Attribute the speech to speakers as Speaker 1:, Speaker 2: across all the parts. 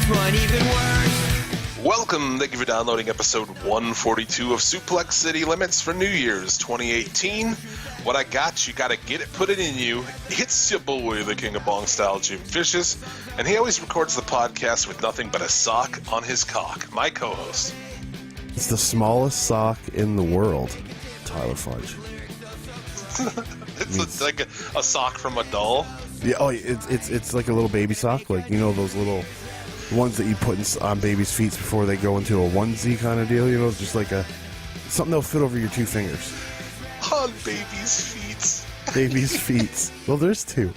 Speaker 1: one even worse.
Speaker 2: Welcome, thank you for downloading episode 142 of Suplex City Limits for New Year's 2018. What I got, you gotta get it, put it in you. It's your boy, the King of Bong Style, Jim Vicious, and he always records the podcast with nothing but a sock on his cock. My co-host.
Speaker 3: It's the smallest sock in the world, Tyler Fudge.
Speaker 2: It's like a sock from a doll.
Speaker 3: Yeah, oh, it's like a little baby sock, like, you know, those little ones that you put on babies' feet before they go into a onesie kind of deal, you know, just like something that'll fit over your two fingers.
Speaker 2: On babies' feet.
Speaker 3: Babies' feet. Well, there's two.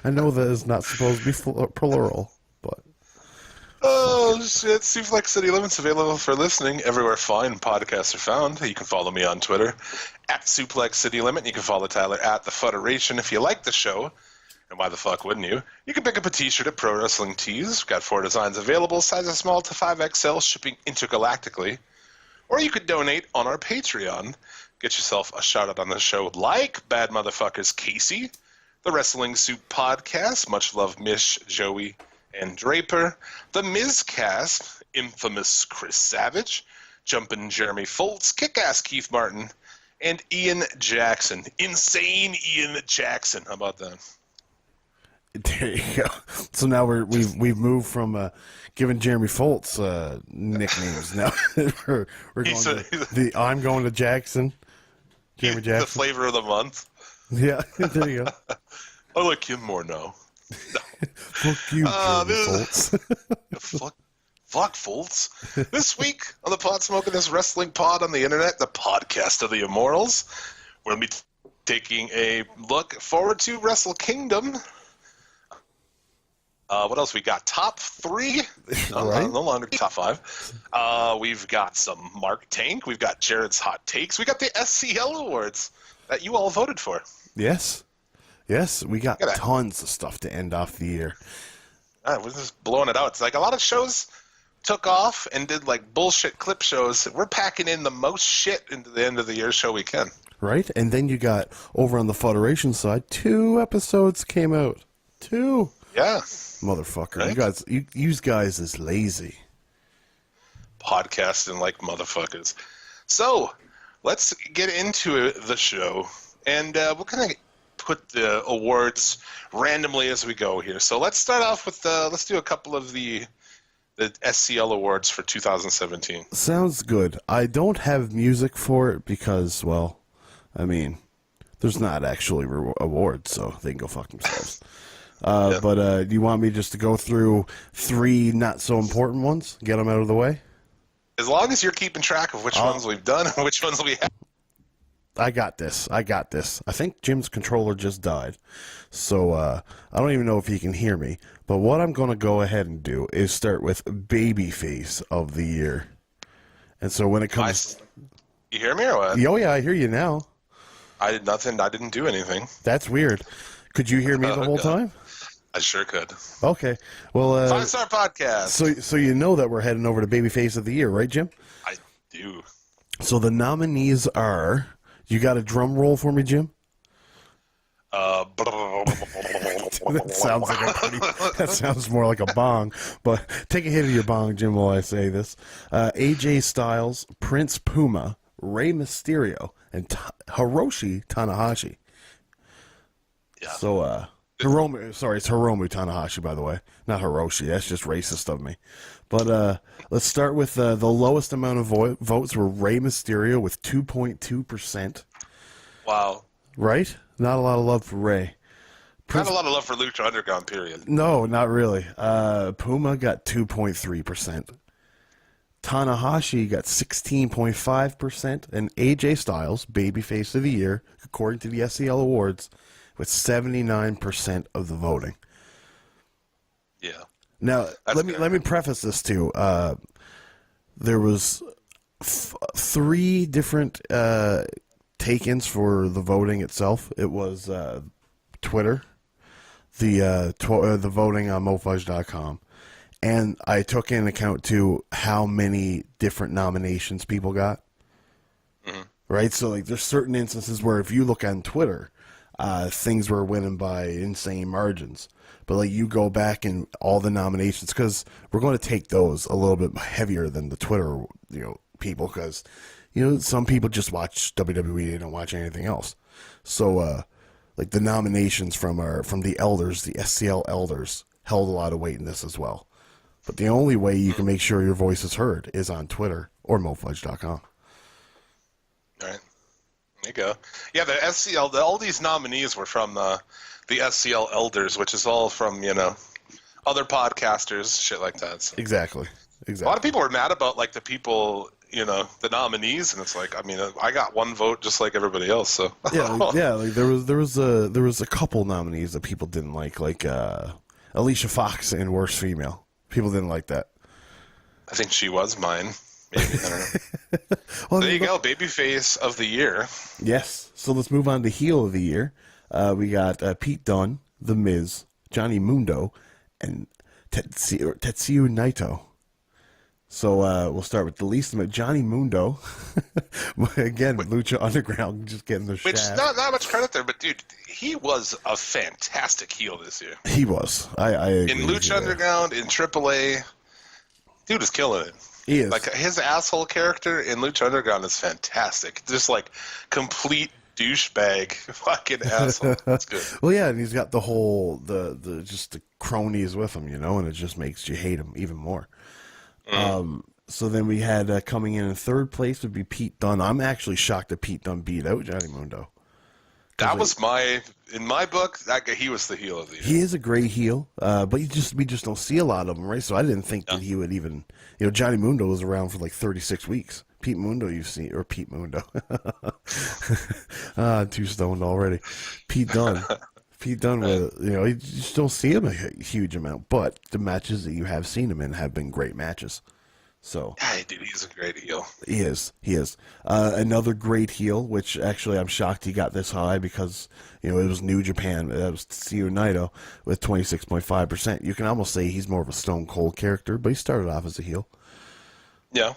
Speaker 3: I know that is not supposed to be plural, but...
Speaker 2: Oh, shit. Suplex City Limits available for listening everywhere fine podcasts are found. You can follow me on Twitter, at Suplex City Limit. You can follow Tyler at The Federation. If you like the show, and why the fuck wouldn't you can pick up a t-shirt at Pro Wrestling Tees. We've got 4 designs available, sizes small to 5XL, shipping intergalactically. Or you could donate on our Patreon. Get yourself a shout-out on the show like Bad Motherfuckers Casey, the Wrestling Soup Podcast, Much Love Mish, Joey, and Draper, the Mizcast, infamous Chris Savage, Jumpin' Jeremy Foltz, Kick-Ass Keith Martin, and Ian Jackson. Insane Ian Jackson. How about that?
Speaker 3: There you go. So now we've moved from giving Jeremy Foltz nicknames. Now we're going I'm going to Jackson. Jeremy Jackson.
Speaker 2: The flavor of the month.
Speaker 3: Yeah, there you go.
Speaker 2: I like him more now. No.
Speaker 3: Fuck you, Jeremy Foltz.
Speaker 2: Fuck Foltz. This week on the Pot Smoking This Wrestling Pod on the Internet, the podcast of the Immortals, we're going to be taking a look forward to Wrestle Kingdom. What else we got? Top 3?
Speaker 3: Right.
Speaker 2: No longer top 5. We've got some Mark Tank. We've got Jared's Hot Takes. We got the SCL Awards that you all voted for.
Speaker 3: Yes, we got tons of stuff to end off the year.
Speaker 2: We're just blowing it out. It's like a lot of shows took off and did like bullshit clip shows. We're packing in the most shit into the end of the year show we can.
Speaker 3: Right? And then you got, over on the Federation side, 2 episodes came out. 2.
Speaker 2: Yeah.
Speaker 3: Motherfucker.
Speaker 2: Right?
Speaker 3: You guys is lazy.
Speaker 2: Podcasting like motherfuckers. So, let's get into the show. And we're going to put the awards randomly as we go here. So let's start off with let's do a couple of the SCL awards for 2017.
Speaker 3: Sounds good. I don't have music for it because, well, I mean, there's not actually awards, so they can go fuck themselves. But do you want me just to go through 3 not so important ones? Get them out of the way?
Speaker 2: As long as you're keeping track of which ones we've done and which ones we have.
Speaker 3: I got this. I think Jim's controller just died. So I don't even know if he can hear me. But what I'm going to go ahead and do is start with Babyface of the Year. And so when it comes...
Speaker 2: You hear me or what?
Speaker 3: Oh, yeah, I hear you now.
Speaker 2: I did nothing. I didn't do anything.
Speaker 3: That's weird. Could you hear me the whole time?
Speaker 2: I sure could.
Speaker 3: Okay. Well,
Speaker 2: 5-star podcast.
Speaker 3: So you know that we're heading over to Babyface of the Year, right, Jim?
Speaker 2: I do.
Speaker 3: So the nominees are... You got a drum roll for me, Jim? That sounds more like a bong. But take a hit of your bong, Jim, while I say this. AJ Styles, Prince Puma, Rey Mysterio, and Hiroshi Tanahashi.
Speaker 2: Yeah.
Speaker 3: So, Hiromu, sorry, it's Hiromu Tanahashi, by the way. Not Hiroshi. That's just racist of me. But let's start with the lowest amount of votes were Rey Mysterio with 2.2%.
Speaker 2: Wow.
Speaker 3: Right? Not a lot of love for Rey.
Speaker 2: Not a lot of love for Lucha Underground, period.
Speaker 3: No, not really. Puma got 2.3%. Tanahashi got 16.5%. And AJ Styles, Babyface of the Year, according to the SCL Awards, with 79% of the voting.
Speaker 2: Yeah.
Speaker 3: Now, let me preface this too. There was 3 different take-ins for the voting itself. It was Twitter, the voting on mofudge.com, and I took into account too how many different nominations people got. Mm-hmm. Right, so like there's certain instances where if you look on Twitter, things were winning by insane margins. But like you go back and all the nominations, because we're going to take those a little bit heavier than the Twitter, people, because some people just watch WWE, they don't watch anything else. So like the nominations from the elders, the SCL elders, held a lot of weight in this as well. But the only way you can make sure your voice is heard is on Twitter or mofudge.com.
Speaker 2: All right. There you go. Yeah, the SCL, all these nominees were from the SCL elders, which is all from, other podcasters, shit like that. So.
Speaker 3: Exactly.
Speaker 2: A lot of people were mad about, like, the people, the nominees, and it's like, I mean, I got one vote just like everybody else, so.
Speaker 3: Yeah, like there was a couple nominees that people didn't like Alicia Fox in Worst Female. People didn't like that.
Speaker 2: I think she was mine. Maybe, I don't know. Well, there you go, Babyface of the Year.
Speaker 3: Yes. So let's move on to Heel of the Year. We got Pete Dunne, The Miz, Johnny Mundo, and Tetsuya Naito. So we'll start with the least of it. Johnny Mundo, again, Lucha Underground, just getting the shaft.
Speaker 2: Which, not much credit there, but dude, he was a fantastic heel this year.
Speaker 3: He was. I agree
Speaker 2: in Lucha Underground, in AAA, dude is killing it.
Speaker 3: He is.
Speaker 2: Like, his asshole character in Lucha Underground is fantastic. Just like complete douchebag fucking asshole. That's good.
Speaker 3: Well, yeah, and he's got the whole just the cronies with him, and it just makes you hate him even more. So then we had coming in third place would be Pete Dunne. I'm actually shocked that Pete Dunne beat out Johnny Mundo.
Speaker 2: That was in my book, that guy, he was the heel of the year.
Speaker 3: He is a great heel, but we just don't see a lot of him, right? So I didn't think that he would even, Johnny Mundo was around for like 36 weeks. Pete Mundo, Pete Mundo. Too stoned already. Pete Dunne. Pete Dunne, you just don't see him a huge amount, but the matches that you have seen him in have been great matches. So,
Speaker 2: hey, dude, he's a great heel.
Speaker 3: He is. Another great heel, which actually I'm shocked he got this high because, it was New Japan. That was Tetsuya Naito with 26.5%. You can almost say he's more of a Stone Cold character, but he started off as a heel.
Speaker 2: Yeah.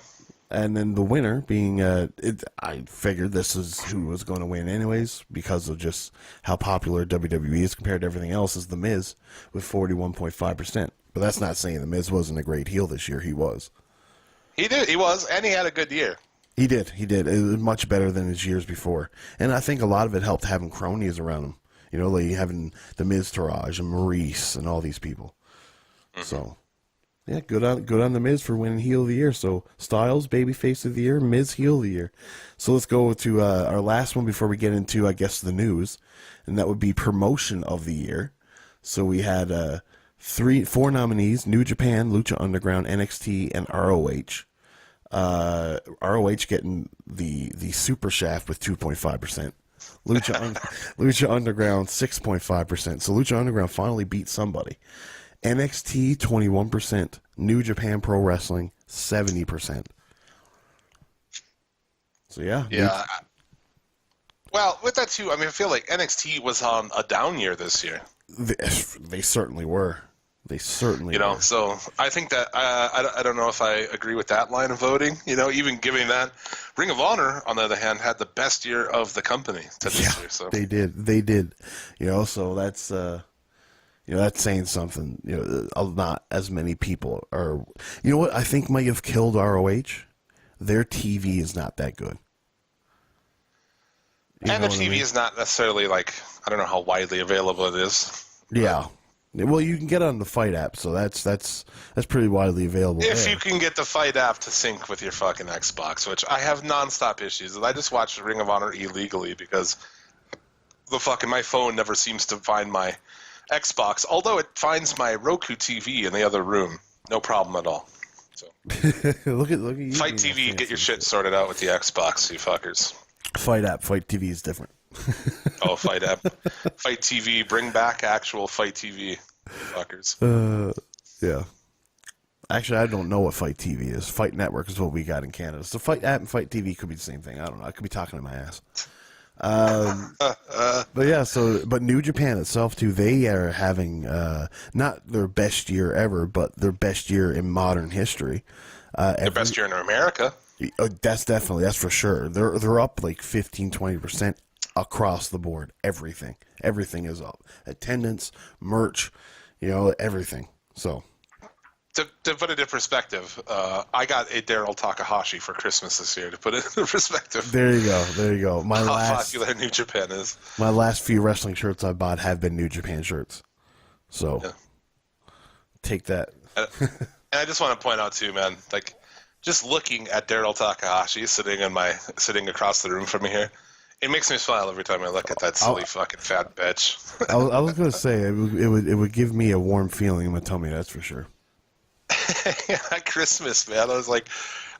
Speaker 3: And then the winner being, I figured this is who was going to win anyways because of just how popular WWE is compared to everything else, is The Miz with 41.5%. But that's not saying The Miz wasn't a great heel this year. He was.
Speaker 2: He did. He was. And he had a good year.
Speaker 3: He did. It was much better than his years before. And I think a lot of it helped having cronies around him. Like having The Miz Taraj and Maurice and all these people. Mm-hmm. So... yeah, good on The Miz for winning heel of the year. So Styles, babyface of the year, Miz, heel of the year. So let's go to our last one before we get into, I guess, the news, and that would be promotion of the year. So we had 4 nominees: New Japan, Lucha Underground, NXT, and ROH. ROH getting the super shaft with 2.5%. Lucha Underground 6.5%. So Lucha Underground finally beat somebody. NXT 21%, New Japan Pro Wrestling 70%. So yeah.
Speaker 2: Well, with that too, I mean, I feel like NXT was on a down year this year.
Speaker 3: They certainly were. Were.
Speaker 2: So I think that I don't know if I agree with that line of voting. Even giving that, Ring of Honor, on the other hand, had the best year of the company this year. So
Speaker 3: they did. So that's. That's saying something. Not as many people are. You know what I think might have killed ROH? Their TV is not that good.
Speaker 2: And the TV is not necessarily I don't know how widely available it is.
Speaker 3: Yeah. Well, you can get it on the Fight app, so that's pretty widely available.
Speaker 2: If you can get the Fight app to sync with your fucking Xbox, which I have nonstop issues. I just watched Ring of Honor illegally because my phone never seems to find my Xbox, although it finds my Roku TV in the other room. No problem at all. So
Speaker 3: look at you.
Speaker 2: Fight TV, get your shit sorted out with the Xbox, you fuckers.
Speaker 3: Fight app, Fight TV is different.
Speaker 2: Oh, Fight app. Fight TV, bring back actual Fight TV, fuckers.
Speaker 3: Yeah. Actually, I don't know what Fight TV is. Fight Network is what we got in Canada. So Fight app and Fight TV could be the same thing. I don't know. I could be talking to my ass. But yeah, but New Japan itself too, they are having not their best year ever, but their best year in modern history.
Speaker 2: Their best year in America.
Speaker 3: That's for sure. They're up like 15-20%. across the board. Everything is up. Attendance, merch, everything. So
Speaker 2: to put it in perspective, I got a Daryl Takahashi for Christmas this year. To put it in perspective,
Speaker 3: there you go.
Speaker 2: How popular New Japan is.
Speaker 3: My last few wrestling shirts I bought have been New Japan shirts. So take that.
Speaker 2: And I just want to point out too, man, like just looking at Daryl Takahashi sitting across the room from me here, it makes me smile every time I look at that silly fucking fat bitch.
Speaker 3: I was gonna say it would give me a warm feeling in my tummy. That's for sure.
Speaker 2: At Christmas, man, I was like,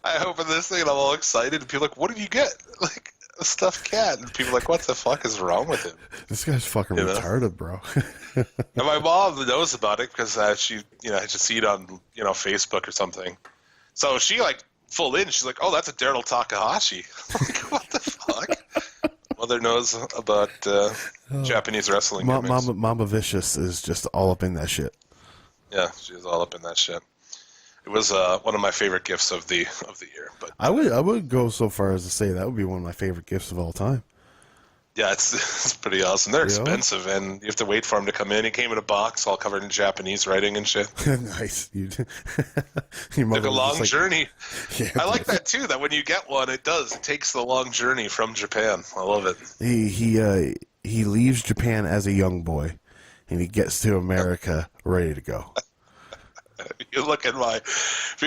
Speaker 2: I opened this thing and I'm all excited, and people are like, "What did you get?" Like a stuffed cat, and people are like, "What the fuck is wrong with him?"
Speaker 3: This guy's fucking retarded, bro.
Speaker 2: And my mom knows about it because she, I just see it on, Facebook or something. So she full in. She's like, "Oh, that's a Daryl Takahashi." I'm like, what the fuck? Mother knows about Japanese wrestling.
Speaker 3: Mama Vicious is just all up in that shit.
Speaker 2: Yeah, she's all up in that shit. It was one of my favorite gifts of the year. But
Speaker 3: I would go so far as to say that would be one of my favorite gifts of all time.
Speaker 2: Yeah, it's pretty awesome. They're expensive, and you have to wait for them to come in. He came in a box, all covered in Japanese writing and shit.
Speaker 3: Nice.
Speaker 2: Took a long journey. Yeah, I like that too. That when you get one, it takes the long journey from Japan. I love it.
Speaker 3: He leaves Japan as a young boy, and he gets to America ready to go.
Speaker 2: If you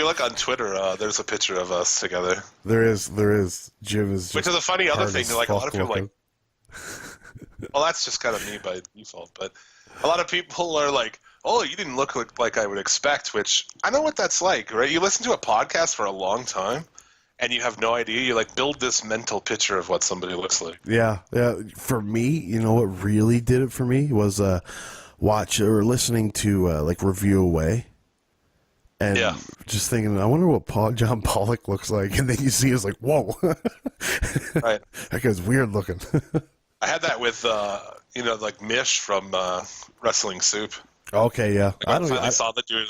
Speaker 2: look on Twitter, there's a picture of us together.
Speaker 3: There is. Jim is just.
Speaker 2: Which is a funny other thing. Like a lot of people
Speaker 3: looking.
Speaker 2: Well, that's just kind of me by default. But a lot of people are like, "Oh, you didn't look like I would expect." Which I know what that's like, right? You listen to a podcast for a long time, and you have no idea. You build this mental picture of what somebody looks like.
Speaker 3: Yeah. For me, what really did it for me was watch or listening to Review Away. And just thinking, I wonder what John Pollock looks like. And then you see, it's like, whoa.
Speaker 2: Right.
Speaker 3: That guy's weird looking.
Speaker 2: I had that with, Mish from Wrestling Soup.
Speaker 3: Okay, yeah.
Speaker 2: I saw the dude.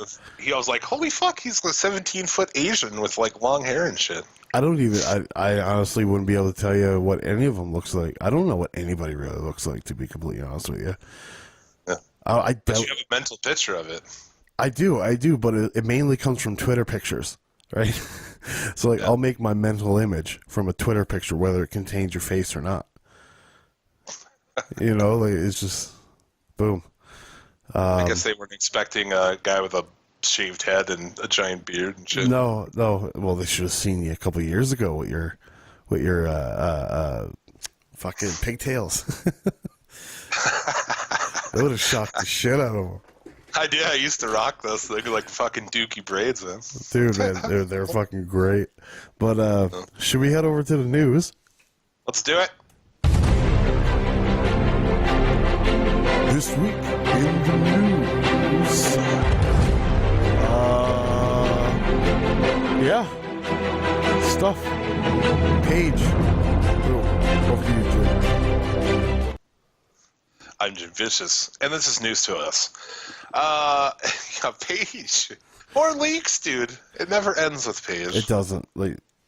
Speaker 2: I was like, holy fuck, he's a 17-foot Asian with, long hair and shit.
Speaker 3: I honestly wouldn't be able to tell you what any of them looks like. I don't know what anybody really looks like, to be completely honest with you.
Speaker 2: Yeah. But you have a mental picture of it.
Speaker 3: I do, but it mainly comes from Twitter pictures, right? So, I'll make my mental image from a Twitter picture, whether it contains your face or not. It's just, boom.
Speaker 2: I guess they weren't expecting a guy with a shaved head and a giant beard and shit.
Speaker 3: No. Well, they should have seen you a couple of years ago with your fucking pigtails. That would have shocked the shit out of them.
Speaker 2: I did. I used to rock those. They look like fucking dookie braids, man.
Speaker 3: Dude, man, they're fucking great. But should we head over to the news?
Speaker 2: Let's do it.
Speaker 3: This week in the news. Stuff. Page. Over to you, Jim.
Speaker 2: I'm Jim Vicious, and this is news to us. Paige. More leaks, dude. It never ends with Paige.
Speaker 3: It doesn't.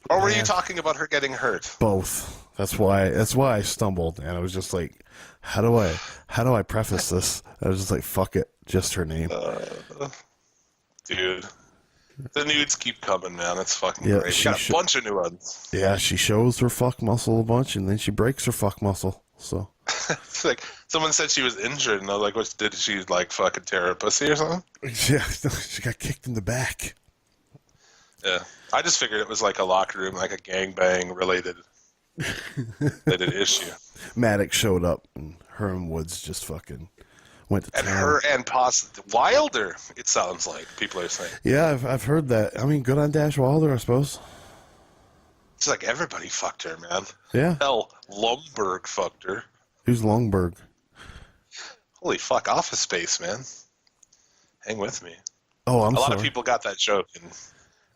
Speaker 2: Or were you talking about her getting hurt?
Speaker 3: Both. That's why I stumbled, and I was just like, how do I preface this? I was just like, fuck it, just her name.
Speaker 2: Dude. The nudes keep coming, man. It's fucking great. She got a bunch of new ones.
Speaker 3: Yeah, she shows her fuck muscle a bunch, and then she breaks her fuck muscle. So
Speaker 2: it's like someone said she was injured, and I was like, "What did she fucking tear her pussy or something?"
Speaker 3: Yeah, she got kicked in the back.
Speaker 2: Yeah, I just figured it was a locker room, a gangbang related issue.
Speaker 3: Maddox showed up, and her and Woods just fucking went to town.
Speaker 2: And her and Wilder, it sounds like people are saying.
Speaker 3: Yeah, I've heard that. I mean, good on Dash Wilder, I suppose.
Speaker 2: It's like everybody fucked her, man.
Speaker 3: Yeah.
Speaker 2: Hell, Lumberg fucked her.
Speaker 3: Who's Longberg?
Speaker 2: Holy fuck, Office Space, man. Hang with me.
Speaker 3: Oh, I'm sorry.
Speaker 2: A lot of people got that joke, and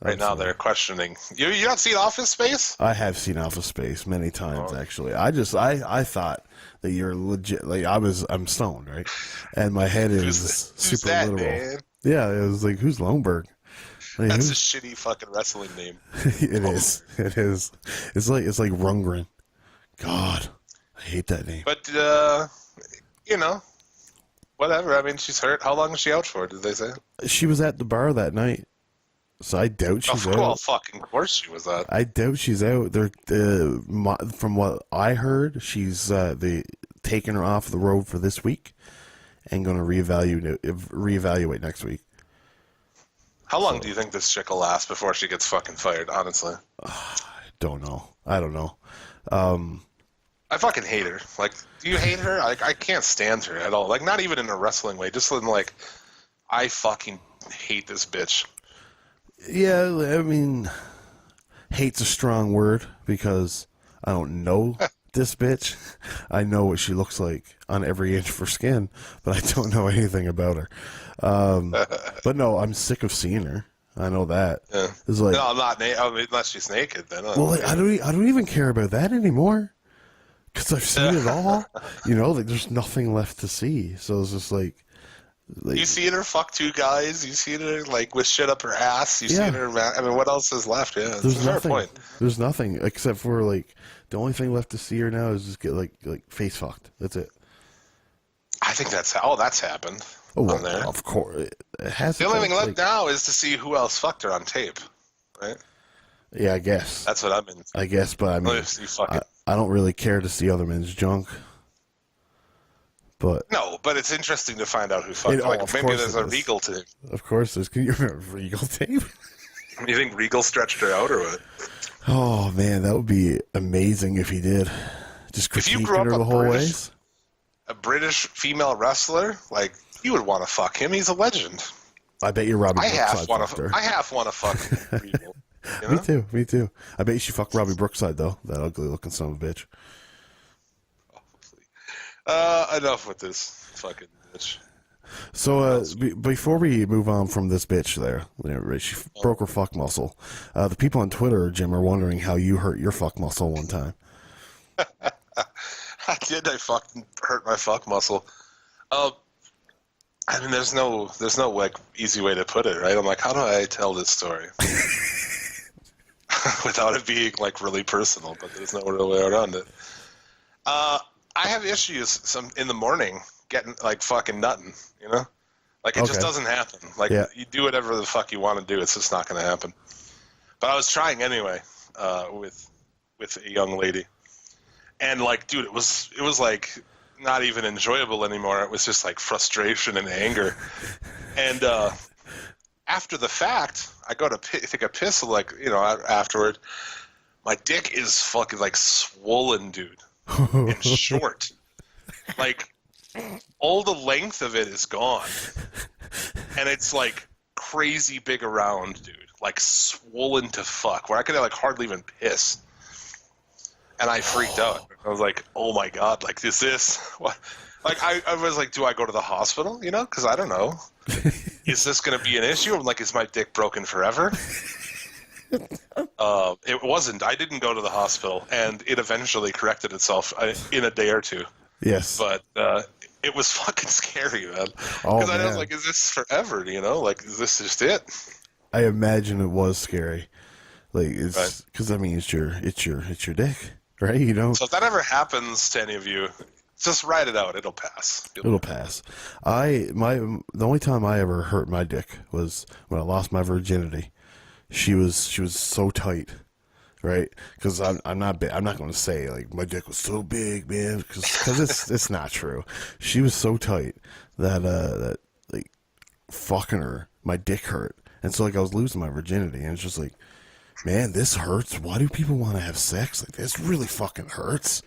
Speaker 2: right now they're questioning. You not seen Office Space?
Speaker 3: I have seen Office Space many times, actually. I thought that you're legit. I'm stoned, right? And my head is super
Speaker 2: that,
Speaker 3: literal.
Speaker 2: Man?
Speaker 3: Yeah, it was like, who's Longberg?
Speaker 2: That's a shitty fucking wrestling name.
Speaker 3: It is. It's like Rundgren. God, I I hate that name.
Speaker 2: But, you know, whatever. I mean, she's hurt. How long is she out for, did they say?
Speaker 3: She was at the bar that night, so I doubt she's out.
Speaker 2: Well, fucking course she was out.
Speaker 3: I doubt she's out. They're from what I heard, she's they taking her off the road for this week and going to reevaluate next week.
Speaker 2: How long do you think this chick will last before she gets fucking fired, honestly?
Speaker 3: I don't know. I don't know.
Speaker 2: I fucking hate her. Like, do you hate her? I can't stand her at all. Like, not even in a wrestling way. Just in, like, I fucking hate this bitch.
Speaker 3: Yeah, I mean, hate's a strong word because I don't know this bitch. I know what she looks like on every inch of her skin, but I don't know anything about her. But no, I'm sick of seeing her. I know that.
Speaker 2: Yeah.
Speaker 3: It's like,
Speaker 2: no, I'm not. I mean, unless she's naked, then.
Speaker 3: Well, like, I don't even care about that anymore because I've seen it all. You know, like there's nothing left to see. So it's just like
Speaker 2: you seen her fuck two guys. You seen her like with shit up her ass. You seen her. I mean, what else is left? Yeah,
Speaker 3: there's
Speaker 2: a
Speaker 3: nothing.
Speaker 2: Fair point.
Speaker 3: There's nothing except for like the only thing left to see her now is just get like face fucked. That's it.
Speaker 2: I think that's happened.
Speaker 3: Oh, well,
Speaker 2: on there.
Speaker 3: Of course. It has
Speaker 2: the only thing left now is to see who else fucked her on tape, right?
Speaker 3: Yeah, I guess.
Speaker 2: That's what I'm in.
Speaker 3: I guess, but I mean, I don't really care to see other men's junk. But
Speaker 2: no, but it's interesting to find out who fucked her. Like, maybe there's a Regal tape.
Speaker 3: Of course there's. Can you remember Regal tape?
Speaker 2: You think Regal stretched her out or what?
Speaker 3: Oh, man, that would be amazing if he did. Just critiquing her the whole ways.
Speaker 2: A British female wrestler, like, you would want to fuck him. He's a legend.
Speaker 3: I bet you Robbie Brookside fucked her.
Speaker 2: I half want to fuck Regal. You know?
Speaker 3: Me too. I bet you she fucked Robbie Brookside, though. That ugly-looking son of a bitch.
Speaker 2: Enough with this fucking bitch.
Speaker 3: So, before we move on from this bitch there, she broke her fuck muscle. The people on Twitter, Jim, are wondering how you hurt your fuck muscle one time.
Speaker 2: I fucking hurt my fuck muscle. I mean, there's no like easy way to put it, right? I'm like, how do I tell this story without it being like really personal? But there's no real way around it. I have issues in the morning getting like fucking nutting, you know? Like it just doesn't happen. Like you do whatever the fuck you want to do, it's just not going to happen. But I was trying anyway with a young lady, and like, dude, it was like not even enjoyable anymore. It was just like frustration and anger. And after the fact, I go to take a piss, like, you know, afterward. My dick is fucking like swollen, dude. And short. Like, all the length of it is gone. And it's like crazy big around, dude. Like swollen to fuck, where I could like hardly even piss. And I freaked out. I was like, oh my God, like, is this what? Like, I was like, do I go to the hospital? You know, because I don't know. Is this going to be an issue? I'm like, is my dick broken forever? It wasn't. I didn't go to the hospital, and it eventually corrected itself in a day or two.
Speaker 3: Yes.
Speaker 2: But it was fucking scary, man.
Speaker 3: Oh,
Speaker 2: because I was like, is this forever? You know, like, is this just it?
Speaker 3: I imagine it was scary. Like, it's because I mean, it's your dick, right? You know.
Speaker 2: So if that ever happens to any of you, just ride it out. It'll pass.
Speaker 3: It'll pass. The only time I ever hurt my dick was when I lost my virginity. She was so tight, right? Because I'm not going to say like my dick was so big, man, because it's not true. She was so tight that like fucking her, my dick hurt, and so like I was losing my virginity, and it's just like, man, this hurts. Why do people want to have sex? Like, this really fucking hurts.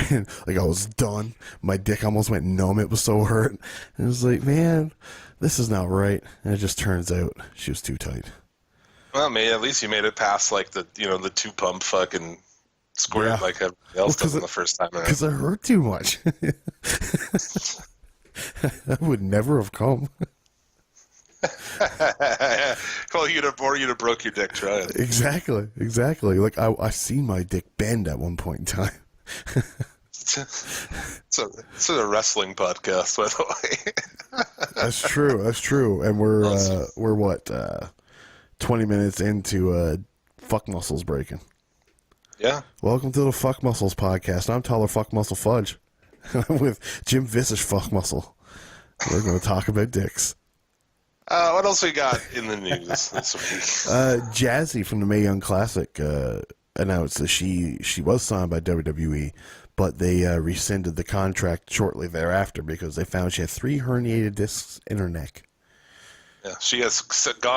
Speaker 3: And like I was done. My dick almost went numb. It was so hurt, and it was like, man, this is not right. And it just turns out she was too tight.
Speaker 2: Well, man, at least you made it past like the 2-pump fucking squirt like everybody else does in the first time.
Speaker 3: Because I hurt too much. I would never have come.
Speaker 2: Well, you'd have broke your dick trying.
Speaker 3: Exactly. Like I seen my dick bend at one point in time.
Speaker 2: It's a wrestling podcast, by the way.
Speaker 3: That's true. And we're what 20 minutes into fuck muscles breaking.
Speaker 2: Yeah.
Speaker 3: Welcome to the Fuck Muscles podcast. I'm Taller Fuck Muscle Fudge. With Jim Visage Fuck Muscle. We're going to talk about dicks.
Speaker 2: What else we got in the news this week?
Speaker 3: Jazzy from the Mae Young Classic announced that she was signed by WWE, but they rescinded the contract shortly thereafter because they found she had 3 herniated discs in her neck.
Speaker 2: Yeah, she has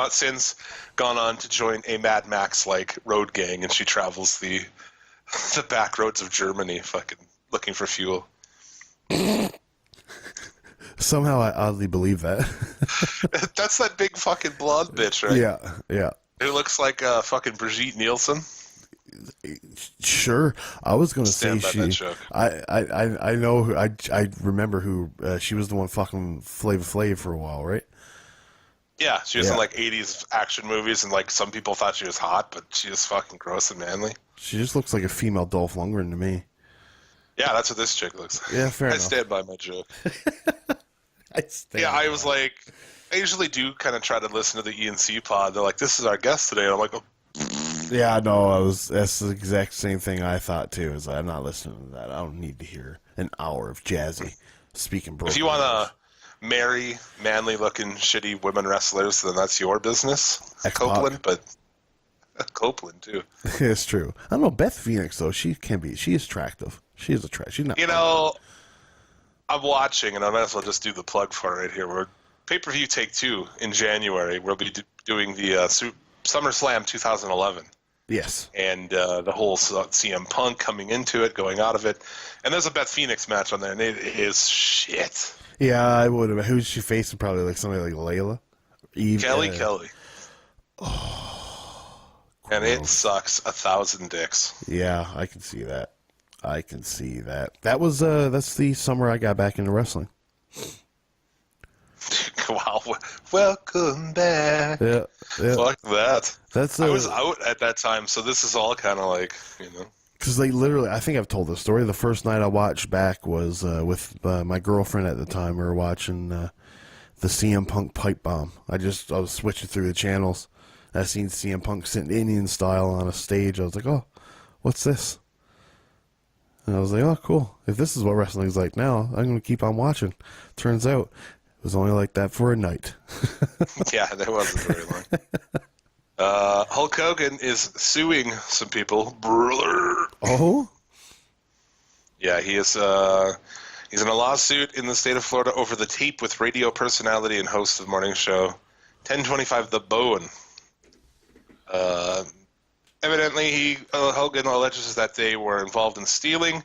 Speaker 2: since gone on to join a Mad Max-like road gang, and she travels the back roads of Germany, fucking looking for fuel.
Speaker 3: Somehow I oddly believe that.
Speaker 2: That's that big fucking blonde bitch, right?
Speaker 3: Yeah.
Speaker 2: Who looks like fucking Brigitte Nielsen.
Speaker 3: Sure, I was going to say
Speaker 2: Stand by that joke.
Speaker 3: I know who, I remember who she was the one fucking Flava Flav for a while, right?
Speaker 2: Yeah, she was in like 80s action movies, and like some people thought she was hot, but she was fucking gross and manly.
Speaker 3: She just looks like a female Dolph Lundgren to me.
Speaker 2: Yeah, that's what this chick looks like.
Speaker 3: Yeah, fair enough.
Speaker 2: I stand by my joke.
Speaker 3: I
Speaker 2: was like, I usually do kind of try to listen to the ENC pod. They're like, this is our guest today. And I'm like, oh.
Speaker 3: Yeah, no, that's the exact same thing I thought too. Is I'm not listening to that. I don't need to hear an hour of Jazzy speaking broken.
Speaker 2: If you want to marry manly-looking, shitty women wrestlers, then that's your business, Copeland. But Copeland too.
Speaker 3: It's true. I don't know Beth Phoenix though. She is attractive. She is attractive. She's not.
Speaker 2: You know, I'm watching, and I might as well just do the plug for it right here. We're pay-per-view Take 2 in January. We'll be doing the SummerSlam 2011.
Speaker 3: Yes.
Speaker 2: And the whole CM Punk coming into it, going out of it. And there's a Beth Phoenix match on there, and it is shit.
Speaker 3: Yeah, I would have. Who's she facing? Probably like somebody like Layla?
Speaker 2: Kelly. Oh, and it sucks 1,000 dicks.
Speaker 3: Yeah, I can see that. That was that's the summer I got back into wrestling.
Speaker 2: Wow, welcome back.
Speaker 3: Yeah.
Speaker 2: Fuck that.
Speaker 3: I
Speaker 2: was out at that time, so this is all kind of like, you know.
Speaker 3: Because they literally, I think I've told this story. The first night I watched back was with my girlfriend at the time. We were watching the CM Punk pipe bomb. I was switching through the channels. I seen CM Punk sitting Indian style on a stage. I was like, oh, what's this? And I was like, oh, cool. If this is what wrestling's like now, I'm going to keep on watching. Turns out it was only like that for a night.
Speaker 2: Yeah, that wasn't very long. Hulk Hogan is suing some people. Brother.
Speaker 3: Oh?
Speaker 2: Yeah, he is. He's in a lawsuit in the state of Florida over the tape with radio personality and host of the morning show 1025 The Bone. Evidently, Hogan alleges that they were involved in stealing,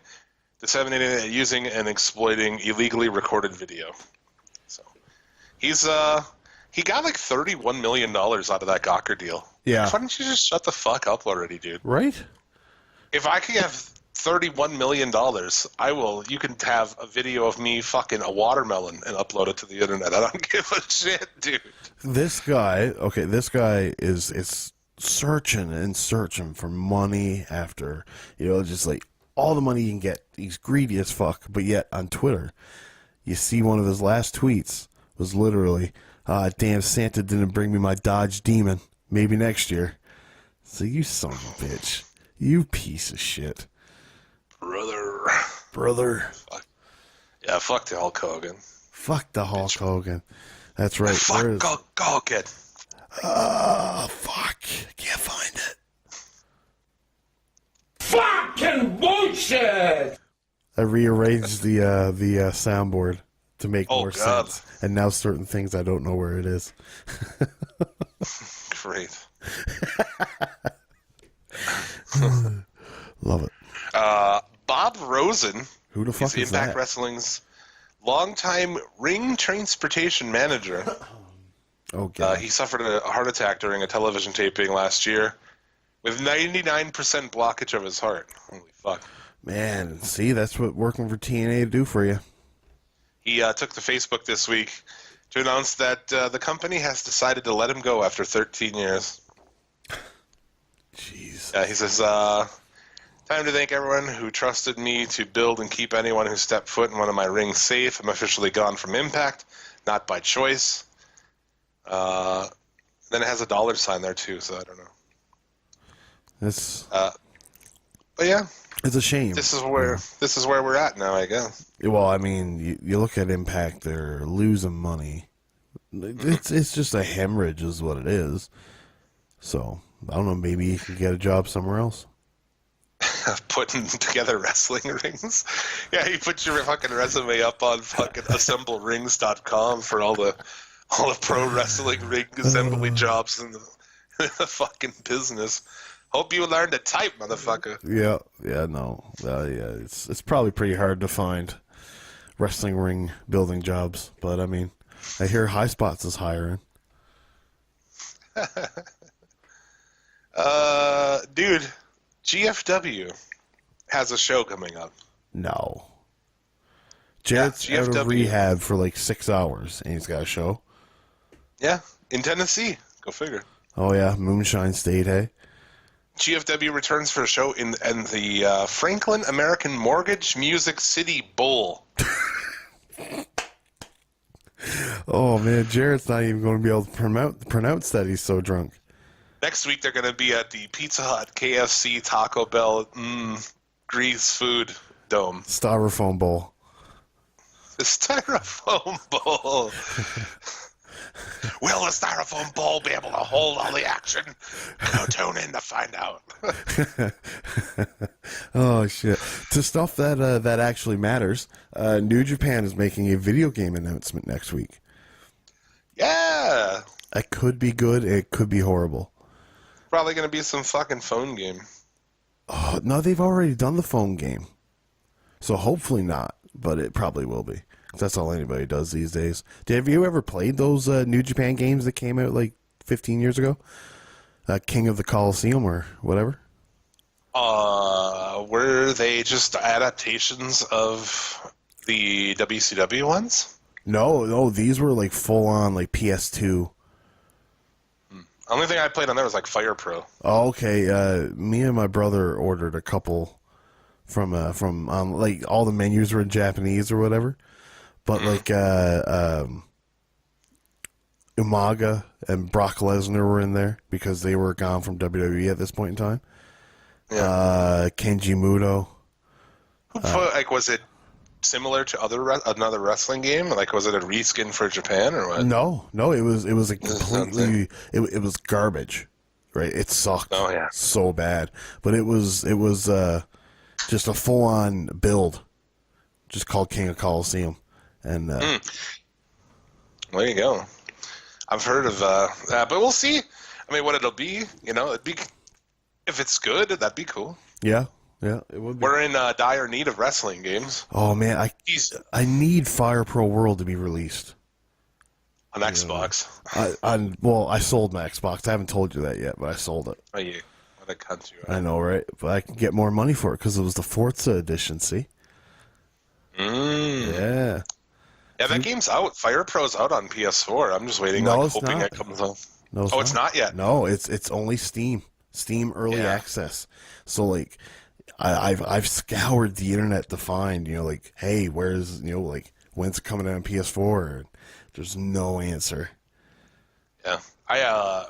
Speaker 2: disseminating, using, and exploiting illegally recorded video. So he got like $31 million out of that Gawker deal.
Speaker 3: Yeah.
Speaker 2: Why don't you just shut the fuck up already, dude?
Speaker 3: Right?
Speaker 2: If I could have $31 million, I will. You can have a video of me fucking a watermelon and upload it to the internet. I don't give a shit, dude.
Speaker 3: This guy is searching and searching for money after, just like all the money he can get. He's greedy as fuck, but yet on Twitter, you see one of his last tweets was literally, damn, Santa didn't bring me my Dodge Demon. Maybe next year. So you son of a bitch. You piece of shit. Brother.
Speaker 2: Fuck. Yeah, fuck the Hulk Hogan.
Speaker 3: Fuck the Hulk Hogan. That's right.
Speaker 2: Fuck Hulk Hogan.
Speaker 3: Fuck. I can't find it.
Speaker 1: Fucking bullshit!
Speaker 3: I rearranged the soundboard to make more sense. And now certain things I don't know where it is.
Speaker 2: Great.
Speaker 3: Love it.
Speaker 2: Bob Rosen.
Speaker 3: Who the fuck is
Speaker 2: Impact
Speaker 3: that?
Speaker 2: Wrestling's longtime ring transportation manager.
Speaker 3: Oh, God.
Speaker 2: He suffered a heart attack during a television taping last year with 99% blockage of his heart. Holy fuck.
Speaker 3: Man, see, that's what working for TNA do for you.
Speaker 2: He took to Facebook this week to announce that the company has decided to let him go after 13 years.
Speaker 3: Jeez.
Speaker 2: He says, time to thank everyone who trusted me to build and keep anyone who stepped foot in one of my rings safe. I'm officially gone from Impact, not by choice. Then it has a $ sign there, too, so I don't know.
Speaker 3: That's...
Speaker 2: But yeah,
Speaker 3: It's a shame.
Speaker 2: this is where we're at now, I guess.
Speaker 3: Well, I mean, you look at Impact; they're losing money. It's just a hemorrhage, is what it is. So I don't know. Maybe you can get a job somewhere else.
Speaker 2: Putting together wrestling rings. Yeah, you put your fucking resume up on fucking assemblerings.com for all the pro wrestling ring assembly jobs in the fucking business. Hope you learned to type, motherfucker.
Speaker 3: Yeah, no. Yeah, it's probably pretty hard to find wrestling ring building jobs, but I mean, I hear High Spots is hiring.
Speaker 2: Dude, GFW has a show coming up.
Speaker 3: No. Jarrett's out of rehab for like 6 hours, and he's got a show.
Speaker 2: Yeah, in Tennessee. Go figure.
Speaker 3: Oh yeah, Moonshine State, hey?
Speaker 2: GFW returns for a show in the Franklin American Mortgage Music City Bowl.
Speaker 3: Oh man, Jarrett's not even going to be able to pronounce that. He's so drunk.
Speaker 2: Next week they're going to be at the Pizza Hut, KFC, Taco Bell, Grease Food Dome.
Speaker 3: Styrofoam bowl.
Speaker 2: The Styrofoam Bowl. Will the Styrofoam Bowl be able to hold all the action? Go tune in to find out.
Speaker 3: Oh shit! To stuff that actually matters, New Japan is making a video game announcement next week.
Speaker 2: Yeah.
Speaker 3: It could be good. It could be horrible.
Speaker 2: Probably going to be some fucking phone game.
Speaker 3: Oh, no, they've already done the phone game, so hopefully not. But it probably will be. That's all anybody does these days. Have you ever played those New Japan games that came out like 15 years ago? King of the Coliseum or whatever?
Speaker 2: Were they just adaptations of the WCW ones?
Speaker 3: No, these were like full on like PS2.
Speaker 2: Only thing I played on there was like Fire Pro.
Speaker 3: Oh, okay. Me and my brother ordered a couple from like all the menus were in Japanese or whatever. But like Umaga and Brock Lesnar were in there because they were gone from WWE at this point in time. Yeah. Kenji Muto.
Speaker 2: Like, was it similar to another wrestling game? Like, was it a reskin for Japan or what?
Speaker 3: No. It was a completely it was garbage, right? It sucked.
Speaker 2: Oh yeah,
Speaker 3: so bad. But it was just a full on build, just called King of Coliseum. And
Speaker 2: there you go. I've heard of that, but we'll see. I mean, what it'll be, it'd be if it's good, that'd be cool.
Speaker 3: Yeah, it would be.
Speaker 2: We're in dire need of wrestling games.
Speaker 3: Oh man, I need Fire Pro World to be released
Speaker 2: on Xbox.
Speaker 3: I sold my Xbox. I haven't told you that yet, but I sold it.
Speaker 2: Oh yeah, what a cunt you are.
Speaker 3: I know, right? But I can get more money for it because it was the Forza edition. See? Yeah.
Speaker 2: Yeah, that game's out. Fire Pro's out on PS4. I'm just waiting, hoping it comes out.
Speaker 3: No,
Speaker 2: it's not yet.
Speaker 3: No, it's only Steam early access. So like, I've scoured the internet to find, like, hey, where's when's it coming out on PS4? And there's no answer.
Speaker 2: Yeah, I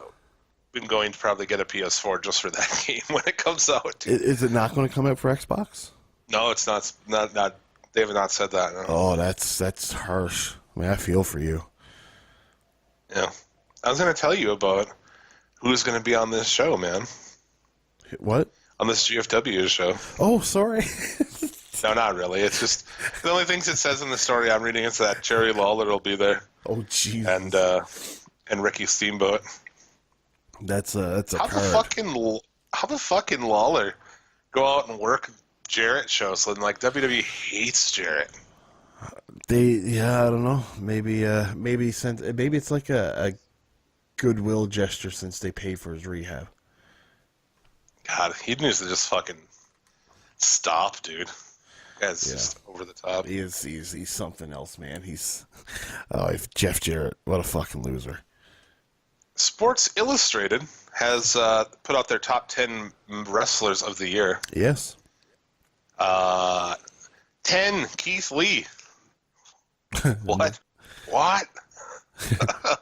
Speaker 2: been going to probably get a PS4 just for that game when it comes out.
Speaker 3: Is it not going to come out for Xbox?
Speaker 2: No, it's not. Not. They have not said that. No.
Speaker 3: Oh, that's harsh. I mean, I feel for you.
Speaker 2: Yeah. I was going to tell you about who's going to be on this show, man.
Speaker 3: What?
Speaker 2: On this GFW show.
Speaker 3: Oh, sorry.
Speaker 2: No, not really. It's just the only things it says in the story I'm reading is that Jerry Lawler will be there.
Speaker 3: Oh, jeez.
Speaker 2: And Ricky Steamboat.
Speaker 3: That's a
Speaker 2: how the fucking Lawler go out and work Jarrett shows, and like WWE hates Jarrett.
Speaker 3: I don't know. Maybe it's like a goodwill gesture since they paid for his rehab.
Speaker 2: God, he needs to just fucking stop, dude. Guy's just over the top.
Speaker 3: He's something else, man. He's Jeff Jarrett, what a fucking loser. Sports
Speaker 2: Illustrated has put out their top 10 wrestlers of the year.
Speaker 3: Yes.
Speaker 2: 10, Keith Lee. What? What?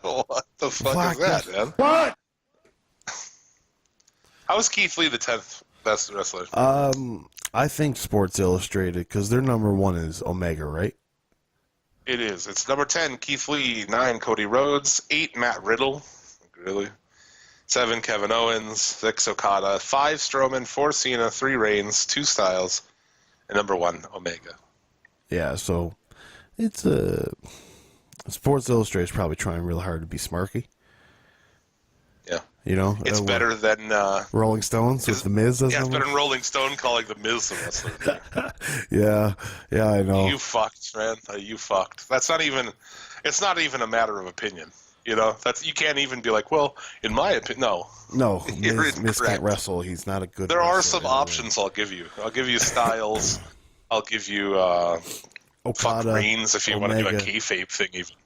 Speaker 2: What the fuck is that, man?
Speaker 1: What?
Speaker 2: How is Keith Lee the 10th best wrestler?
Speaker 3: I think Sports Illustrated, because their number one is Omega, right?
Speaker 2: It is. It's number 10, Keith Lee. 9, Cody Rhodes. 8, Matt Riddle. Really? 7, Kevin Owens. 6, Okada. 5, Strowman. 4, Cena. 3, Reigns. 2, Styles. And number 1, Omega.
Speaker 3: Yeah, so it's Sports Illustrated is probably trying real hard to be smarky.
Speaker 2: Yeah.
Speaker 3: You know?
Speaker 2: It's better than...
Speaker 3: Rolling Stones with The Miz as
Speaker 2: Yeah, it's
Speaker 3: number
Speaker 2: better than Rolling Stone calling The Miz the wrestler.
Speaker 3: Yeah, I know.
Speaker 2: You fucked, man. You fucked. That's not even... It's not even a matter of opinion. You know? You can't even be like, well, in my opinion... No.
Speaker 3: Miz can't wrestle. He's not a good
Speaker 2: There
Speaker 3: wrestler.
Speaker 2: are some options I'll give you. I'll give you Styles. I'll give you
Speaker 3: Okada,
Speaker 2: Reigns if you
Speaker 3: Omega.
Speaker 2: want to do a kayfabe thing even.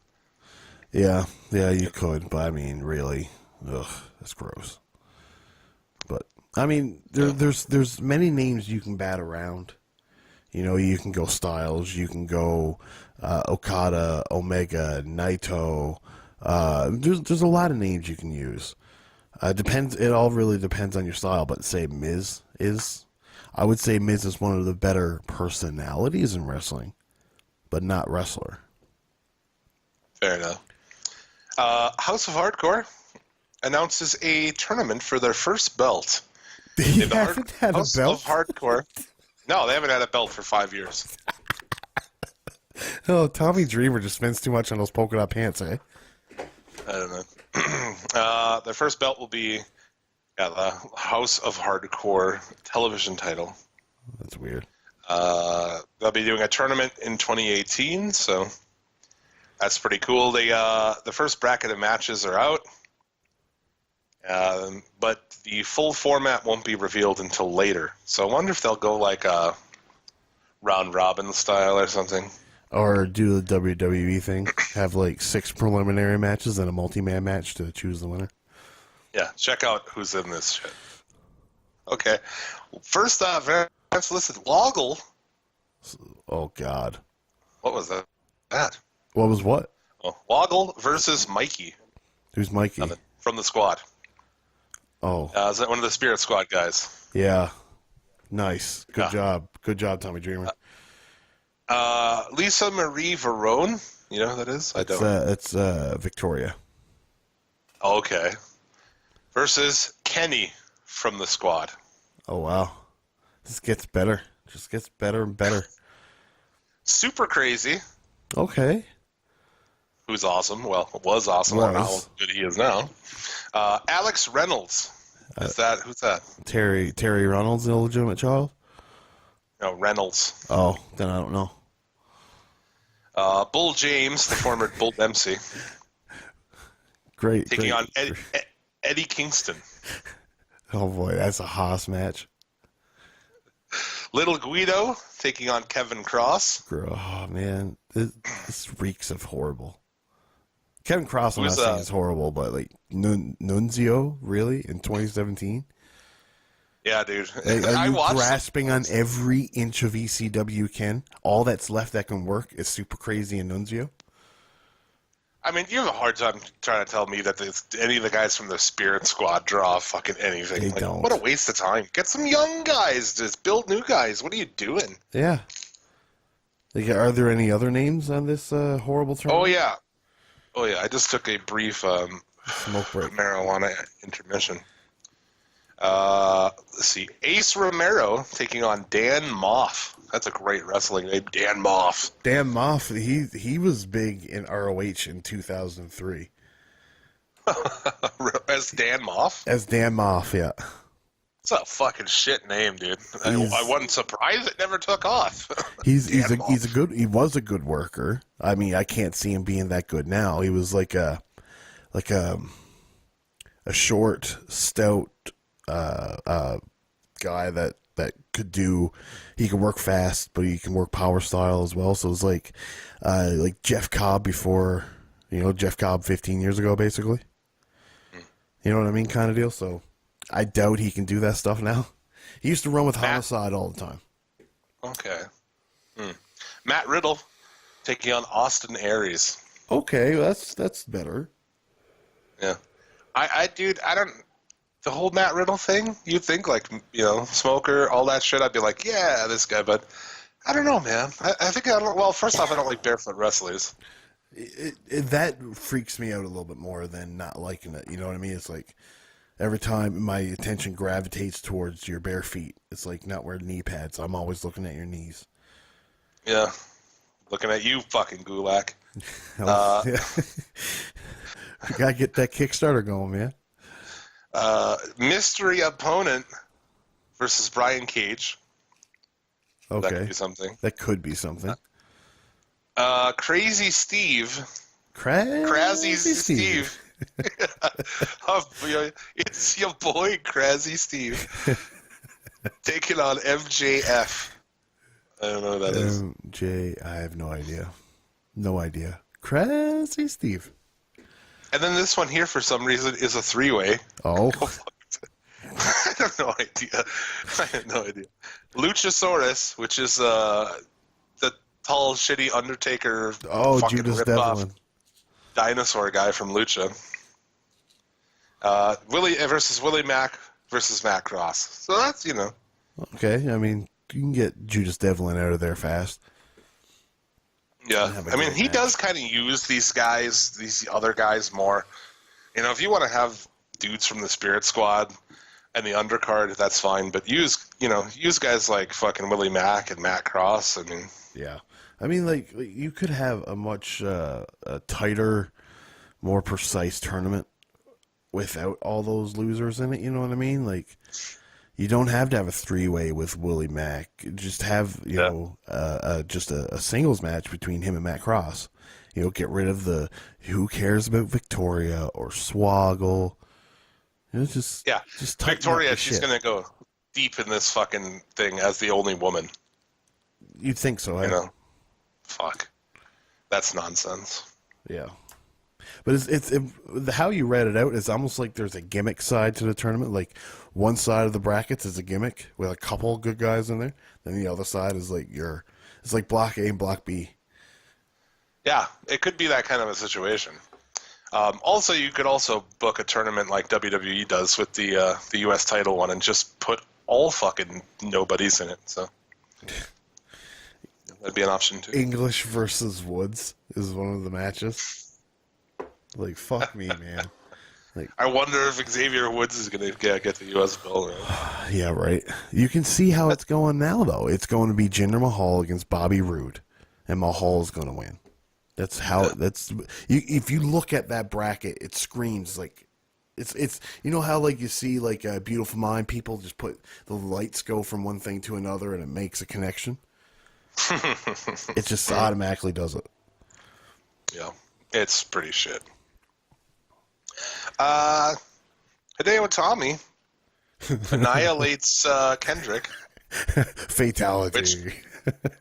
Speaker 3: Yeah, you could, but I mean, really, that's gross. But I mean, there's many names you can bat around. You know, you can go Styles, you can go Okada, Omega, Naito. There's a lot of names you can use. Depends. It all really depends on your style. But say Miz is, I would say Miz is one of the better personalities in wrestling, but not wrestler.
Speaker 2: Fair enough. House of Hardcore announces a tournament for their first belt.
Speaker 3: He haven't had a
Speaker 2: House
Speaker 3: belt?
Speaker 2: of Hardcore. No, they haven't had a belt for 5 years.
Speaker 3: Oh, Tommy Dreamer just spends too much on those polka dot pants, eh?
Speaker 2: I don't know. Their first belt will be the House of Hardcore television title.
Speaker 3: That's weird.
Speaker 2: They'll be doing a tournament in 2018, so that's pretty cool. The first bracket of matches are out, but the full format won't be revealed until later. So I wonder if they'll go like a round robin style or something.
Speaker 3: Or do the WWE thing, have like 6 preliminary matches and a multi-man match to choose the winner.
Speaker 2: Yeah, check out who's in this shit. Okay, first off, let's listen. Woggle.
Speaker 3: Oh God,
Speaker 2: What was that?
Speaker 3: what was what?
Speaker 2: Oh, Woggle versus Mikey
Speaker 3: Who's Mikey?
Speaker 2: from the squad.
Speaker 3: Oh,
Speaker 2: Is that one of the Spirit Squad guys?
Speaker 3: yeah, nice, good job, Tommy Dreamer.
Speaker 2: Lisa Marie Verone. You know who that is? I don't.
Speaker 3: It's Victoria.
Speaker 2: Okay. Versus Kenny from the squad.
Speaker 3: Oh wow, this gets better. Just gets better and better.
Speaker 2: Super Crazy,
Speaker 3: Okay.
Speaker 2: who's awesome. Well, was awesome. I don't know how
Speaker 3: Was.
Speaker 2: good he is now. Alex Reynolds. Who's that?
Speaker 3: Terry Reynolds, an illegitimate child?
Speaker 2: No, Reynolds.
Speaker 3: Oh, then I don't know.
Speaker 2: Bull James, the former Bull Dempsey,
Speaker 3: Great.
Speaker 2: taking
Speaker 3: great.
Speaker 2: on Eddie Kingston.
Speaker 3: Oh boy, that's a Haas match.
Speaker 2: Little Guido taking on Kevin Cross.
Speaker 3: Oh man, this reeks of horrible. Kevin Cross, I'm not
Speaker 2: Who's,
Speaker 3: saying is horrible, but like Nunzio, really, in 2017?
Speaker 2: Yeah, dude.
Speaker 3: Like, are
Speaker 2: I
Speaker 3: you
Speaker 2: watched
Speaker 3: grasping on every inch of ECW you can? All that's left that can work is Super Crazy and Nunzio?
Speaker 2: I mean, you have a hard time trying to tell me that any of the guys from the Spirit Squad draw fucking anything.
Speaker 3: They don't.
Speaker 2: What a waste of time. Get some young guys. Just build new guys. What are you doing?
Speaker 3: Yeah. Like, are there any other names on this horrible tournament?
Speaker 2: Oh, yeah. I just took a brief
Speaker 3: Smoke break.
Speaker 2: marijuana intermission. Let's see. Ace Romero taking on Dan Moff. That's a great wrestling name, Dan Moff.
Speaker 3: Dan Moff, he was big in ROH in 2003.
Speaker 2: As Dan Moff?
Speaker 3: As Dan Moff, yeah.
Speaker 2: It's a fucking shit name, dude. I wasn't surprised it never took off.
Speaker 3: He was a good worker. I mean, I can't see him being that good now. He was like a short, stout guy that could do. He can work fast, but he can work power style as well. So it was like Jeff Cobb before, Jeff Cobb 15 years ago, basically. You know what I mean, kind of deal. So I doubt he can do that stuff now. He used to run with Homicide all the time.
Speaker 2: Okay. Matt Riddle taking on Austin Aries.
Speaker 3: Okay, that's better.
Speaker 2: Yeah. Dude, the whole Matt Riddle thing, you'd think, like, smoker, all that shit, I'd be like, yeah, this guy, but I don't know, man. I think well, first off, I don't like barefoot wrestlers.
Speaker 3: That freaks me out a little bit more than not liking it. You know what I mean? It's like every time my attention gravitates towards your bare feet, it's like not wearing knee pads. I'm always looking at your knees.
Speaker 2: Yeah. Looking at you, fucking Gulak.
Speaker 3: Yeah. You gotta get that Kickstarter going, man.
Speaker 2: Mystery opponent versus Brian Cage.
Speaker 3: Okay.
Speaker 2: That could be something.
Speaker 3: That could be something.
Speaker 2: Crazy Steve.
Speaker 3: Crazy
Speaker 2: Steve. It's your boy, Crazy Steve. Taking on MJF. I don't know what that is.
Speaker 3: MJ, I have no idea. No idea. Crazy Steve.
Speaker 2: And then this one here, for some reason, is a three-way.
Speaker 3: Oh.
Speaker 2: I have no idea. I have no idea. Luchasaurus, which is the tall, shitty Undertaker.
Speaker 3: Oh, Judas Devlin.
Speaker 2: Dinosaur guy from Lucha. Willie versus Willie Mack versus Matt Cross. So that's,
Speaker 3: Okay, I mean, you can get Judas Devlin out of there fast.
Speaker 2: Yeah, I mean, he does kind of use these guys, these other guys more. If you want to have dudes from the Spirit Squad and the undercard, that's fine. But use guys like fucking Willie Mack and Matt Cross. I mean,
Speaker 3: yeah, I mean, like you could have a much a tighter, more precise tournament without all those losers in it. You know what I mean? Like, you don't have to have a three-way with Willie Mack. Just have, just a singles match between him and Matt Cross. Get rid of the who cares about Victoria or Swoggle. Just
Speaker 2: Victoria, she's going to go deep in this fucking thing as the only woman.
Speaker 3: You'd think so, eh?
Speaker 2: Fuck. That's nonsense.
Speaker 3: Yeah. But it's how you read it out is almost like there's a gimmick side to the tournament. Like, one side of the brackets is a gimmick with a couple good guys in there. Then the other side is like it's like block A and block B.
Speaker 2: Yeah, it could be that kind of a situation. Also, you could also book a tournament like WWE does with the U.S. title one and just put all fucking nobodies in it. So that'd be an option too.
Speaker 3: English versus Woods is one of the matches. Like, fuck me, man. Like,
Speaker 2: I wonder if Xavier Woods is going to get the U.S. belt. Right?
Speaker 3: Yeah, right. You can see how it's going now, though. It's going to be Jinder Mahal against Bobby Roode, and Mahal's going to win. That's how. If you look at that bracket, it screams like it's. You know how like you see like a Beautiful Mind, people just put the lights go from one thing to another, and it makes a connection. It just automatically does it.
Speaker 2: Yeah, it's pretty shit. Hideo Itami annihilates Kendrick.
Speaker 3: Fatality.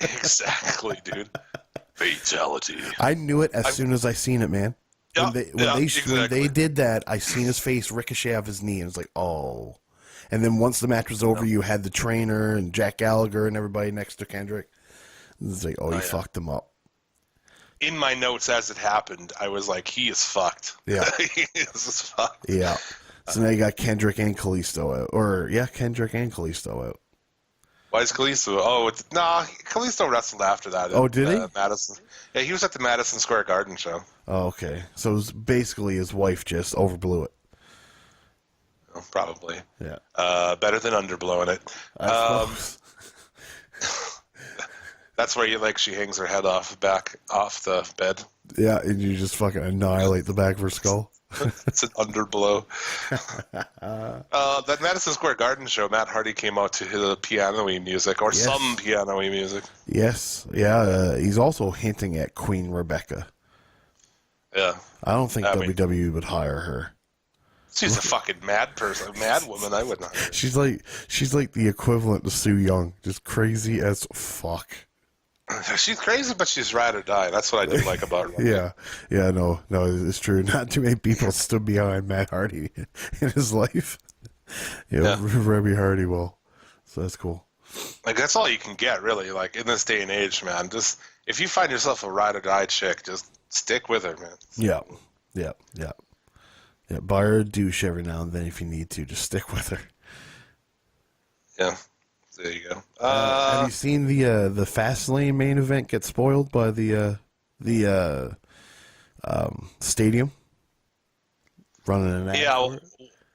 Speaker 2: Exactly, dude. Fatality.
Speaker 3: I knew it as soon as I seen it, man. When they did that, I seen his face ricochet off his knee, and it's like, oh. And then once the match was over, you had the trainer and Jack Gallagher and everybody next to Kendrick. It's like, oh, you fucked him up.
Speaker 2: In my notes as it happened, I was like, he is fucked.
Speaker 3: Yeah.
Speaker 2: He is fucked.
Speaker 3: Yeah. So now you got Kendrick and Kalisto out. Kendrick and Kalisto out.
Speaker 2: Why is Kalisto? Kalisto wrestled after that.
Speaker 3: Oh, did he?
Speaker 2: Madison. Yeah, he was at the Madison Square Garden show.
Speaker 3: Oh, okay. So it was basically his wife just overblew it.
Speaker 2: Oh, probably.
Speaker 3: Yeah.
Speaker 2: Better than underblowing it.
Speaker 3: I suppose.
Speaker 2: That's where she hangs her head off the bed.
Speaker 3: Yeah, and you just fucking annihilate the back of her skull.
Speaker 2: It's an underblow. That Madison Square Garden show, Matt Hardy came out to the piano-y music, or some piano-y music.
Speaker 3: Yes, yeah. He's also hinting at Queen Rebecca.
Speaker 2: Yeah.
Speaker 3: I don't think WWE would hire her.
Speaker 2: She's a fucking mad person, a mad woman. I wouldn't hire her.
Speaker 3: She's like the equivalent to Sue Young, just crazy as fuck.
Speaker 2: She's crazy, but she's ride or die. That's what I do like about her.
Speaker 3: Yeah, no, it's true. Not too many people stood behind Matt Hardy in his life. Reby Hardy will. So that's cool.
Speaker 2: Like, that's all you can get, really. Like, in this day and age, man. Just if you find yourself a ride or die chick, just stick with her, man.
Speaker 3: Yeah. Yeah, buy her a douche every now and then if you need to. Just stick with her.
Speaker 2: Yeah, there you go.
Speaker 3: Have you seen the Fastlane main event get spoiled by the stadium running an ad for it?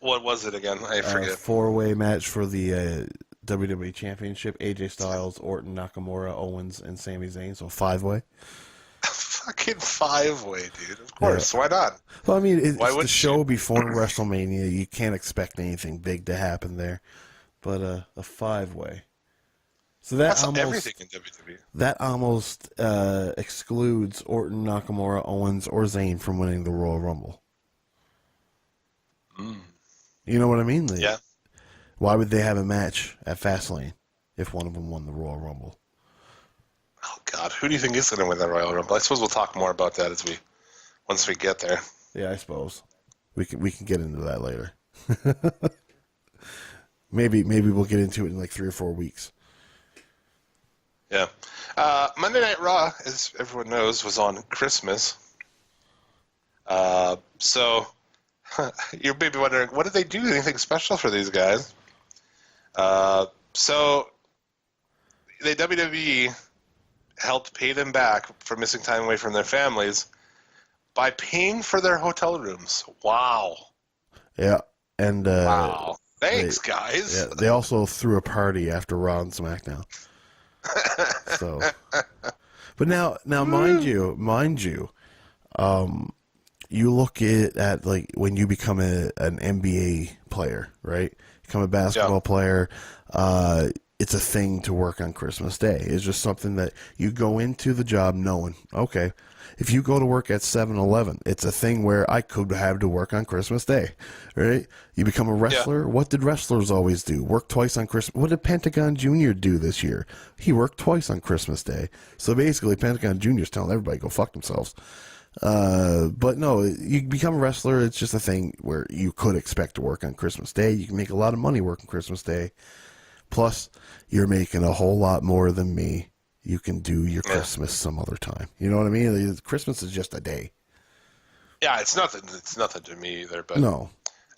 Speaker 2: What was it again? I forget.
Speaker 3: Four-way match for the WWE Championship: AJ Styles, Orton, Nakamura, Owens, and Sami Zayn. So 5-way.
Speaker 2: Fucking 5-way, dude. Of course. Yeah. Why not?
Speaker 3: Well, I mean, it's the show before WrestleMania. You can't expect anything big to happen there. But a 5-way. So that's
Speaker 2: everything in WWE.
Speaker 3: That almost excludes Orton, Nakamura, Owens, or Zayn from winning the Royal Rumble.
Speaker 2: Mm.
Speaker 3: You know what I mean?
Speaker 2: Yeah.
Speaker 3: Why would they have a match at Fastlane if one of them won the Royal Rumble?
Speaker 2: Oh God, who do you think is going to win the Royal Rumble? I suppose we'll talk more about that once we get there.
Speaker 3: Yeah, I suppose we can get into that later. maybe we'll get into it in like 3 or 4 weeks.
Speaker 2: Yeah. Monday Night Raw, as everyone knows, was on Christmas. So you may be wondering, what did they do? Anything special for these guys? So the WWE helped pay them back for missing time away from their families by paying for their hotel rooms. Wow.
Speaker 3: Yeah. And
Speaker 2: wow. Thanks, guys.
Speaker 3: Yeah, they also threw a party after Raw and SmackDown. So, but now, mind you, you look at like when you become an NBA player, right? Become a basketball player. It's a thing to work on Christmas Day. It's just something that you go into the job knowing, okay, if you go to work at 7-Eleven, it's a thing where I could have to work on Christmas Day, right? You become a wrestler. Yeah. What did wrestlers always do? Work twice on Christmas. What did Pentagon Jr. do this year? He worked twice on Christmas Day. So basically, Pentagon Jr. is telling everybody go fuck themselves. But no, you become a wrestler. It's just a thing where you could expect to work on Christmas Day. You can make a lot of money working Christmas Day. Plus, you're making a whole lot more than me. You can do your Christmas some other time. You know what I mean? Christmas is just a day.
Speaker 2: Yeah, it's nothing. It's nothing to me either. But
Speaker 3: no,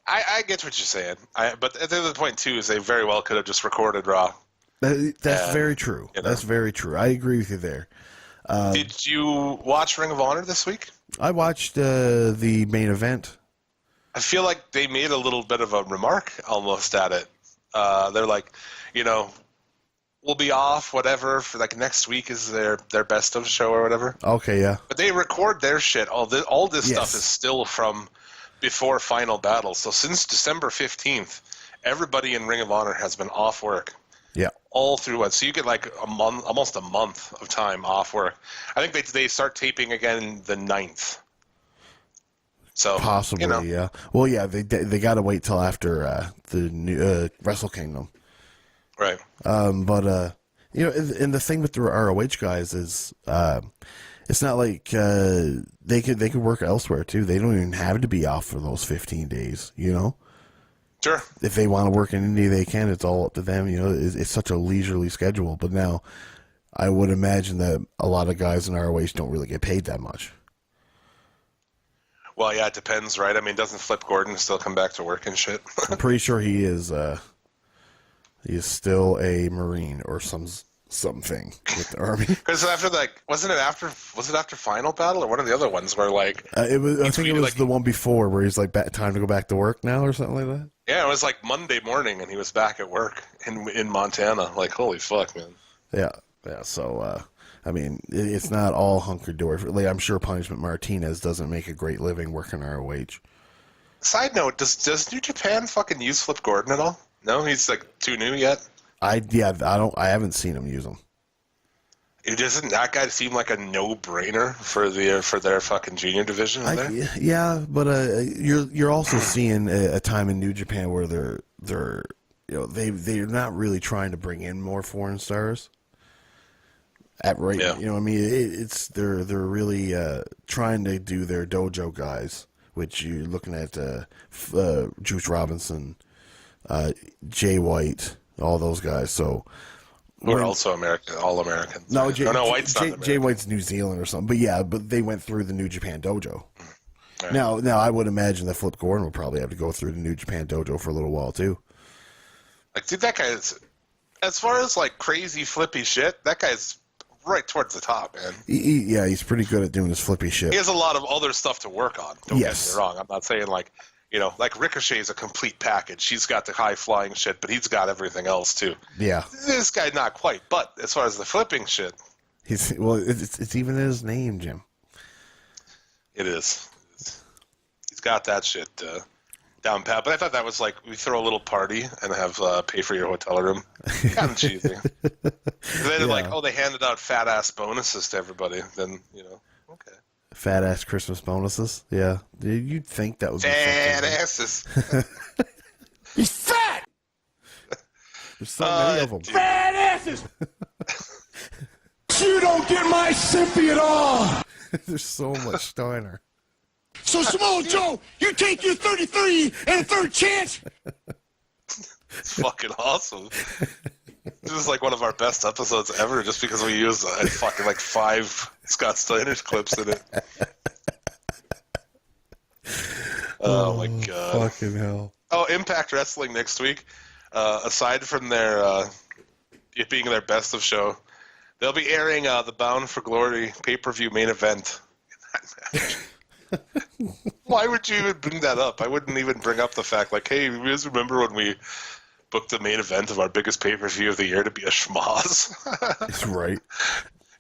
Speaker 2: I get what you're saying. But at the other point too is they very well could have just recorded Raw.
Speaker 3: That's very true. You know? That's very true. I agree with you there.
Speaker 2: Did you watch Ring of Honor this week?
Speaker 3: I watched the main event.
Speaker 2: I feel like they made a little bit of a remark almost at it. They're like, we'll be off, whatever, for like next week is their best of show or whatever.
Speaker 3: Okay, yeah.
Speaker 2: But they record their shit. All this stuff is still from before Final Battle. So since December 15th, everybody in Ring of Honor has been off work.
Speaker 3: Yeah.
Speaker 2: All through it. So you get like almost a month of time off work. I think they start taping again the 9th. So
Speaker 3: possibly, yeah. Well, yeah, they got to wait till after the new Wrestle Kingdom.
Speaker 2: Right.
Speaker 3: And the thing with the ROH guys is, it's not like they could work elsewhere too. They don't even have to be off for those 15 days.
Speaker 2: Sure.
Speaker 3: If they want to work in India, they can. It's all up to them. It's such a leisurely schedule. But now, I would imagine that a lot of guys in ROH don't really get paid that much.
Speaker 2: Well, yeah, it depends, right? I mean, doesn't Flip Gordon still come back to work and shit?
Speaker 3: I'm pretty sure he is. He is still a Marine or something with the Army.
Speaker 2: Because was it after Final Battle or one of the other ones where like
Speaker 3: it was? I think it was the one before where he's like, time to go back to work now or something like that.
Speaker 2: Yeah, it was like Monday morning and he was back at work in Montana. Like, holy fuck, man.
Speaker 3: Yeah. So, I mean, it's not all hunky-dory. Like, I'm sure Punishment Martinez doesn't make a great living working ROH.
Speaker 2: Side note, does New Japan fucking use Flip Gordon at all? No, he's like too new yet?
Speaker 3: I haven't seen him use them.
Speaker 2: Doesn't that guy seem like a no-brainer for their fucking junior division?
Speaker 3: Yeah, but you're also seeing a time in New Japan where they're not really trying to bring in more foreign stars. They're really trying to do their dojo guys, which you're looking at Juice Robinson, Jay White, all those guys. So
Speaker 2: we're also all Americans.
Speaker 3: No,
Speaker 2: White's not American.
Speaker 3: Jay White's New Zealand or something. But they went through the New Japan dojo.
Speaker 2: Right.
Speaker 3: Now I would imagine that Flip Gordon will probably have to go through the New Japan Dojo for a little while too.
Speaker 2: Like, dude, that guy is, as far as like crazy flippy shit, that guy's right towards the top, man.
Speaker 3: Yeah, he's pretty good at doing his flippy shit.
Speaker 2: He has a lot of other stuff to work on. Don't get
Speaker 3: Yes.
Speaker 2: me wrong. I'm not saying like, like Ricochet is a complete package. He's got the high flying shit, but he's got everything else too.
Speaker 3: Yeah,
Speaker 2: This guy not quite, but as far as the flipping shit,
Speaker 3: it's even in his name, Jim.
Speaker 2: it is. He's got that shit down pat. But I thought that was like, we throw a little party and have pay for your hotel room. Kind of cheesy. Then like, they handed out fat ass bonuses to everybody. Then okay.
Speaker 3: Fat ass Christmas bonuses. Yeah, you'd think that would be
Speaker 2: Fat
Speaker 3: something.
Speaker 2: asses.
Speaker 1: He's fat!
Speaker 3: There's so many of them.
Speaker 1: Fat asses! You don't get my sympathy at all!
Speaker 3: There's so much Steiner.
Speaker 1: So, Samoa Joe, you take your 33 and a third chance?
Speaker 2: It's fucking awesome. This is like one of our best episodes ever, just because we used fucking like 5 Scott Steiner's clips in it. Oh my god!
Speaker 3: Fucking hell!
Speaker 2: Oh, Impact Wrestling next week. Aside from their it being their best of show, they'll be airing the Bound for Glory pay-per-view main event. Why would you even bring that up? I wouldn't even bring up the fact like, hey, you guys remember when we booked the main event of our biggest pay-per-view of the year to be a schmoz?
Speaker 3: That's right.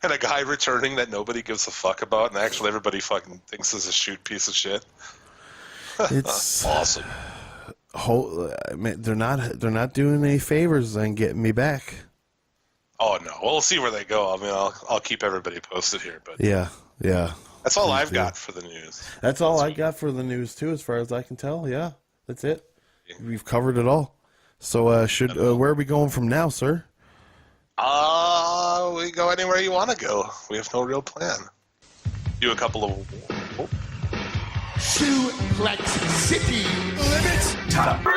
Speaker 2: And a guy returning that nobody gives a fuck about, and actually everybody fucking thinks is a shoot piece of shit.
Speaker 3: It's
Speaker 2: Awesome.
Speaker 3: They're not doing any favors and getting me back.
Speaker 2: Oh no, we'll see where they go. I mean, I'll keep everybody posted here, but
Speaker 3: Yeah.
Speaker 2: that's all I've got for the news.
Speaker 3: That's all I got for the news too, as far as I can tell. Yeah, that's it. We've covered it all. So, where are we going from now, sir?
Speaker 2: We go anywhere you want to go. We have no real plan. Do a couple of. Oh.
Speaker 1: Suplex City Limits Top 3!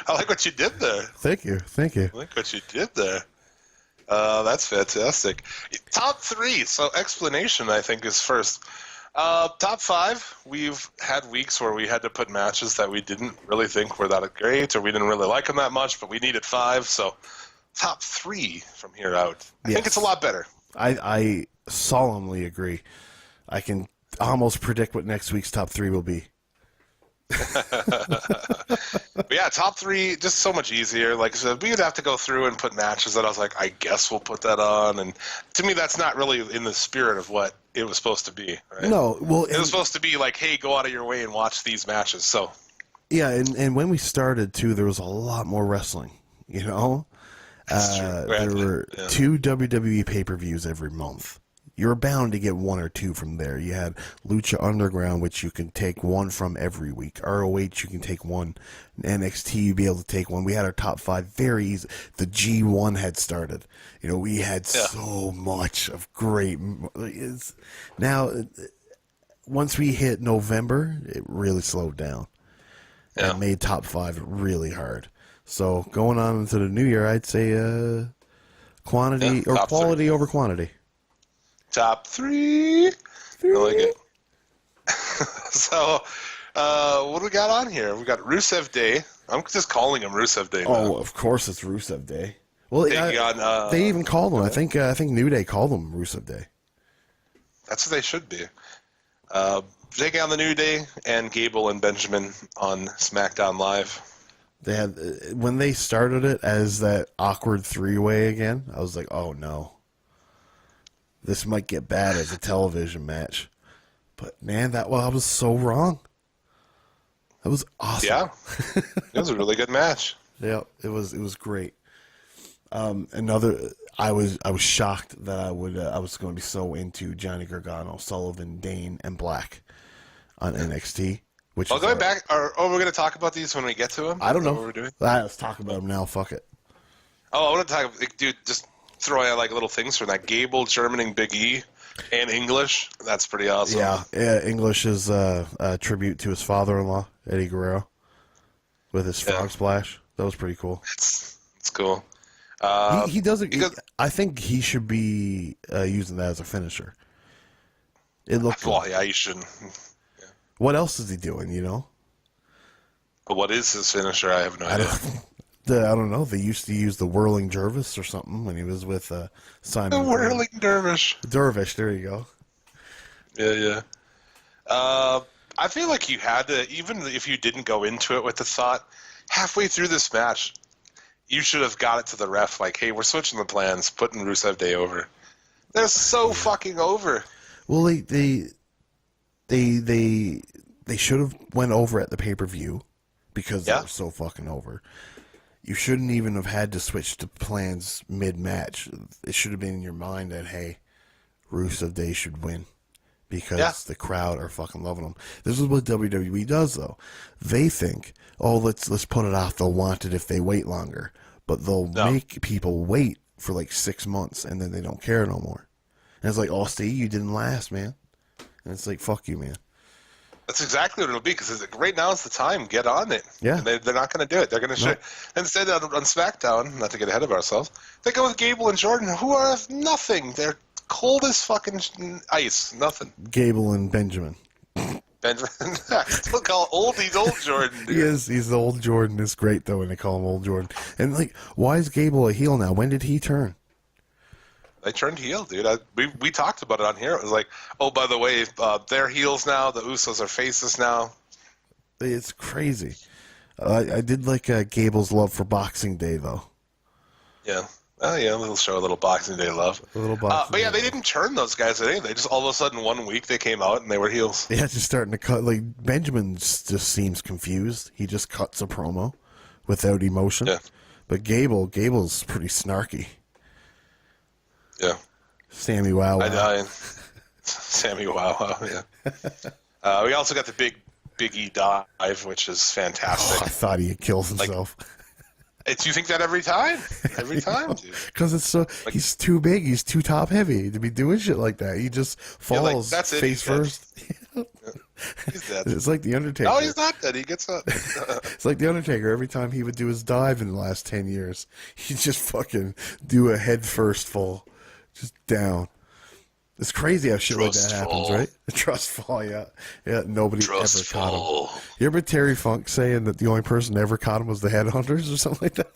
Speaker 2: I like what you did there.
Speaker 3: Thank you.
Speaker 2: I like what you did there. That's fantastic. Top 3. So explanation, I think, is first. Top 5. We've had weeks where we had to put matches that we didn't really think were that great, or we didn't really like them that much, but we needed 5. So top 3 from here out. I think it's a lot better.
Speaker 3: I solemnly agree. I can almost predict what next week's top 3 will be.
Speaker 2: But yeah, top 3, just so much easier. Like, so we would have to go through and put matches that I was like, I guess we'll put that on. And to me, that's not really in the spirit of what it was supposed to be. Right?
Speaker 3: No, well,
Speaker 2: it was supposed to be like, hey, go out of your way and watch these matches. So
Speaker 3: yeah, and when we started too, there was a lot more wrestling. There were 2 WWE pay-per-views every month. You're bound to get 1 or 2 from there. You had Lucha Underground, which you can take 1 from every week. ROH, you can take 1. NXT, you'd be able to take 1. We had our top 5 very easy. The G1 had started. We had so much of great. Now, once we hit November, it really slowed down.
Speaker 2: Yeah.
Speaker 3: And made top 5 really hard. So going on into the new year, I'd say quantity or quality over quantity.
Speaker 2: Top 3. I like it. So, what do we got on here? We got Rusev Day. I'm just calling him Rusev Day now.
Speaker 3: Oh, of course it's Rusev Day. Well,
Speaker 2: on,
Speaker 3: they even called him. I think New Day called him Rusev Day.
Speaker 2: That's what they should be. Taking on the New Day and Gable and Benjamin on SmackDown Live.
Speaker 3: They had when they started it as that awkward 3-way again. I was like, oh no. This might get bad as a television match. But, man, I was so wrong. That was awesome.
Speaker 2: Yeah. It was a really good match.
Speaker 3: Yeah, it was great. I was shocked that I was going to be so into Johnny Gargano, Sullivan, Dane, and Black on NXT. Which
Speaker 2: going back, we're going to talk about these when we get to them?
Speaker 3: I don't know.
Speaker 2: What we're doing?
Speaker 3: Let's talk about them now. Fuck it.
Speaker 2: Oh, I want to talk, dude, just throwing out like little things from that. Gable, Germaning Big E, and English. That's pretty awesome.
Speaker 3: Yeah. English is a tribute to his father-in-law, Eddie Guerrero, with his frog splash. That was pretty cool.
Speaker 2: It's cool.
Speaker 3: He does it.
Speaker 2: Because,
Speaker 3: I think he should be using that as a finisher. It looked
Speaker 2: well,
Speaker 3: good.
Speaker 2: yeah, you shouldn't.
Speaker 3: What else is he doing, you know?
Speaker 2: But what is his finisher? I have no idea.
Speaker 3: I don't know. They used to use the whirling Jervis or something when he was with Simon.
Speaker 2: The whirling dervish.
Speaker 3: Dervish, there you go.
Speaker 2: Yeah. I feel like you had to, even if you didn't go into it with the thought, halfway through this match, you should have got it to the ref like, hey, we're switching the plans, putting Rusev Day over. They're so fucking over.
Speaker 3: Well, they should have went over at the pay-per-view because they were so fucking over. You shouldn't even have had to switch to plans mid-match. It should have been in your mind that, hey, Rusev Day should win because the crowd are fucking loving him. This is what WWE does, though. They think, oh, let's put it off. They'll want it if they wait longer. But they'll make people wait for like 6 months, and then they don't care no more. And it's like, oh, see, you didn't last, man. And it's like, fuck you, man.
Speaker 2: That's exactly what it'll be, because right now is the time. Get on it.
Speaker 3: Yeah.
Speaker 2: And they're not going to do it. They're going to instead on SmackDown, not to get ahead of ourselves, they go with Gable and Jordan, who are nothing. They're cold as fucking ice. Nothing.
Speaker 3: Gable and Benjamin.
Speaker 2: Benjamin. I still call he's old Jordan. Dude.
Speaker 3: He is. He's the old Jordan. It's great, though, when they call him old Jordan. And, like, why is Gable a heel now? When did he turn?
Speaker 2: They turned heel, dude. We talked about it on here. It was like, oh, by the way, they're heels now. The Usos are faces now.
Speaker 3: It's crazy. I did like Gable's love for Boxing Day, though.
Speaker 2: Yeah. Oh, yeah, a little show, a little Boxing Day love.
Speaker 3: A little Boxing
Speaker 2: But yeah,
Speaker 3: Day.
Speaker 2: they didn't turn those guys at anything. They just all of a sudden 1 week they came out and they were heels.
Speaker 3: Yeah, just starting to cut. Like, Benjamin just seems confused. He just cuts a promo without emotion.
Speaker 2: Yeah.
Speaker 3: But Gable's pretty snarky.
Speaker 2: Yeah.
Speaker 3: Sammy Wow.
Speaker 2: Sammy Wow, yeah. We also got the Big E dive, which is fantastic.
Speaker 3: I thought he had killed himself.
Speaker 2: Do you think that every time? Every time, dude.
Speaker 3: Because it's so he's too big, he's too top heavy to be doing shit like that. He just falls
Speaker 2: that's it,
Speaker 3: face
Speaker 2: he's dead.
Speaker 3: first.
Speaker 2: He's dead.
Speaker 3: It's like the Undertaker.
Speaker 2: No, he's not dead. He gets up.
Speaker 3: It's like the Undertaker. Every time he would do his dive in the last 10 years, he'd just fucking do a head first fall, just down. It's crazy how shit like that happens, right? The trust fall, yeah. Nobody ever caught him. You remember Terry Funk saying that the only person that ever caught him was the Headhunters or something like that?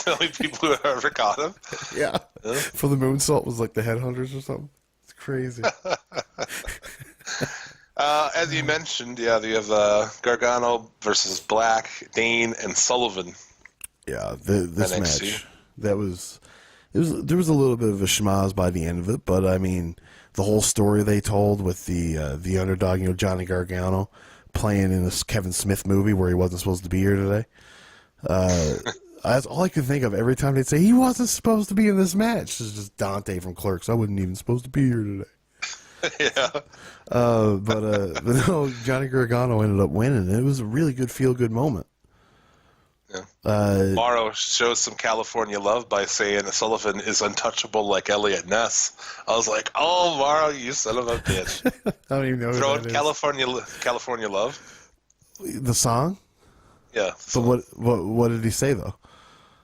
Speaker 2: The only people who ever caught him?
Speaker 3: Yeah. For the moonsault was like the Headhunters or something. It's crazy.
Speaker 2: As you mentioned, you have Gargano versus Black, Dane, and Sullivan.
Speaker 3: Yeah, this
Speaker 2: NXT.
Speaker 3: match, there was a little bit of a schmaz by the end of it, but I mean, the whole story they told with the underdog, Johnny Gargano, playing in this Kevin Smith movie where he wasn't supposed to be here today. That's all I could think of every time they'd say he wasn't supposed to be in this match. It's just Dante from Clerks. I wasn't even supposed to be here today.
Speaker 2: Yeah.
Speaker 3: But no, Johnny Gargano ended up winning. It was a really good feel-good moment.
Speaker 2: Yeah. Morrow shows some California love by saying Sullivan is untouchable like Elliot Ness. I was like, oh, Morrow, you son of a bitch.
Speaker 3: I don't even know who
Speaker 2: Throwing
Speaker 3: that
Speaker 2: California love.
Speaker 3: is. The song?
Speaker 2: Yeah.
Speaker 3: So what did he say, though?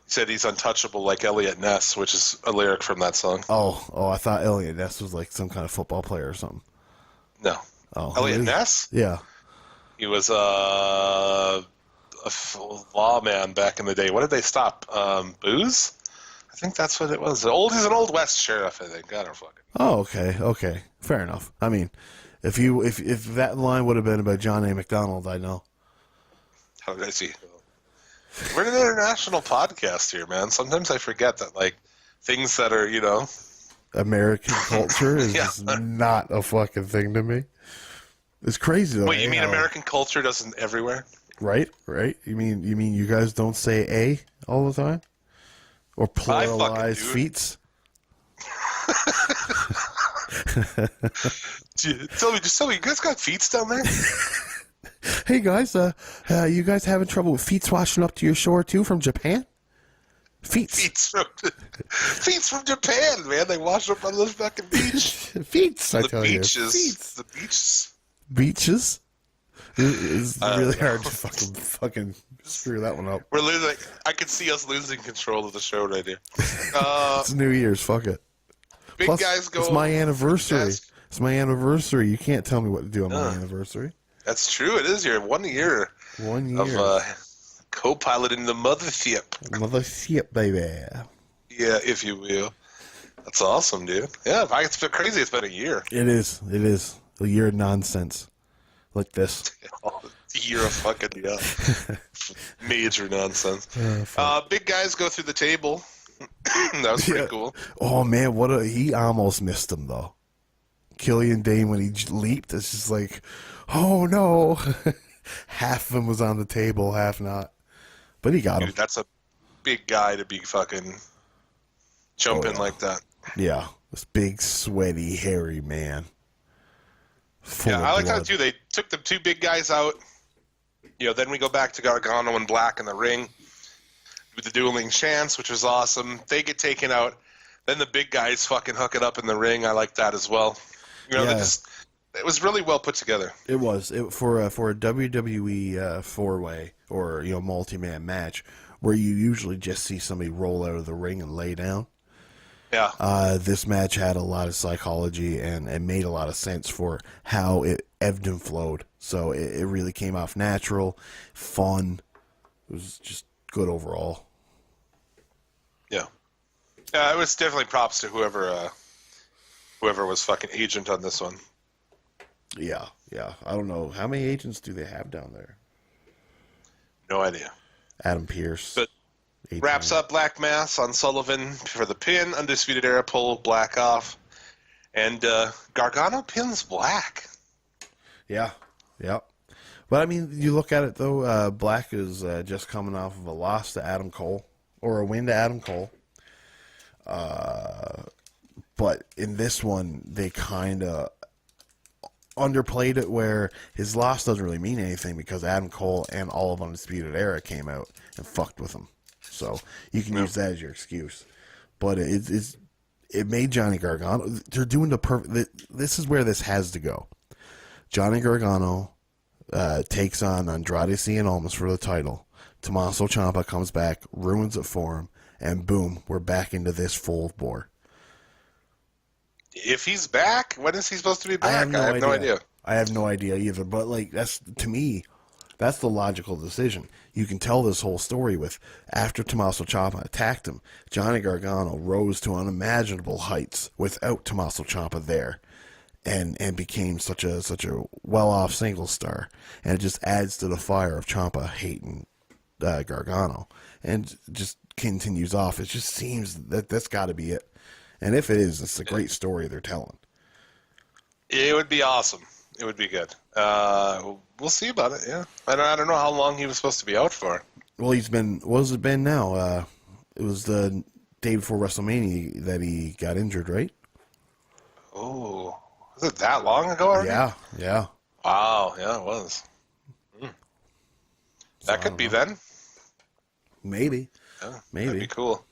Speaker 2: He said he's untouchable like Elliot Ness, which is a lyric from that song.
Speaker 3: Oh, I thought Elliot Ness was like some kind of football player or something.
Speaker 2: No.
Speaker 3: Oh,
Speaker 2: Elliot Ness?
Speaker 3: Yeah.
Speaker 2: He was a lawman back in the day. What did they stop? Booze? I think that's what it was. He's an old West sheriff, I think. I don't fucking.
Speaker 3: Oh, okay. Fair enough. I mean, if that line would have been about John A. McDonald, I know.
Speaker 2: How did I see? We're an international podcast here, man. Sometimes I forget that, like, things that are,
Speaker 3: American culture is just not a fucking thing to me. It's crazy though.
Speaker 2: Wait, you mean American culture doesn't everywhere?
Speaker 3: Right. You mean you guys don't say "a" all the time, or pluralize feats?
Speaker 2: Tell me, you guys got feats down there?
Speaker 3: Hey guys, you guys having trouble with feet washing up to your shore too from Japan? Feets
Speaker 2: from Japan, man. They wash up on the fucking beach.
Speaker 3: Feets, I tell you.
Speaker 2: The beaches.
Speaker 3: Beaches? It's really hard to fucking screw that one up.
Speaker 2: We're losing. I could see us losing control of the show right here.
Speaker 3: It's New Year's. Fuck it.
Speaker 2: Big
Speaker 3: Plus,
Speaker 2: guys go.
Speaker 3: it's my anniversary.
Speaker 2: Desk.
Speaker 3: It's my anniversary. You can't tell me what to do on my anniversary.
Speaker 2: That's true. It is your 1 year.
Speaker 3: 1 year
Speaker 2: of co-piloting the mothership.
Speaker 3: Mothership, baby.
Speaker 2: Yeah, if you will. That's awesome, dude. Yeah, it's been crazy. It's been a year.
Speaker 3: It is. It is a year of nonsense, like this.
Speaker 2: A year of fucking major nonsense. Big guys go through the table. That was pretty cool.
Speaker 3: Oh man, he almost missed him though. Killian Dane when he leaped, it's just like, oh no. Half of him was on the table, half not. But he got him.
Speaker 2: Dude, that's a big guy to be fucking jumping like that.
Speaker 3: Yeah, this big, sweaty, hairy man.
Speaker 2: I like how too they took the two big guys out. Then we go back to Gargano and Black in the ring with the dueling chants, which was awesome. They get taken out. Then the big guys fucking hook it up in the ring. I like that as well. It was really well put together.
Speaker 3: It was for a WWE 4-way or multi-man match where you usually just see somebody roll out of the ring and lay down.
Speaker 2: Yeah.
Speaker 3: This match had a lot of psychology and it made a lot of sense for how it ebbed and flowed. So it really came off natural, fun. It was just good overall.
Speaker 2: Yeah. It was definitely props to whoever was fucking agent on this one.
Speaker 3: Yeah. I don't know. How many agents do they have down there?
Speaker 2: No idea.
Speaker 3: Adam Pearce.
Speaker 2: But wraps up Black Mass on Sullivan for the pin. Undisputed Era pull Black off. And Gargano pins Black.
Speaker 3: Yeah. But, I mean, you look at it, though, Black is just coming off of a loss to Adam Cole, or a win to Adam Cole. But in this one, they kind of underplayed it where his loss doesn't really mean anything because Adam Cole and all of Undisputed Era came out and fucked with him. So you can use that as your excuse. But it made Johnny Gargano. They're doing the perfect. This is where this has to go. Johnny Gargano takes on Andrade Cien Almas for the title. Tommaso Ciampa comes back, ruins it for him, and boom, we're back into this full bore.
Speaker 2: If he's back, when is he supposed to be back?
Speaker 3: I have
Speaker 2: no idea.
Speaker 3: I have no idea either. But to me, that's the logical decision. You can tell this whole story with after Tommaso Ciampa attacked him, Johnny Gargano rose to unimaginable heights without Tommaso Ciampa there, and became such a well-off single star, and it just adds to the fire of Ciampa hating Gargano, and just continues off. It just seems that that's got to be it. And if it is, it's a great story they're telling.
Speaker 2: It would be awesome. It would be good. We'll see about it, yeah. I don't know how long he was supposed to be out for.
Speaker 3: Well, he's been... What has it been now? It was the day before WrestleMania that he got injured, right?
Speaker 2: Oh, was it that long ago already?
Speaker 3: Yeah.
Speaker 2: Wow, yeah, it was. That could be then.
Speaker 3: Maybe.
Speaker 2: Yeah,
Speaker 3: maybe.
Speaker 2: That'd be cool.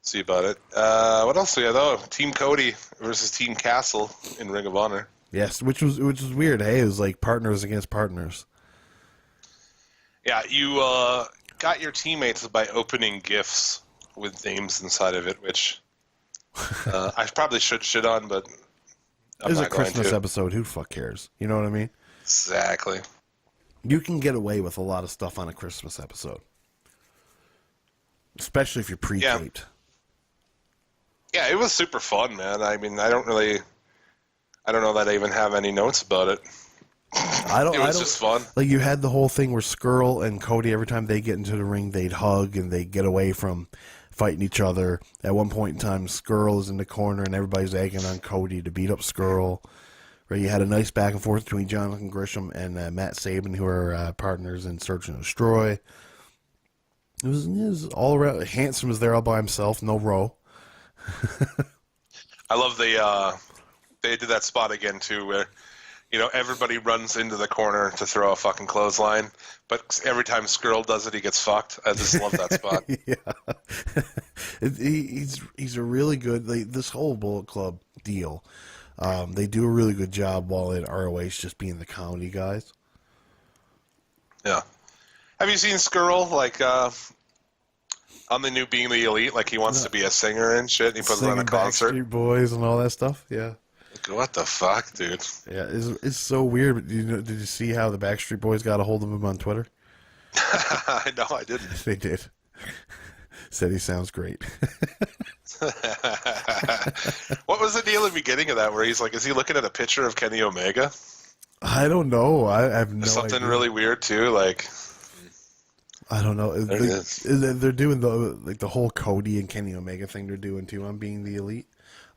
Speaker 2: See about it. What else do we have? Oh, Team Cody versus Team Castle in Ring of Honor.
Speaker 3: Yes, which was weird. Hey, it was like partners against partners.
Speaker 2: Yeah, you got your teammates by opening gifts with names inside of it, which I probably should shit on, but
Speaker 3: It was a Christmas episode. Who the fuck cares? You know what I mean?
Speaker 2: Exactly.
Speaker 3: You can get away with a lot of stuff on a Christmas episode, especially if you're pre-taped.
Speaker 2: Yeah, it was super fun, man. I mean, I don't know that I even have any notes about it. It was just fun.
Speaker 3: Like, you had the whole thing where Skrull and Cody, every time they get into the ring, they'd hug and they'd get away from fighting each other. At one point in time, Skrull is in the corner and everybody's egging on Cody to beat up Skrull. Right? You had a nice back and forth between Jonathan Grisham and Matt Saban, who are partners in Search and Destroy. It was all around. Handsome was there all by himself, no row.
Speaker 2: I love they did that spot again too, where everybody runs into the corner to throw a fucking clothesline, but every time Skrull does it, he gets fucked. I just love that spot.
Speaker 3: Yeah, he's a really good. This whole Bullet Club deal, they do a really good job while in ROH just being the comedy guys.
Speaker 2: Yeah. Have you seen Skrull, like, on the new Being the Elite? Like, he wants to be a singer and shit, and he puts on a concert.
Speaker 3: Backstreet Boys and all that stuff. Yeah.
Speaker 2: Like, what the fuck, dude?
Speaker 3: Yeah, it's so weird. But did you see how the Backstreet Boys got a hold of him on Twitter?
Speaker 2: No, I didn't.
Speaker 3: They did. Said he sounds great.
Speaker 2: What was the deal at the beginning of that, where he's like, is he looking at a picture of Kenny Omega?
Speaker 3: I don't know. I have no
Speaker 2: Something
Speaker 3: idea.
Speaker 2: really weird, too, like...
Speaker 3: I don't know.
Speaker 2: There it is.
Speaker 3: They're doing the whole Cody and Kenny Omega thing they're doing too on Being the Elite.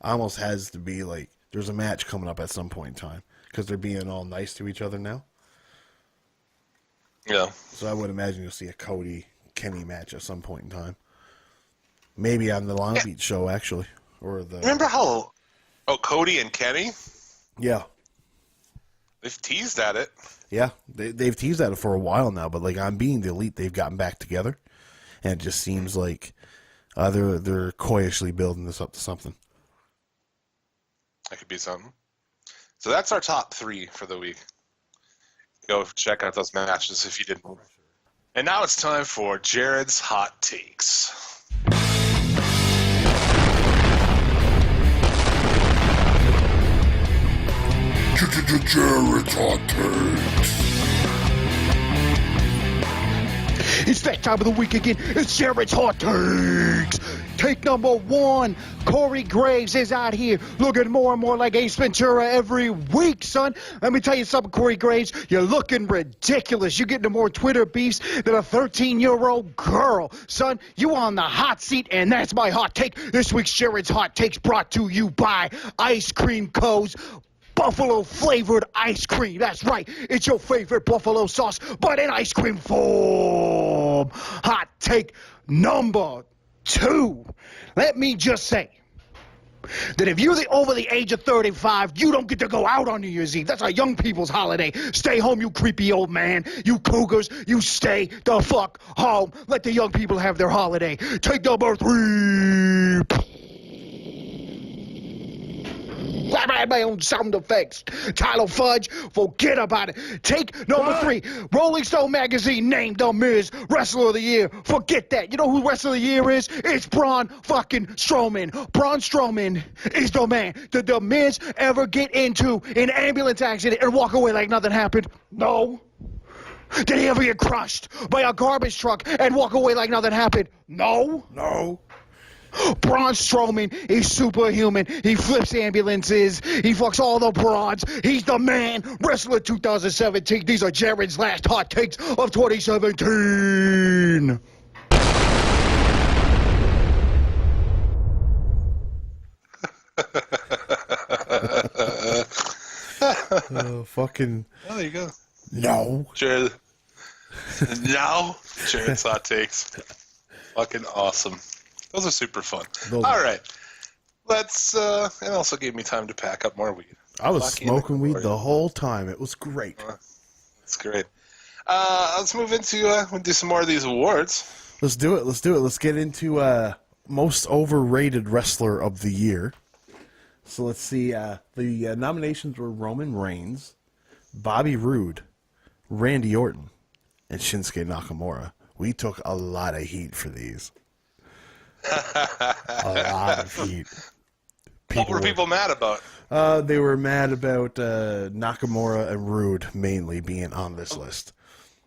Speaker 3: Almost has to be like there's a match coming up at some point in time because they're being all nice to each other now.
Speaker 2: Yeah.
Speaker 3: So I would imagine you'll see a Cody Kenny match at some point in time. Maybe on the Long Beach show actually, or the.
Speaker 2: Remember how? Oh, Cody and Kenny.
Speaker 3: Yeah.
Speaker 2: They've teased at it.
Speaker 3: Yeah, they've teased at it for a while now, but like on Being the Elite, they've gotten back together, and it just seems like they're coyishly building this up to something.
Speaker 2: That could be something. So that's our top 3 for the week. Go check out those matches if you didn't. And now it's time for Jared's Hot Takes.
Speaker 1: Jared's Hot Takes.
Speaker 4: It's that time of the week again. It's Jared's Hot Takes. Take number 1. Corey Graves is out here looking more and more like Ace Ventura every week, son. Let me tell you something, Corey Graves. You're looking ridiculous. You're getting more Twitter beefs than a 13-year-old girl. Son, you on the hot seat, and that's my hot take. This week's Jared's Hot Takes brought to you by Ice Cream Co.'s Buffalo flavored ice cream. That's right. It's your favorite buffalo sauce, but in ice cream form. Hot take number 2. Let me just say that if you're over the age of 35, you don't get to go out on New Year's Eve. That's a young people's holiday. Stay home, you creepy old man. You cougars, you stay the fuck home. Let the young people have their holiday. Take number 3. I had my own sound effects. Tyler Fudge, forget about it. Take number 3. Rolling Stone magazine named The Miz Wrestler of the Year. Forget that. You know who Wrestler of the Year is? It's Braun fucking Strowman. Braun Strowman is the man. Did The Miz ever get into an ambulance accident and walk away like nothing happened? No. Did he ever get crushed by a garbage truck and walk away like nothing happened? No.
Speaker 3: No.
Speaker 4: Braun Strowman is superhuman. He flips ambulances. He fucks all the broads. He's the man. Wrestler 2017. These are Jared's last hot takes of 2017.
Speaker 3: Fucking.
Speaker 2: Oh, there you go.
Speaker 3: No.
Speaker 2: Jared. No. Jared's Hot Takes. Fucking awesome. Those are super fun. All right. Let's, it also gave me time to pack up more weed.
Speaker 3: I was smoking weed the whole time. It was great.
Speaker 2: That's great. Let's move into, we'll do some more of these awards.
Speaker 3: Let's do it. Let's get into most overrated wrestler of the year. So let's see. The nominations were Roman Reigns, Bobby Roode, Randy Orton, and Shinsuke Nakamura. We took a lot of heat for these. A lot of heat.
Speaker 2: What were people mad about?
Speaker 3: They were mad about Nakamura and Rude mainly being on this list.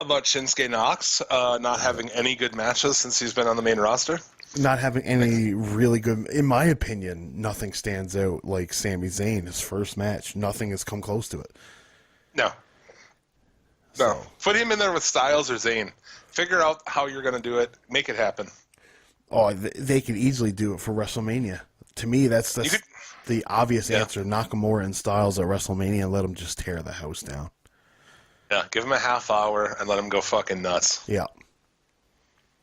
Speaker 2: About Shinsuke Knox not having any good matches since he's been on the main roster?
Speaker 3: Not having any really good... In my opinion, nothing stands out like Sami Zayn, his first match. Nothing has come close to it.
Speaker 2: No. No. Put him in there with Styles or Zayn. Figure out how you're going to do it. Make it happen.
Speaker 3: Oh, they could easily do it for WrestleMania. To me, that's the obvious answer. Nakamura and Styles at WrestleMania and let them just tear the house down.
Speaker 2: Yeah, give them a half hour and let them go fucking nuts.
Speaker 3: Yeah.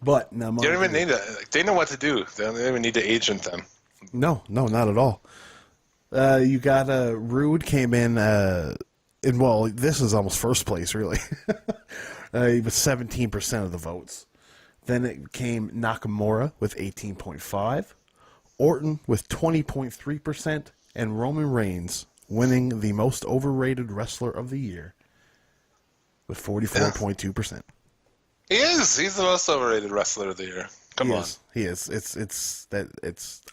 Speaker 3: But now,
Speaker 2: you don't even need to. They know what to do. They don't even need to agent them.
Speaker 3: No, not at all. You got Rude came in, well, this is almost first place, really. He was 17% of the votes. Then it came Nakamura with 18.5%, Orton with 20.3%, and Roman Reigns winning the most overrated wrestler of the year with 44.2%.
Speaker 2: He is. He's the most overrated wrestler of the year. Come on.
Speaker 3: He is. It's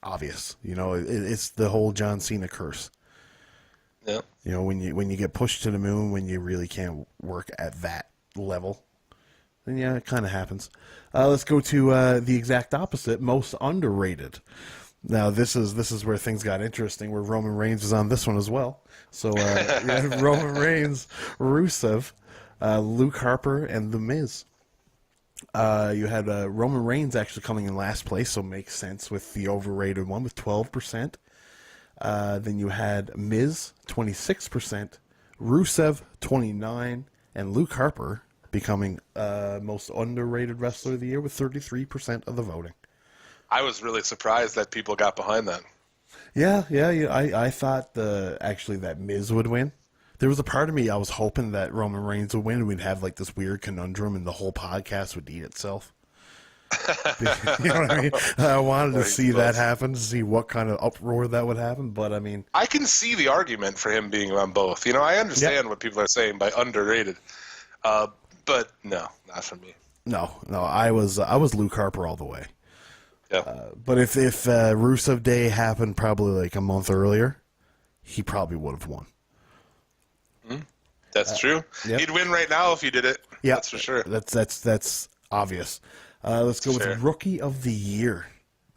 Speaker 3: obvious. You know, it's the whole John Cena curse.
Speaker 2: Yeah.
Speaker 3: You know, when you get pushed to the moon, when you really can't work at that level, then yeah, it kind of happens. Let's go to the exact opposite, most underrated. Now this is where things got interesting, where Roman Reigns was on this one as well. So you had Roman Reigns, Rusev, Luke Harper, and The Miz. You had Roman Reigns actually coming in last place, so makes sense with the overrated one with 12%. Then you had Miz, 26%, Rusev, 29%, and Luke Harper becoming most underrated wrestler of the year with 33% of the voting.
Speaker 2: I was really surprised that people got behind that.
Speaker 3: Yeah. I thought that Miz would win. There was a part of me I was hoping that Roman Reigns would win, and we'd have like this weird conundrum, and the whole podcast would eat itself. You know what I mean? I wanted to see that happen, to see what kind of uproar that would happen. But I mean,
Speaker 2: I can see the argument for him being on both. You know, I understand what people are saying by underrated, but no, not for me.
Speaker 3: No, I was Luke Harper all the way.
Speaker 2: Yeah.
Speaker 3: But if Rusev Day happened probably like a month earlier, he probably would have won.
Speaker 2: That's true.
Speaker 3: Yep.
Speaker 2: He'd win right now if you did it.
Speaker 3: Yeah,
Speaker 2: That's for sure.
Speaker 3: That's obvious. Let's go
Speaker 2: Sure.
Speaker 3: with Rookie of the Year.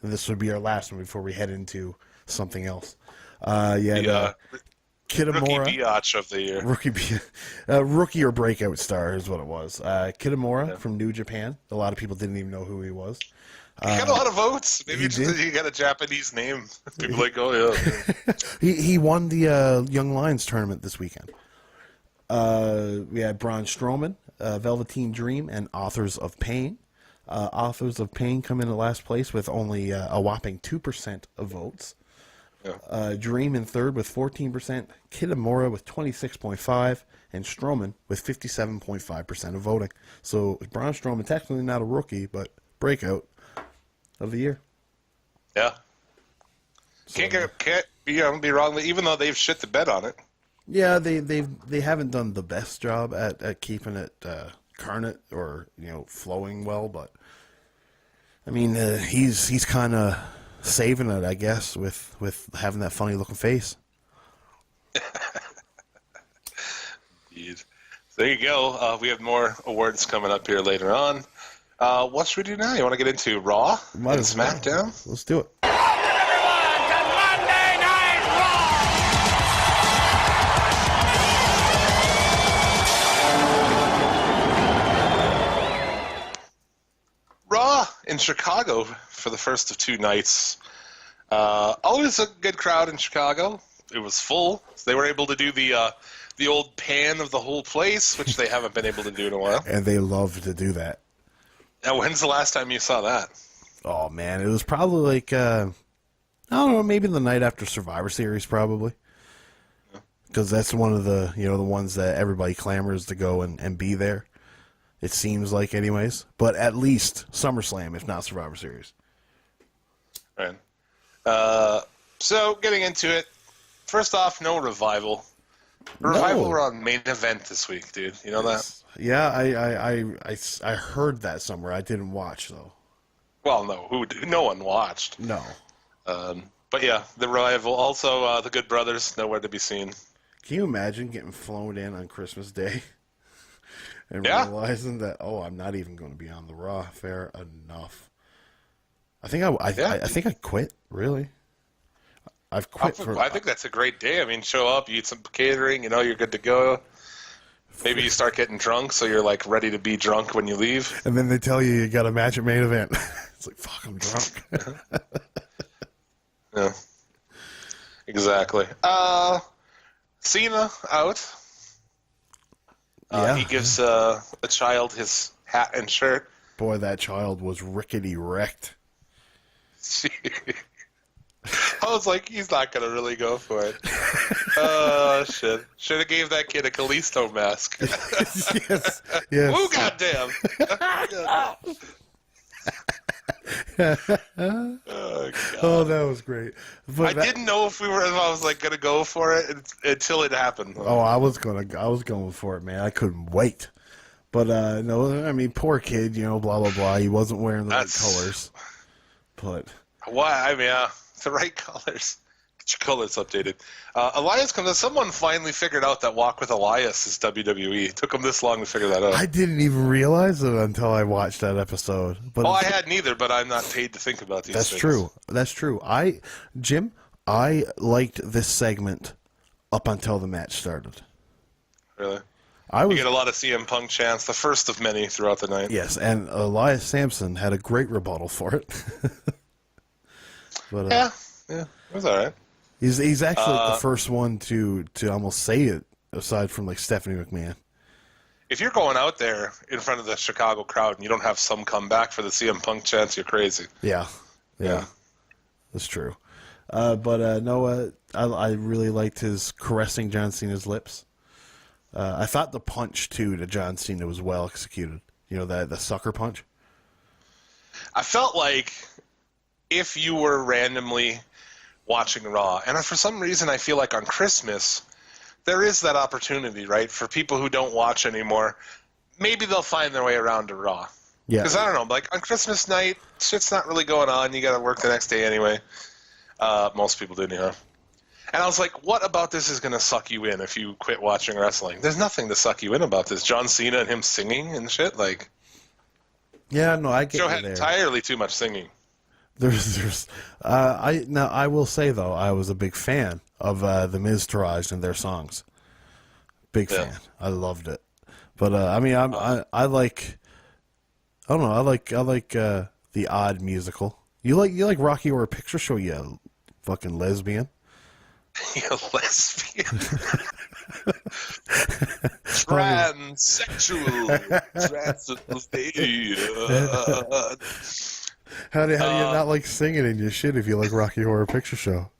Speaker 3: And this would be our last one before we head into something else.
Speaker 2: The
Speaker 3: Kitamura.
Speaker 2: Rookie Biatch of the year.
Speaker 3: Rookie or breakout star is what it was. Kitamura from New Japan. A lot of people didn't even know who he was.
Speaker 2: He got a lot of votes. Maybe he got a Japanese name. People are like, oh yeah.
Speaker 3: He won the Young Lions tournament this weekend. We had Braun Strowman, Velveteen Dream, and Authors of Pain. Authors of Pain come in at last place with only a whopping 2% of votes. Yeah. Dream in third with 14%, Kitamura with 26.5%, and Strowman with 57.5% of voting. So Braun Strowman, technically not a rookie, but breakout of the year.
Speaker 2: Yeah.
Speaker 3: So,
Speaker 2: Can't be wrong. Even though they've shit the bed on it.
Speaker 3: Yeah, they haven't done the best job at keeping it carnate or flowing well, but I mean he's kind of saving it, I guess, with having that funny looking face.
Speaker 2: Indeed. There you go. We have more awards coming up here later on. What should we do now? You want to get into Raw and SmackDown?
Speaker 3: Let's do it.
Speaker 2: Raw in Chicago for the first of two nights. Always a good crowd in Chicago. It was full. They were able to do the old pan of the whole place, which they haven't been able to do in a while.
Speaker 3: And they love to do that.
Speaker 2: Now, when's the last time you saw that?
Speaker 3: Oh man, it was probably like I don't know, maybe the night after Survivor Series, probably. Because that's one of the the ones that everybody clamors to go and be there. It seems like, anyways. But at least SummerSlam, if not Survivor Series.
Speaker 2: Right. So, getting into it. First off, no Revival. Revival were on Main Event this week, dude. You know that?
Speaker 3: Yeah, I heard that somewhere. I didn't watch, though.
Speaker 2: Well, no one watched.
Speaker 3: No.
Speaker 2: But yeah, the Revival. Also, the Good Brothers, nowhere to be seen.
Speaker 3: Can you imagine getting flown in on Christmas Day? And realizing that, I'm not even going to be on the Raw. Fair enough. I think I quit. Really, I've quit.
Speaker 2: I think that's a great day. I mean, show up, you eat some catering. You're good to go. Maybe you start getting drunk, so you're like ready to be drunk when you leave.
Speaker 3: And then they tell you got a match at Main Event. It's like, fuck, I'm drunk.
Speaker 2: Yeah, exactly. Cena out. He gives a child his hat and shirt.
Speaker 3: Boy, that child was rickety wrecked.
Speaker 2: I was like, he's not going to really go for it. Oh, shit. Should have gave that kid a Kalisto mask.
Speaker 3: Yes.
Speaker 2: Oh, goddamn.
Speaker 3: Oh, that was great. But
Speaker 2: I didn't know if I was like going to go for it until it happened.
Speaker 3: Oh, I was going for it, man. I couldn't wait. But no, I mean, poor kid, blah blah blah. He wasn't wearing the right colors. But
Speaker 2: why? I mean, the right colors. Get your colors updated. Elias comes in. Someone finally figured out that Walk with Elias is WWE. It took them this long to figure that out.
Speaker 3: I didn't even realize it until I watched that episode. But
Speaker 2: I hadn't either, but I'm not paid to think about these things.
Speaker 3: That's true. Jim, I liked this segment up until the match started.
Speaker 2: Really? You get a lot of CM Punk chants, the first of many throughout the night.
Speaker 3: Yes, and Elias Sampson had a great rebuttal for it. But,
Speaker 2: yeah, it was all right.
Speaker 3: He's actually the first one to almost say it, aside from like Stephanie McMahon.
Speaker 2: If you're going out there in front of the Chicago crowd and you don't have some comeback for the CM Punk chants, you're crazy.
Speaker 3: Yeah, that's true. But Noah, I really liked his caressing John Cena's lips. I thought the punch too to John Cena was well executed. The sucker punch.
Speaker 2: I felt like if you were randomly watching Raw, and for some reason I feel like on Christmas there is that opportunity, right, for people who don't watch anymore. Maybe they'll find their way around to Raw.
Speaker 3: Yeah.
Speaker 2: Because I don't know, like on Christmas night, shit's not really going on. You got to work the next day anyway. Most people do anyhow. And I was like, what about this is going to suck you in if you quit watching wrestling? There's nothing to suck you in about this. John Cena and him singing and shit, like.
Speaker 3: Yeah, no, I get
Speaker 2: Joe
Speaker 3: you
Speaker 2: had
Speaker 3: there.
Speaker 2: entirely too much singing.
Speaker 3: I will say though, I was a big fan of the Miz Taraj and their songs. Big fan. I loved it. But I mean, I like. I don't know. I like the odd musical. You like Rocky Horror Picture Show? You fucking lesbian.
Speaker 2: You lesbian. Transsexual.
Speaker 3: How do you not like singing in your shit if you like Rocky Horror Picture Show?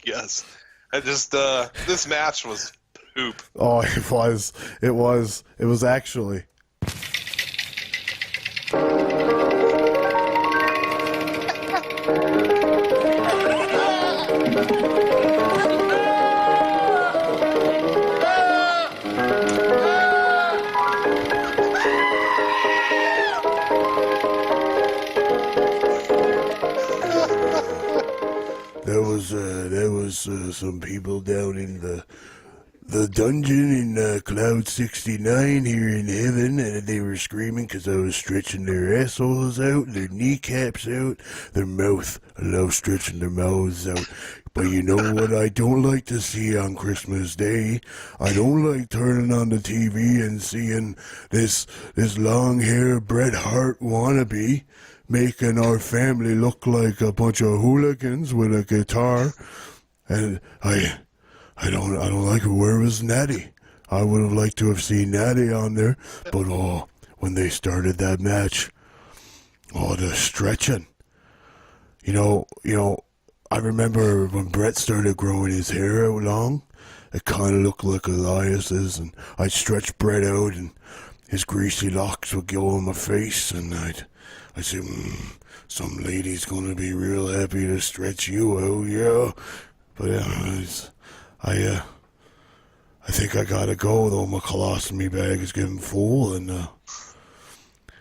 Speaker 2: Yes. I just this match was poop.
Speaker 3: Oh, it was actually. There was some people down in the dungeon in Cloud 69 here in heaven, and they were screaming because I was stretching their assholes out, their kneecaps out, their mouth. I love stretching their mouths out. But you know what I don't like to see on Christmas Day? I don't like turning on the TV and seeing this long-haired Bret Hart wannabe making our family look like a bunch of hooligans with a guitar. And I don't like it. Where was Natty? I would have liked to have seen Natty on there. But when they started that match, the stretching. You know, I remember when Bret started growing his hair out long, it kind of looked like Elias's, and I'd stretch Bret out, and his greasy locks would go on my face, and I'd say, some lady's gonna be real happy to stretch you out, yeah. But I think I gotta go, though. My colostomy bag is getting full, and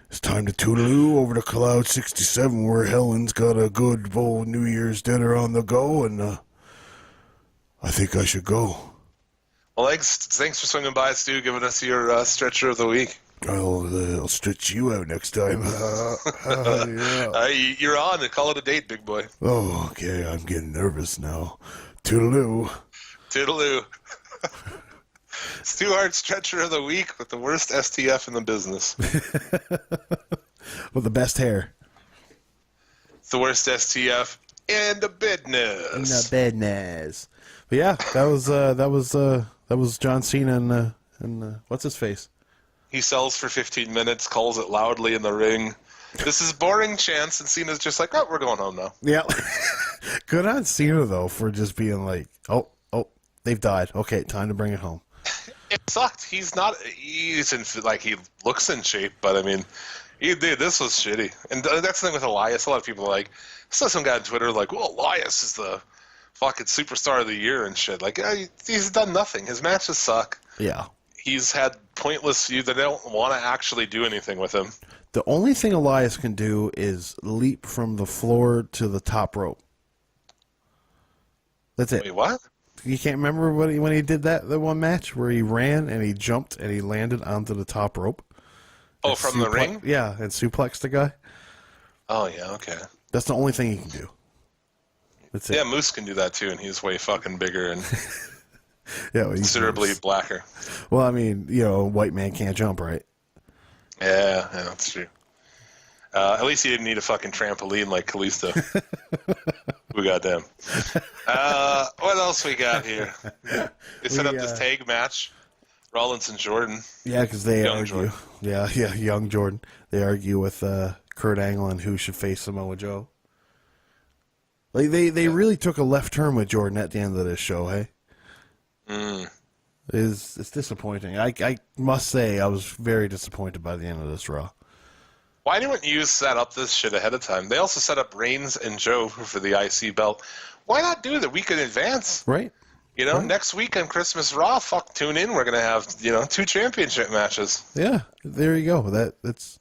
Speaker 3: it's time to toodaloo over to Cloud 67, where Helen's got a good old New Year's dinner on the go, and I think I should go.
Speaker 2: Well, thanks for swinging by, Stu, giving us your stretcher of the week.
Speaker 3: I'll stretch you out next time. Yeah.
Speaker 2: You're on. Call it a date, big boy.
Speaker 3: Oh, okay. I'm getting nervous now. Toodaloo.
Speaker 2: Toodaloo. Stu Hart stretcher of the week with the worst STF in the business.
Speaker 3: With the best hair.
Speaker 2: It's the worst STF in the business.
Speaker 3: But yeah, that was John Cena and what's his face?
Speaker 2: He sells for 15 minutes, calls it loudly in the ring. This is boring chance, and Cena's just like, we're going home now.
Speaker 3: Yeah. Good on Cena, though, for just being like, oh, they've died. Okay, time to bring it home.
Speaker 2: It sucked. He's in, like, he looks in shape, but I mean, this was shitty. And that's the thing with Elias. A lot of people are like, I saw some guy on Twitter like, well, Elias is the fucking superstar of the year and shit. Like, he's done nothing. His matches suck.
Speaker 3: Yeah.
Speaker 2: he's had pointless feuds. They don't want to actually do anything with him.
Speaker 3: The only thing Elias can do is leap from the floor to the top rope. That's it.
Speaker 2: Wait, what?
Speaker 3: You can't remember when he did the one match where he ran and he jumped and he landed onto the top rope?
Speaker 2: Oh, from the ring?
Speaker 3: Yeah, and suplexed the guy.
Speaker 2: Oh, yeah, okay.
Speaker 3: That's the only thing he can do. That's it.
Speaker 2: Yeah, Moose can do that too, and he's way fucking bigger and
Speaker 3: Yeah, well,
Speaker 2: considerably blacker.
Speaker 3: Well, I mean, a white man can't jump, right?
Speaker 2: Yeah, that's true. At least he didn't need a fucking trampoline like Kalisto. Who goddamn. What else we got here? They set up this tag match. Rollins and Jordan.
Speaker 3: Yeah, because they
Speaker 2: Young
Speaker 3: argue.
Speaker 2: Jordan.
Speaker 3: Yeah, young Jordan. They argue with Kurt Angle on who should face Samoa Joe. Like they really took a left turn with Jordan at the end of this show, hey? It's disappointing. I must say I was very disappointed by the end of this Raw.
Speaker 2: Why didn't you set up this shit ahead of time? They also set up Reigns and Joe for the IC belt. Why not do it a week in advance?
Speaker 3: Right?
Speaker 2: Right. Next week on Christmas Raw, tune in. We're gonna have 2 championship matches.
Speaker 3: Yeah, there you go. That's.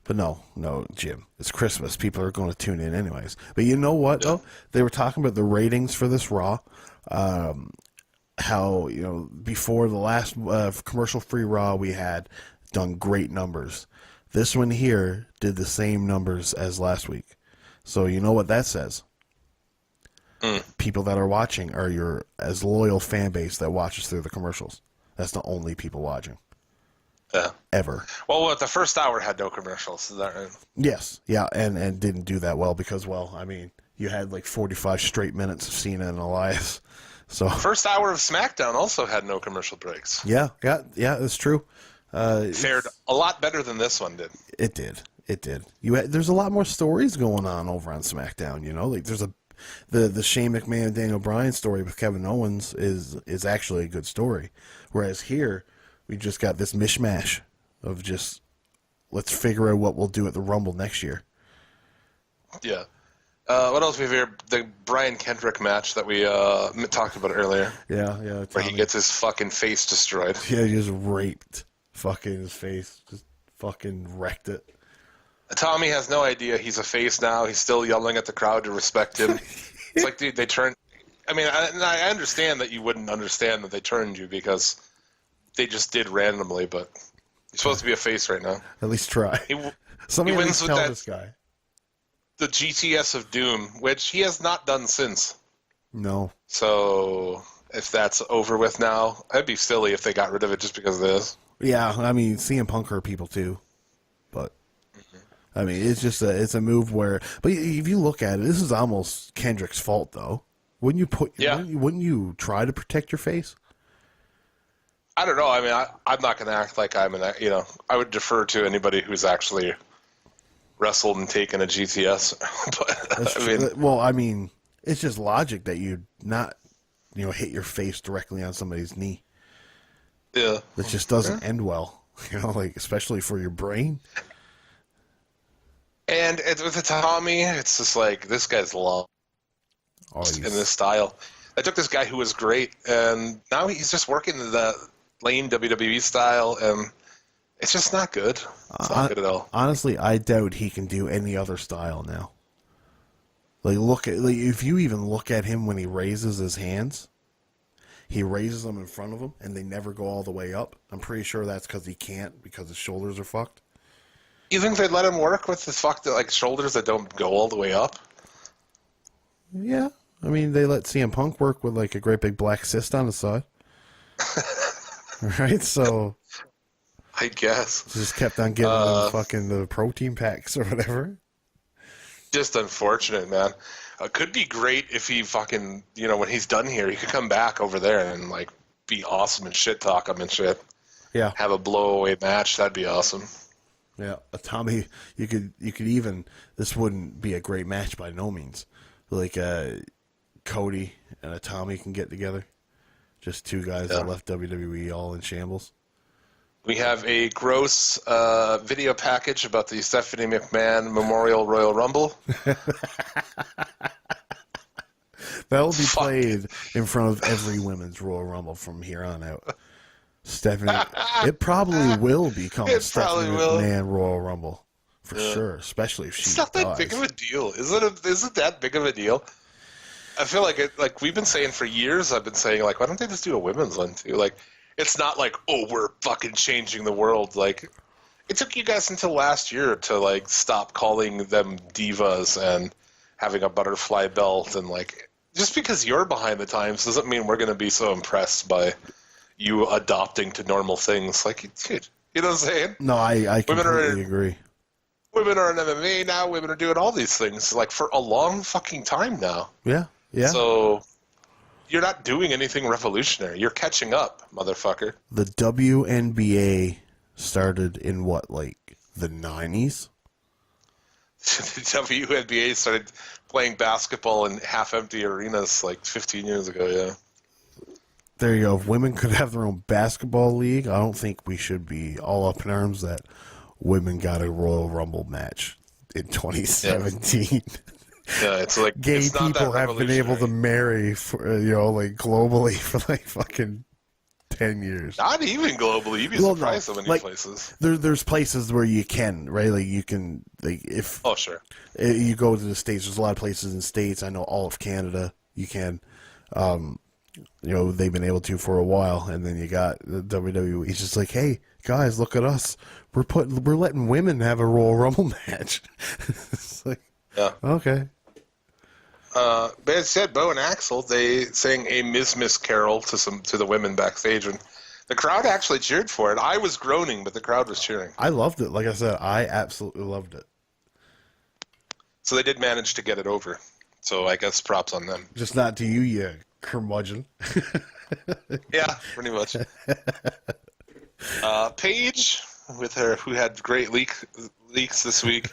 Speaker 3: But no, Jim. It's Christmas. People are going to tune in anyways. But you know what, though? They were talking about the ratings for this Raw. How, before the last commercial-free Raw, we had done great numbers. This one here did the same numbers as last week. So you know what that says? People that are watching are your as loyal fan base that watches through the commercials. That's the only people watching.
Speaker 2: Yeah.
Speaker 3: Ever.
Speaker 2: Well, the first hour had no commercials. Is that right?
Speaker 3: Yes. Yeah, and didn't do that well because, you had like 45 straight minutes of Cena and Elias. So
Speaker 2: first hour of SmackDown also had no commercial breaks.
Speaker 3: Yeah, that's true.
Speaker 2: Fared a lot better than this one did.
Speaker 3: It did. There's a lot more stories going on over on SmackDown. Like there's the Shane McMahon Daniel Bryan story with Kevin Owens is actually a good story, whereas here we just got this mishmash of just let's figure out what we'll do at the Rumble next year.
Speaker 2: Yeah. What else we have here? The Brian Kendrick match that we talked about earlier.
Speaker 3: Yeah.
Speaker 2: Where he gets his fucking face destroyed.
Speaker 3: Yeah, he just raped fucking his face. Just fucking wrecked it.
Speaker 2: Tommy has no idea he's a face now. He's still yelling at the crowd to respect him. It's like, dude, they turned... I mean, I understand that you wouldn't understand that they turned you because they just did randomly, but you're supposed to be a face right now.
Speaker 3: At least try. Somebody
Speaker 2: he
Speaker 3: at
Speaker 2: wins
Speaker 3: least
Speaker 2: with
Speaker 3: tell this guy.
Speaker 2: The GTS of Doom, which he has not done since.
Speaker 3: No.
Speaker 2: So if that's over with now, it'd be silly if they got rid of it just because of this.
Speaker 3: Yeah, I mean, CM Punk hurt people too, but I mean, it's just it's a move where. But if you look at it, this is almost Kendrick's fault, though. Wouldn't you wouldn't you try to protect your face?
Speaker 2: I don't know. I mean, I'm not going to act like I'm an. I would defer to anybody who's actually wrestled and taken a GTS. But
Speaker 3: I mean, it's just logic that you not, hit your face directly on somebody's knee.
Speaker 2: Yeah,
Speaker 3: it just doesn't end well. Especially for your brain.
Speaker 2: And with the Tommy, it's just like this guy's long in this style. I took this guy who was great, and now he's just working the lane WWE style, and it's just not good. It's not good at all.
Speaker 3: Honestly, I doubt he can do any other style now. If you even look at him when he raises his hands, he raises them in front of him, and they never go all the way up. I'm pretty sure that's because he can't, because his shoulders are fucked.
Speaker 2: You think they'd let him work with his fucked shoulders that don't go all the way up?
Speaker 3: Yeah. I mean, they let CM Punk work with a great big black cyst on the side. Right? So
Speaker 2: I guess.
Speaker 3: Just kept on getting the protein packs or whatever.
Speaker 2: Just unfortunate, man. Could be great if he fucking, when he's done here, he could come back over there and be awesome and shit talk him and shit.
Speaker 3: Yeah.
Speaker 2: Have a blowaway match. That'd be awesome.
Speaker 3: Yeah, Tommy, you could even, this wouldn't be a great match by no means. Cody and a Tommy can get together. Just two guys that left WWE all in shambles.
Speaker 2: We have a gross video package about the Stephanie McMahon Memorial Royal Rumble.
Speaker 3: That will be played in front of every women's Royal Rumble from here on out. Stephanie, it probably will become a
Speaker 2: It probably
Speaker 3: Stephanie
Speaker 2: will.
Speaker 3: McMahon Royal Rumble for sure, especially if she
Speaker 2: It's not that
Speaker 3: dies.
Speaker 2: big of a deal, is it? Isn't that big of a deal? I feel like we've been saying for years. I've been saying like, why don't they just do a women's one too? Like, it's not like, oh, we're fucking changing the world. Like, it took you guys until last year to like stop calling them divas and having a butterfly belt, and like, just because you're behind the times doesn't mean we're going to be so impressed by you adopting to normal things. Like, dude, you know what I'm saying?
Speaker 3: No, I
Speaker 2: Women are-
Speaker 3: completely agree.
Speaker 2: Women are in MMA now. Women are doing all these things like for a long fucking time now.
Speaker 3: Yeah, yeah.
Speaker 2: So you're not doing anything revolutionary. You're catching up, motherfucker.
Speaker 3: The WNBA started in what, like the 90s?
Speaker 2: The WNBA started playing basketball in half-empty arenas like 15 years ago, yeah.
Speaker 3: There you go. If women could have their own basketball league, I don't think we should be all up in arms that women got a Royal Rumble match in 2017.
Speaker 2: Yeah, it's like
Speaker 3: Gay
Speaker 2: it's not
Speaker 3: people
Speaker 2: that
Speaker 3: have been able to marry, for, like globally for like fucking 10 years.
Speaker 2: Not even globally. You'd be
Speaker 3: Well,
Speaker 2: surprised
Speaker 3: no,
Speaker 2: how many
Speaker 3: like,
Speaker 2: places.
Speaker 3: There's places where you can, right? Like you can, like if
Speaker 2: Oh, sure.
Speaker 3: you go to the States, there's a lot of places in the States. I know all of Canada you can. They've been able to for a while, and then you got the WWE. It's just like, hey guys, look at us. We're letting women have a Royal Rumble match. It's like,
Speaker 2: Yeah.
Speaker 3: okay.
Speaker 2: But it said Bo and Axel, they sang a Miss Carol to the women backstage, and the crowd actually cheered for it. I was groaning, but the crowd was cheering.
Speaker 3: I loved it. Like I said, I absolutely loved it.
Speaker 2: So they did manage to get it over. So I guess props on them.
Speaker 3: Just not to you curmudgeon.
Speaker 2: Yeah, pretty much. Paige, with her, who had great leaks this week,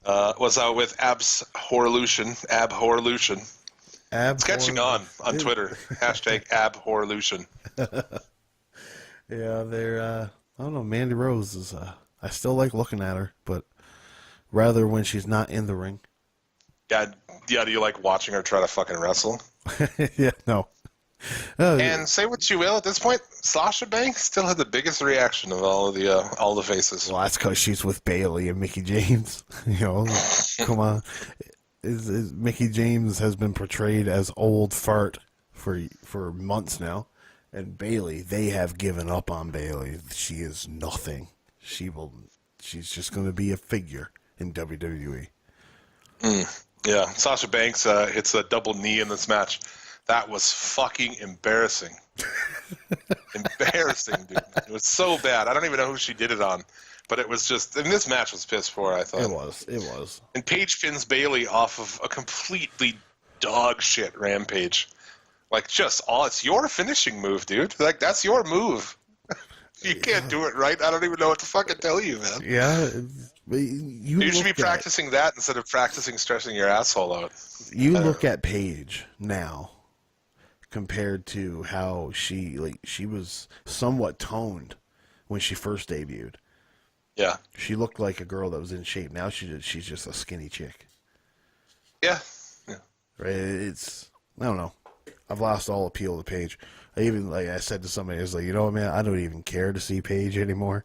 Speaker 2: was out with Abhorlution. It's catching on Twitter. Hashtag Abhorlution.
Speaker 3: Yeah, they're, I don't know, Mandy Rose is, I still like looking at her, but rather when she's not in the ring.
Speaker 2: Yeah, do you like watching her try to fucking wrestle?
Speaker 3: Yeah, no. Oh,
Speaker 2: And say what you will, at this point, Sasha Banks still had the biggest reaction of all the faces.
Speaker 3: well, that's because she's with Bailey and Mickey James. Come on. Mickey James has been portrayed as old fart for months now. And Bailey, they have given up on Bailey. She is nothing. She's just going to be a figure in WWE.
Speaker 2: Yeah, Sasha Banks hits a double knee in this match. That was fucking embarrassing. Embarrassing, dude. It was so bad. I don't even know who she did it on. But it was just... And this match was piss poor, I thought.
Speaker 3: It was.
Speaker 2: And Paige pins Bailey off of a completely dog shit rampage. Like, it's your finishing move, dude. Like, that's your move. You can't do it right. I don't even know what to fucking tell you, man.
Speaker 3: Yeah.
Speaker 2: You should be practicing that instead of practicing stressing your asshole out.
Speaker 3: You look at Paige now compared to how she was somewhat toned when she first debuted.
Speaker 2: Yeah.
Speaker 3: She looked like a girl that was in shape. Now she's just a skinny chick.
Speaker 2: Yeah.
Speaker 3: Right? I don't know. I've lost all appeal to Paige. I said to somebody, I was like, you know what, man, I don't even care to see Paige anymore.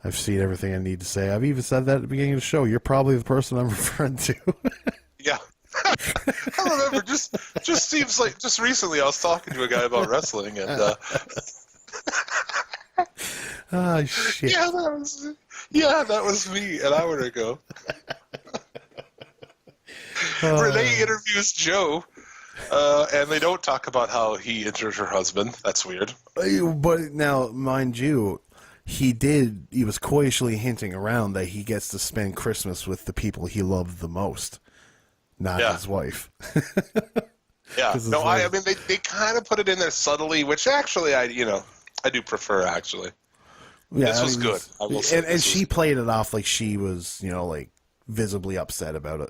Speaker 3: I've seen everything I need to say. I've even said that at the beginning of the show. You're probably the person I'm referring to.
Speaker 2: Yeah. I remember, just seems like, just recently I was talking to a guy about wrestling, and,
Speaker 3: Ah, shit.
Speaker 2: that was me an hour ago. Renee interviews Joe, and they don't talk about how he injured her husband. That's weird.
Speaker 3: But now, mind you, he was coyishly hinting around that he gets to spend Christmas with the people he loved the most, not his wife.
Speaker 2: Yeah. No, I mean, they kind of put it in there subtly, which actually I do prefer, actually.
Speaker 3: Yeah,
Speaker 2: this was good. I will say
Speaker 3: and she played it off like she was, like visibly upset about it.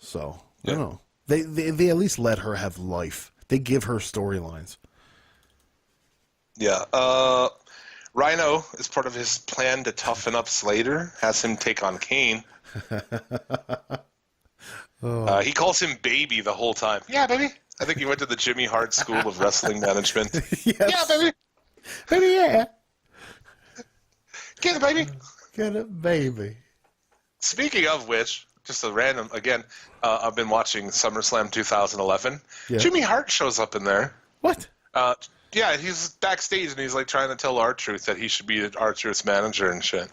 Speaker 3: So, I don't know. They at least let her have life. They give her storylines.
Speaker 2: Yeah. Rhino, as part of his plan to toughen up Slater, has him take on Kane. He calls him baby the whole time. Yeah, baby. I think he went to the Jimmy Hart School of Wrestling Management.
Speaker 3: Yes.
Speaker 2: Yeah, baby.
Speaker 3: Baby, yeah.
Speaker 2: Get it, baby.
Speaker 3: Get it, baby.
Speaker 2: Speaking of which, just a random, again, I've been watching SummerSlam 2011.
Speaker 3: Yeah.
Speaker 2: Jimmy Hart shows up in there.
Speaker 3: What?
Speaker 2: Yeah, he's backstage and he's like trying to tell R-Truth that he should be R-Truth's manager and shit.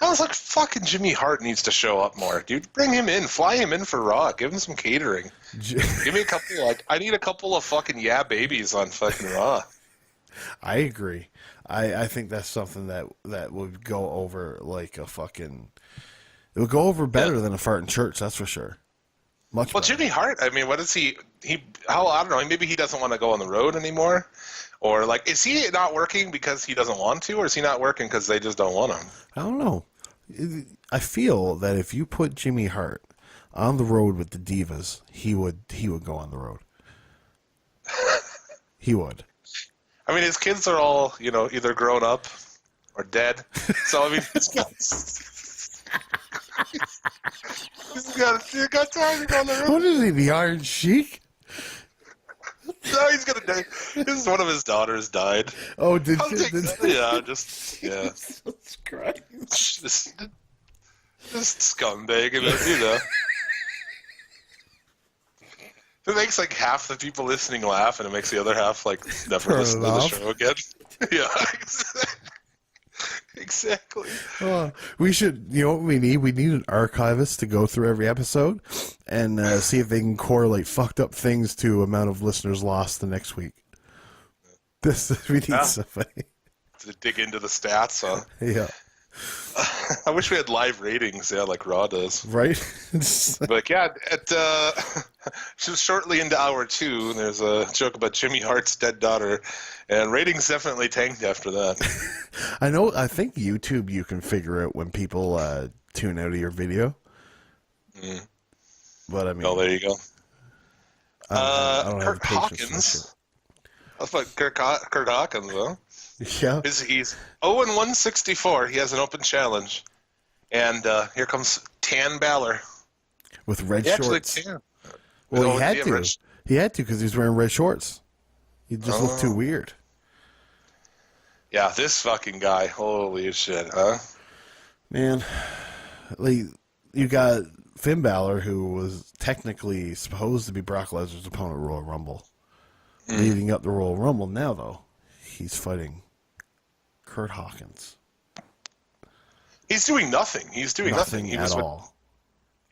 Speaker 2: I was like, fucking Jimmy Hart needs to show up more, dude. Bring him in. Fly him in for Raw. Give him some catering. Give me a couple, I need a couple of fucking babies on fucking Raw.
Speaker 3: I agree. I think that's something that would go over like a fucking... It would go over better than a fart in church, that's for sure. Much better.
Speaker 2: Jimmy Hart, I mean, what is he I don't know, maybe he doesn't want to go on the road anymore? Or, like, is he not working because he doesn't want to, or is he not working because they just don't want him?
Speaker 3: I don't know. I feel that if you put Jimmy Hart on the road with the Divas, he would go on the road. He would.
Speaker 2: I mean, his kids are all, either grown up or dead. So, I mean, he's got time to go on the road.
Speaker 3: What is he, the Iron Sheik?
Speaker 2: No, he's gonna die. This is one of his daughters died.
Speaker 3: Oh, did
Speaker 2: Yeah.
Speaker 3: Jesus Christ.
Speaker 2: Just scumbag, It makes like half the people listening laugh, and it makes the other half like never listen to the show again. Yeah, exactly.
Speaker 3: We should, you know what we need? We need an archivist to go through every episode and see if they can correlate fucked up things to amount of listeners lost the next week. We need somebody.
Speaker 2: To dig into the stats, huh?
Speaker 3: Yeah.
Speaker 2: I wish we had live ratings, like Raw does.
Speaker 3: Right?
Speaker 2: But yeah, shortly into hour 2, there's a joke about Jimmy Hart's dead daughter, and ratings definitely tanked after that.
Speaker 3: I think YouTube, you can figure out when people tune out of your video.
Speaker 2: Mm.
Speaker 3: But I mean...
Speaker 2: Oh, there you go.
Speaker 3: I don't have
Speaker 2: Kurt
Speaker 3: patience
Speaker 2: Hawkins. That's about Kurt Hawkins, though.
Speaker 3: Yeah.
Speaker 2: He's 0-164. He has an open challenge. And here comes Tan Balor.
Speaker 3: With red shorts.
Speaker 2: Tan.
Speaker 3: Well, he had to. He had to because he was wearing red shorts. He just looked too weird.
Speaker 2: Yeah, this fucking guy. Holy shit, huh?
Speaker 3: Man, like, you got Finn Balor, who was technically supposed to be Brock Lesnar's opponent at Royal Rumble. Leading up the Royal Rumble now, though, he's fighting Kurt Hawkins.
Speaker 2: He's doing nothing. He's doing nothing.
Speaker 3: He at all.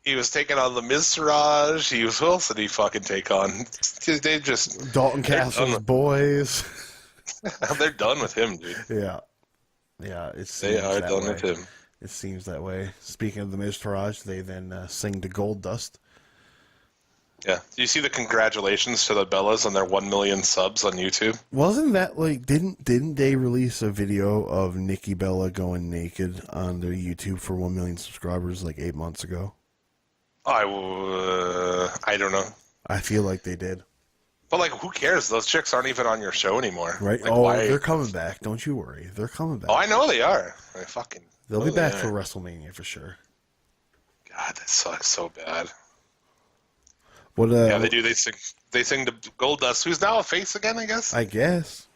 Speaker 2: He was taking on the Mizraj. Who else did he fucking take on? They just...
Speaker 3: Dalton Castle's boys.
Speaker 2: They're done with him, dude.
Speaker 3: Yeah. Yeah,
Speaker 2: they are done with him.
Speaker 3: It seems that way. Speaking of the Mizraj, they then sing to Gold Dust.
Speaker 2: Yeah. Do you see the congratulations to the Bellas on their 1 million subs on YouTube?
Speaker 3: Wasn't that like didn't they release a video of Nikki Bella going naked on their YouTube for 1 million subscribers like 8 months ago?
Speaker 2: I don't know.
Speaker 3: I feel like they did.
Speaker 2: But like, who cares? Those chicks aren't even on your show anymore.
Speaker 3: Right?
Speaker 2: Like,
Speaker 3: why? They're coming back. Don't you worry. They're coming back.
Speaker 2: Oh, I know they are.
Speaker 3: They'll be back for WrestleMania for sure.
Speaker 2: God, that sucks so bad.
Speaker 3: What?
Speaker 2: Yeah, they do. They sing to Gold Dust, who's now a face again, I guess.
Speaker 3: I guess.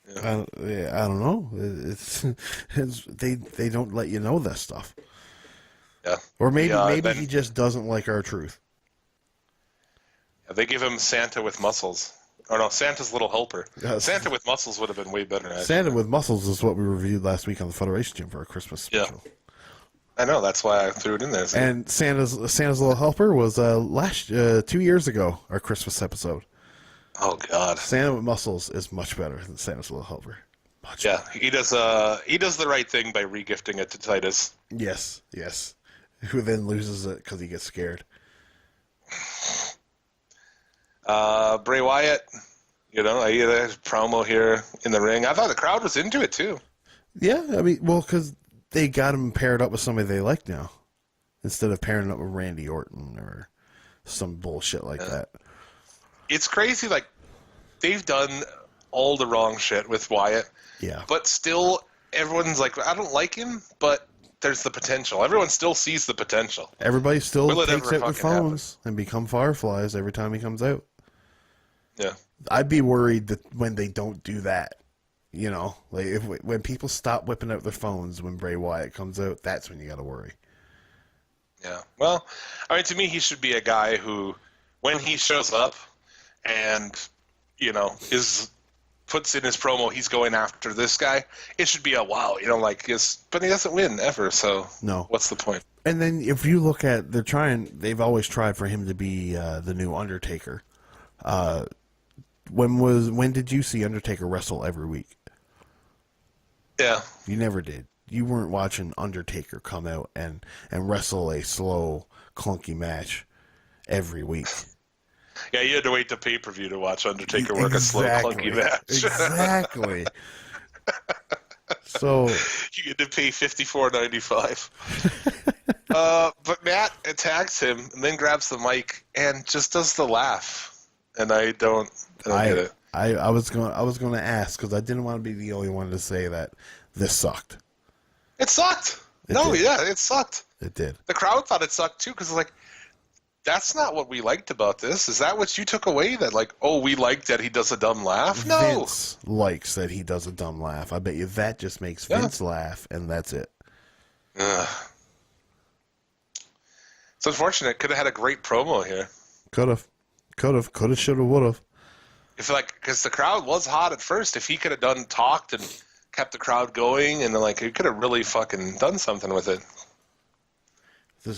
Speaker 2: Yeah.
Speaker 3: I don't know. They don't let you know that stuff.
Speaker 2: Yeah.
Speaker 3: Or maybe he just doesn't like R-Truth.
Speaker 2: Yeah, they give him Santa with muscles. Oh no, Santa's little helper. Santa with muscles would have been way better. Actually.
Speaker 3: Santa with muscles is what we reviewed last week on the Federation Gym for our Christmas special.
Speaker 2: Yeah. I know, that's why I threw it in there. So.
Speaker 3: And Santa's little helper was 2 years ago, our Christmas episode.
Speaker 2: Oh God.
Speaker 3: Santa with muscles is much better than Santa's little helper. Much better.
Speaker 2: He does the right thing by regifting it to Titus.
Speaker 3: Yes. Who then loses it because he gets scared.
Speaker 2: Bray Wyatt, I get a promo here in the ring. I thought the crowd was into it too.
Speaker 3: Yeah, I mean, well, because they got him paired up with somebody they like now, instead of pairing up with Randy Orton or some bullshit like that.
Speaker 2: It's crazy. Like, they've done all the wrong shit with Wyatt.
Speaker 3: Yeah.
Speaker 2: But still, everyone's like, I don't like him, but there's the potential. Everyone still sees the potential.
Speaker 3: Everybody still takes it with phones
Speaker 2: happen?
Speaker 3: and become fireflies every time he comes out.
Speaker 2: Yeah.
Speaker 3: I'd be worried that when they don't do that, You know, like when people stop whipping out their phones when Bray Wyatt comes out, that's when you got to worry.
Speaker 2: Yeah. Well, I mean, to me, he should be a guy who, when he shows up and, you know, puts in his promo, he's going after this guy, it should be a wow, you know, like, but he doesn't win ever, so
Speaker 3: no.
Speaker 2: What's the point?
Speaker 3: And then if you look at, they've always tried for him to be the new Undertaker. When did you see Undertaker wrestle every week?
Speaker 2: Yeah.
Speaker 3: You never did. You weren't watching Undertaker come out and wrestle a slow, clunky match every week.
Speaker 2: Yeah, you had to wait to pay-per-view to watch Undertaker work a slow, clunky match.
Speaker 3: Exactly. So
Speaker 2: you had to pay $54.95. But Matt attacks him and then grabs the mic and just does the laugh, and I don't get it.
Speaker 3: I was going to ask because I didn't want to be the only one to say that this sucked.
Speaker 2: It sucked. It sucked.
Speaker 3: It did.
Speaker 2: The crowd thought it sucked too because it's like, that's not what we liked about this. Is that what you took away? That like, oh, we liked that he does a dumb laugh? No.
Speaker 3: Vince likes that he does a dumb laugh. I bet you that just makes Vince laugh, and that's it.
Speaker 2: It's unfortunate. Could have had a great promo here.
Speaker 3: Could have, should have, would have.
Speaker 2: Because the crowd was hot at first. If he could have talked and kept the crowd going, and like he could have really fucking done something with it.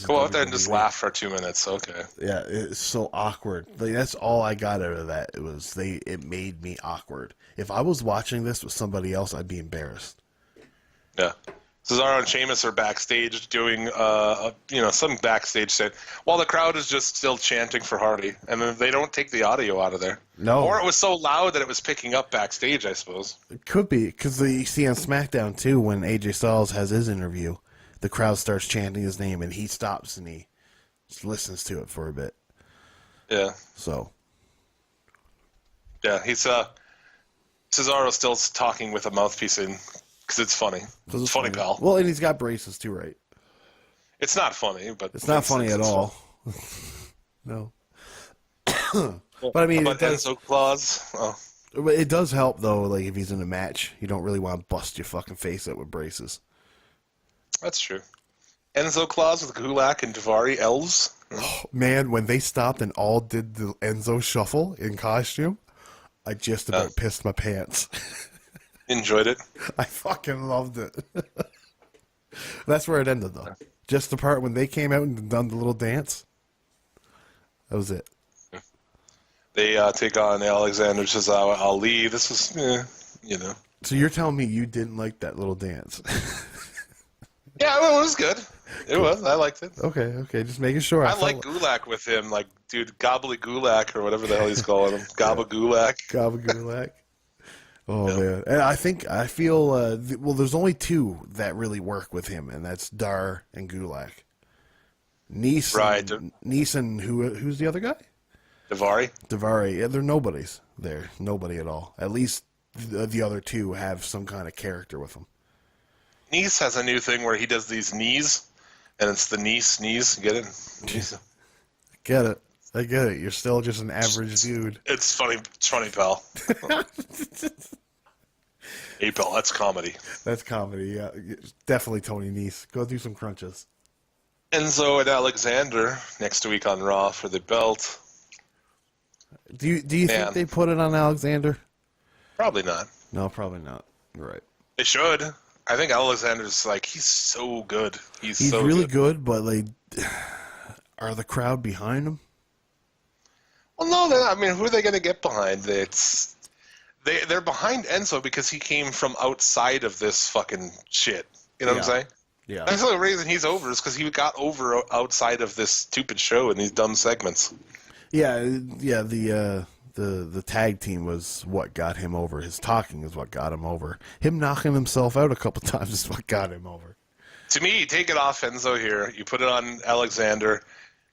Speaker 2: Go out there and just laugh for 2 minutes. Okay.
Speaker 3: Yeah, it's so awkward. Like, that's all I got out of that. It made me awkward. If I was watching this with somebody else, I'd be embarrassed.
Speaker 2: Yeah. Cesaro and Sheamus are backstage doing, some backstage set while the crowd is just still chanting for Hardy, and then they don't take the audio out of there.
Speaker 3: No.
Speaker 2: Or it was so loud that it was picking up backstage, I suppose.
Speaker 3: It could be, because you see on SmackDown, too, when AJ Styles has his interview, the crowd starts chanting his name, and he stops and he just listens to it for a bit.
Speaker 2: Yeah.
Speaker 3: So.
Speaker 2: Yeah, Cesaro's still talking with a mouthpiece in, because it's funny. It's funny, pal.
Speaker 3: Well, and he's got braces, too, right?
Speaker 2: It's not funny, but...
Speaker 3: It's not funny at all. No. But, I mean...
Speaker 2: How about Enzo Claus? Oh.
Speaker 3: It does help, though, like, if he's in a match. You don't really want to bust your fucking face out with braces.
Speaker 2: That's true. Enzo Claus with Gulak and Daivari elves.
Speaker 3: Oh, man, when they stopped and all did the Enzo shuffle in costume, I just about pissed my pants.
Speaker 2: Enjoyed it?
Speaker 3: I fucking loved it. That's where it ended, though. Just the part when they came out and done the little dance. That was it.
Speaker 2: They take on Alexander Cesaro Ali. This was,
Speaker 3: So you're telling me you didn't like that little dance?
Speaker 2: Yeah, well, it was good. It was. I liked it.
Speaker 3: Okay. Just making sure.
Speaker 2: I like Gulak with him. Like, dude, Gobbly Gulak or whatever the hell he's calling him. Gabba Gulak.
Speaker 3: Gabba Gulak. Oh, man. And I feel, there's only two that really work with him, and that's Dar and Gulak. Nice.
Speaker 2: Right.
Speaker 3: Nice and who's the other guy?
Speaker 2: Daivari.
Speaker 3: Yeah, they're nobodies. They're nobody at all. At least the other two have some kind of character with them.
Speaker 2: Nice has a new thing where he does these knees, and it's the knees. Get it?
Speaker 3: Get it. I get it. You're still just an average dude.
Speaker 2: It's funny. It's funny, pal. Hey, pal, that's comedy.
Speaker 3: That's comedy, yeah. Definitely Tony Nese. Go do some crunches.
Speaker 2: Enzo and Alexander next week on Raw for the belt.
Speaker 3: Do you think they put it on Alexander?
Speaker 2: Probably not.
Speaker 3: No, probably not. You're right.
Speaker 2: They should. I think Alexander's he's so good. He's so
Speaker 3: really good, but are the crowd behind him?
Speaker 2: Well, no, who are they going to get behind? They're behind Enzo because he came from outside of this fucking shit. You know what I'm saying?
Speaker 3: Yeah.
Speaker 2: That's the only reason he's over is because he got over outside of this stupid show and these dumb segments.
Speaker 3: Yeah. The tag team was what got him over. His talking is what got him over. Him knocking himself out a couple times is what got him over.
Speaker 2: To me, you take it off Enzo here. You put it on Alexander.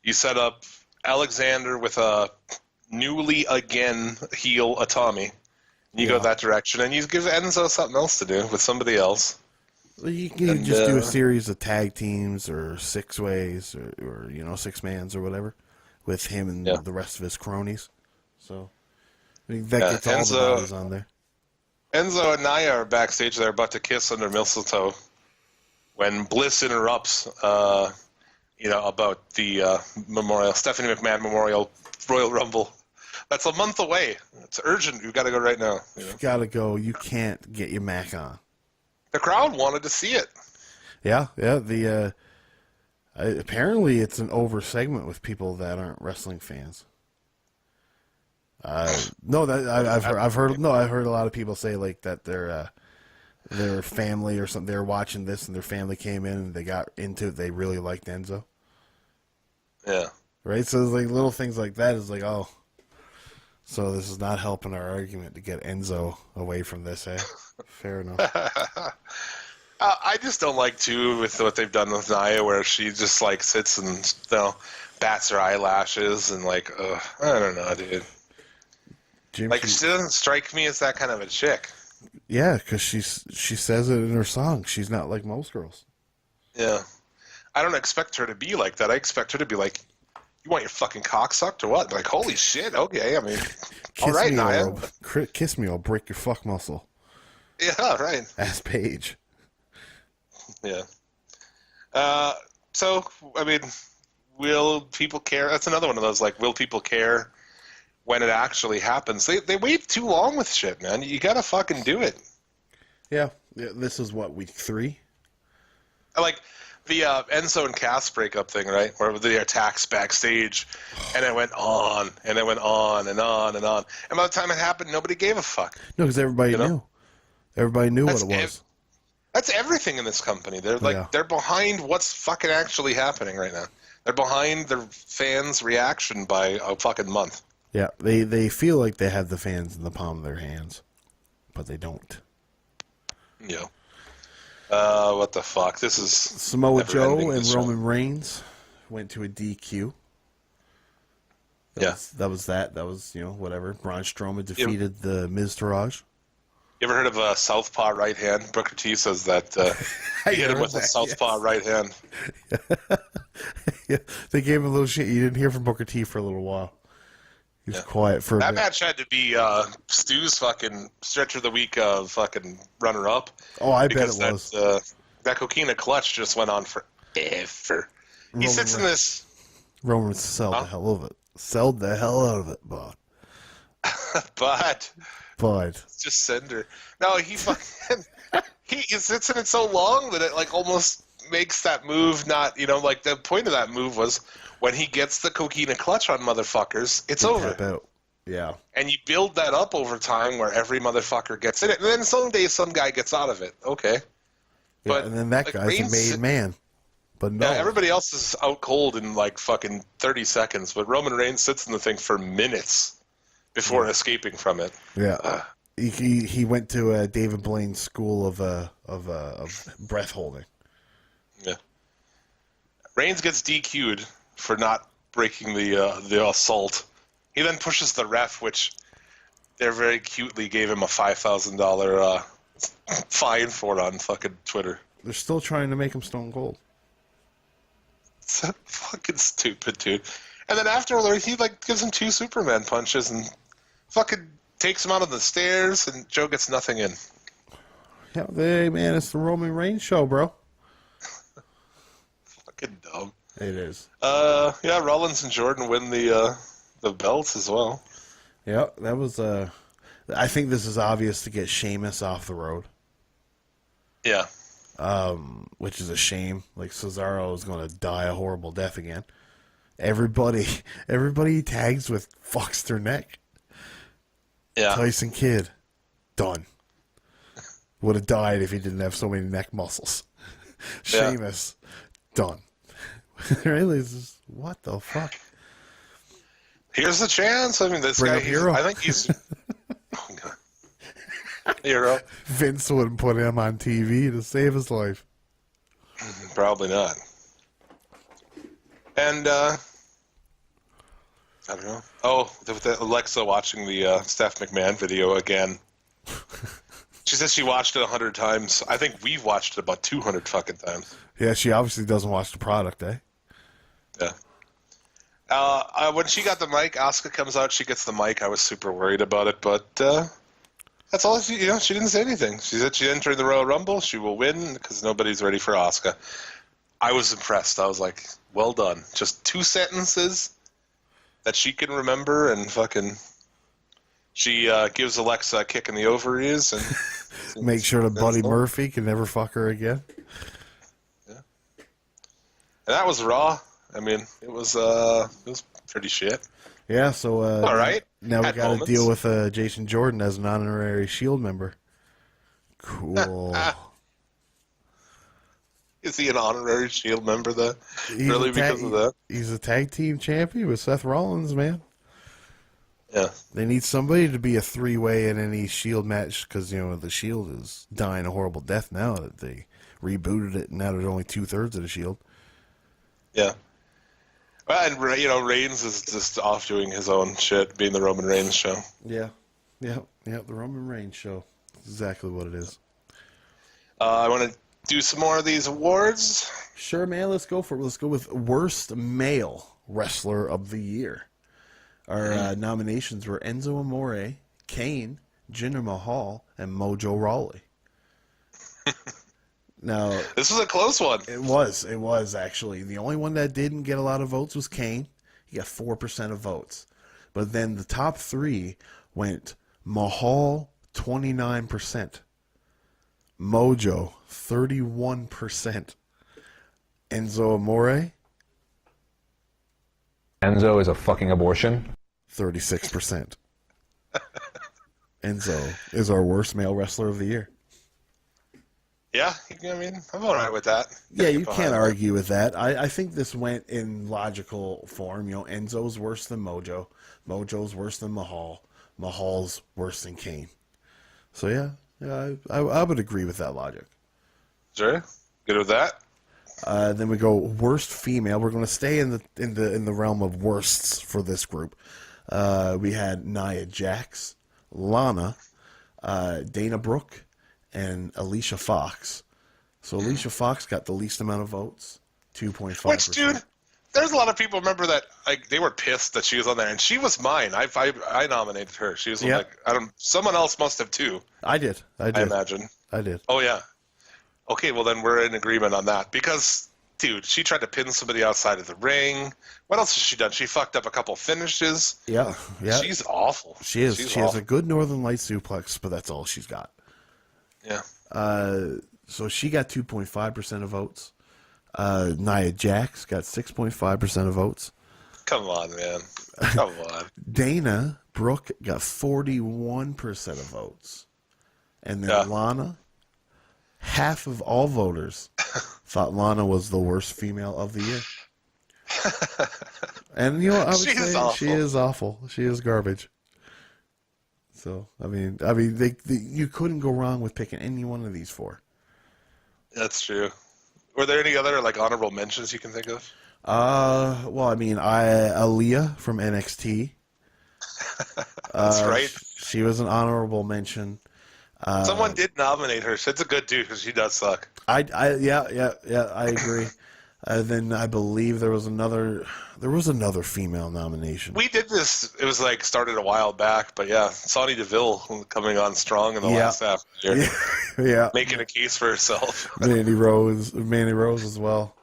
Speaker 2: You set up Alexander with a newly again heel Atami. You go that direction, and you give Enzo something else to do with somebody else.
Speaker 3: Well, you can just do a series of tag teams or six ways or six mans or whatever with him and the rest of his cronies. So I think that gets all the bodies on there.
Speaker 2: Enzo and Nia are backstage. They're about to kiss under mistletoe when Bliss interrupts, about the Memorial Stephanie McMahon Memorial Royal Rumble. That's a month away. It's urgent. You've got to go right now.
Speaker 3: You got to go. You can't get your Mac on.
Speaker 2: The crowd wanted to see it.
Speaker 3: Yeah. The apparently it's an over segment with people that aren't wrestling fans. No, I've heard a lot of people say like that their family or something, they're watching this and their family came in and they got into it. They really liked Enzo.
Speaker 2: Yeah.
Speaker 3: Right. So it's like little things like that is like, oh, so this is not helping our argument to get Enzo away from this, eh? Fair enough.
Speaker 2: I just don't like too with what they've done with Nia, where she just like sits and bats her eyelashes and like, I don't know, dude. Like she doesn't strike me as that kind of a chick.
Speaker 3: Yeah, because she says it in her song. She's not like most girls.
Speaker 2: Yeah, I don't expect her to be like that. I expect her to be like, you want your fucking cock sucked or what? Like, holy shit, okay. I mean, all right, Nia.
Speaker 3: Kiss me, I'll break your fuck muscle.
Speaker 2: Yeah, right.
Speaker 3: Ask Paige.
Speaker 2: Yeah. So, I mean, will people care? That's another one of those, like, will people care when it actually happens? They wait too long with shit, man. You gotta fucking do it.
Speaker 3: Yeah. This is what, week 3?
Speaker 2: Like the Enzo and Cass breakup thing, right? Where the attacks backstage, and it went on, and it went on, and on, and on. And by the time it happened, nobody gave a fuck.
Speaker 3: No, because everybody knew. Everybody knew what it was.
Speaker 2: That's everything in this company. They're like they're behind what's fucking actually happening right now. They're behind their fans' reaction by a fucking month.
Speaker 3: Yeah, they feel like they have the fans in the palm of their hands, but they don't.
Speaker 2: Yeah. What the fuck? This is
Speaker 3: Samoa Joe and Roman Reigns went to a DQ. That was whatever. Braun Strowman defeated the Miz Taraj.
Speaker 2: You ever heard of a southpaw right hand? Booker T says that he hit him with a southpaw right hand.
Speaker 3: Yeah, they gave him a little shit. You didn't hear from Booker T for a little while. He was quiet for a bit.
Speaker 2: That match had to be Stu's fucking stretch of the week fucking runner-up.
Speaker 3: Oh, I bet it was.
Speaker 2: That Coquina clutch just went on forever. He sits in this...
Speaker 3: Roman sold the hell of it. Sold the hell out of it, bud.
Speaker 2: But just send her. No, he fucking he sits in it so long that it like almost makes that move not, like the point of that move was when he gets the Coquina clutch on motherfuckers, it's over.
Speaker 3: Out. Yeah.
Speaker 2: And you build that up over time where every motherfucker gets in it, and then someday some guy gets out of it. Okay.
Speaker 3: Yeah, but and then that like, guy's a made man. But no.
Speaker 2: Yeah, everybody else is out cold in like fucking 30 seconds, but Roman Reigns sits in the thing for minutes before escaping from it.
Speaker 3: Yeah. He went to David Blaine's school of breath holding.
Speaker 2: Yeah. Reigns gets DQ'd for not breaking the assault. He then pushes the ref, which they very cutely gave him a $5,000 fine for on fucking Twitter.
Speaker 3: They're still trying to make him Stone Cold.
Speaker 2: It's so fucking stupid, dude. And then afterward, he like gives him 2 Superman punches and fucking takes him out of the stairs, and Joe gets nothing in.
Speaker 3: Yeah, hey man, it's the Roman Reigns show, bro.
Speaker 2: Fucking dumb.
Speaker 3: It is.
Speaker 2: Yeah, Rollins and Jordan win the belts as well.
Speaker 3: Yeah, that was I think this is obvious to get Sheamus off the road.
Speaker 2: Yeah.
Speaker 3: Which is a shame. Like Cesaro is going to die a horrible death again. Everybody he tags with fucks their neck.
Speaker 2: Yeah.
Speaker 3: Tyson Kidd, done. Would have died if he didn't have so many neck muscles. Sheamus, done. Really? What the fuck?
Speaker 2: Here's the chance. I mean, this
Speaker 3: Bring
Speaker 2: guy,
Speaker 3: up Hero.
Speaker 2: I think he's... Oh, God. Hero.
Speaker 3: Vince wouldn't put him on TV to save his life.
Speaker 2: Probably not. And, I don't know. Oh, with Alexa watching the Steph McMahon video again. She says she watched it 100 times. I think we've watched it about 200 fucking times.
Speaker 3: Yeah, she obviously doesn't watch the product, eh?
Speaker 2: Yeah. When she got the mic, Asuka comes out, she gets the mic. I was super worried about it, but That's all she didn't say anything. She said she entered the Royal Rumble. She will win because nobody's ready for Asuka. I was impressed. I was like, well done. Just 2 sentences that she can remember, and fucking she gives Alexa a kick in the ovaries and
Speaker 3: Make sure that Buddy Murphy can never fuck her again.
Speaker 2: Yeah. And that was Raw. I mean, it was pretty shit.
Speaker 3: Yeah, so
Speaker 2: all right.
Speaker 3: Now we
Speaker 2: Had
Speaker 3: got to
Speaker 2: moments.
Speaker 3: deal with Jason Jordan as an honorary Shield member. Cool.
Speaker 2: Is he an honorary Shield member?
Speaker 3: He's
Speaker 2: Really
Speaker 3: a tag-
Speaker 2: because of that?
Speaker 3: He's a tag team champion with Seth Rollins, man.
Speaker 2: Yeah.
Speaker 3: They need somebody to be a 3-way in any Shield match because, the Shield is dying a horrible death now that they rebooted it, and now there's only 2/3 of the Shield.
Speaker 2: Yeah. Well, and Reigns is just off doing his own shit, being the Roman Reigns show.
Speaker 3: Yeah. The Roman Reigns show. That's exactly what it is.
Speaker 2: I want to do some more of these awards.
Speaker 3: Sure, man. Let's go for it. Let's go with Worst Male Wrestler of the Year. Our nominations were Enzo Amore, Kane, Jinder Mahal, and Mojo Rawley. Now,
Speaker 2: This was a close one.
Speaker 3: It was actually. The only one that didn't get a lot of votes was Kane. He got 4% of votes. But then the top 3 went Mahal, 29%. Mojo, 31%. Enzo Amore,
Speaker 5: Enzo is a fucking abortion.
Speaker 3: 36%. Enzo is our worst male wrestler of the year.
Speaker 2: Yeah, I mean, I'm all right with that.
Speaker 3: Yeah, you can't argue with that. I think this went in logical form. Enzo's worse than Mojo. Mojo's worse than Mahal. Mahal's worse than Kane. So yeah, I would agree with that logic.
Speaker 2: Sure, good with that.
Speaker 3: Then we go worst female. We're going to stay in the realm of worsts for this group. We had Nia Jax, Lana, Dana Brooke, and Alicia Fox. So Alicia Fox got the least amount of votes, 2.5%.
Speaker 2: Which, dude, there's a lot of people remember that they were pissed that she was on there, and she was mine. I nominated her. She was
Speaker 3: Yep.
Speaker 2: someone else must have too.
Speaker 3: I did.
Speaker 2: I imagine.
Speaker 3: I did.
Speaker 2: Oh yeah. Okay, well then we're in agreement on that because, dude, she tried to pin somebody outside of the ring. What else has she done? She fucked up a couple finishes.
Speaker 3: Yeah.
Speaker 2: She's awful.
Speaker 3: She is.
Speaker 2: She's
Speaker 3: She has
Speaker 2: awful.
Speaker 3: a good Northern Light suplex, but that's all she's got.
Speaker 2: Yeah.
Speaker 3: So she got 2.5% of votes. Nia Jax got 6.5% of votes.
Speaker 2: Come on, man. Come on.
Speaker 3: Dana Brooke got 41% of votes. And then Lana, half of all voters thought Lana was the worst female of the year. And I would
Speaker 2: She is
Speaker 3: say
Speaker 2: awful.
Speaker 3: she is awful. She is garbage. So I mean, you couldn't go wrong with picking any one of these 4.
Speaker 2: That's true. Were there any other honorable mentions you can think of?
Speaker 3: Well, I mean, Aaliyah from NXT.
Speaker 2: That's right.
Speaker 3: She was an honorable mention.
Speaker 2: Someone did nominate her. She's a good dude because she does suck.
Speaker 3: I agree. Then I believe there was another female nomination.
Speaker 2: We did this. It was started a while back, but yeah, Sonya Deville coming on strong in the last half of the year,
Speaker 3: Yeah,
Speaker 2: making a case for herself.
Speaker 3: Mandy Rose as well.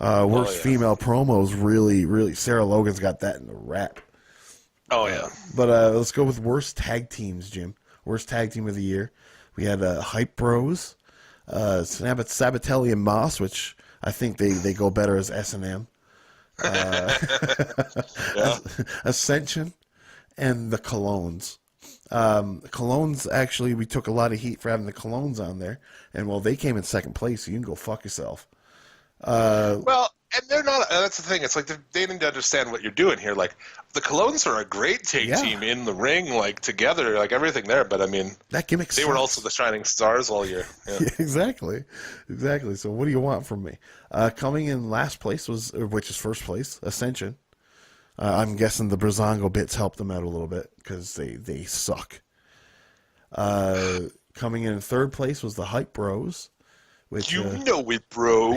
Speaker 3: Worst female promos, really. Sarah Logan's got that in the rap.
Speaker 2: Oh yeah.
Speaker 3: But let's go with worst tag teams, Jim. Worst tag team of the year. We had Hype Bros, Sabatelli and Moss, which I think they go better as S&M. Ascension, and the Colognes. Colognes, actually, we took a lot of heat for having the Colognes on there. And, they came in second place, so you can go fuck yourself.
Speaker 2: Well, and they're not. That's the thing. It's they need to understand what you're doing here. The Colognes are a great tag team in the ring, together, everything there. But I mean,
Speaker 3: that gimmick.
Speaker 2: They were also the shining stars all year. Yeah.
Speaker 3: Exactly. So what do you want from me? Coming in last place which is first place, Ascension. I'm guessing the Brazongo bits helped them out a little bit because they suck. Coming in third place was the Hype Bros. Which,
Speaker 2: you know it, bro.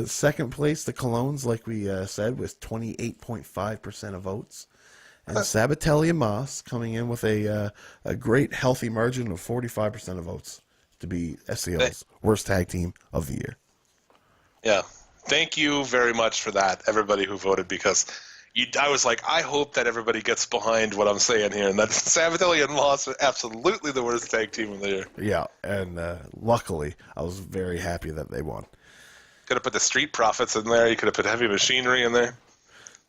Speaker 3: Second place, the Colognes, like we said, with 28.5% of votes. And Sabatelli and Moss coming in with a great healthy margin of 45% of votes to be SCL's worst tag team of the year.
Speaker 2: Yeah. Thank you very much for that, everybody who voted, because I was like, I hope that everybody gets behind what I'm saying here, and that Sabatelli and Moss are absolutely the worst tag team of the year.
Speaker 3: Yeah, and luckily, I was very happy that they won.
Speaker 2: Could have put the Street Profits in there. You could have put Heavy Machinery in there.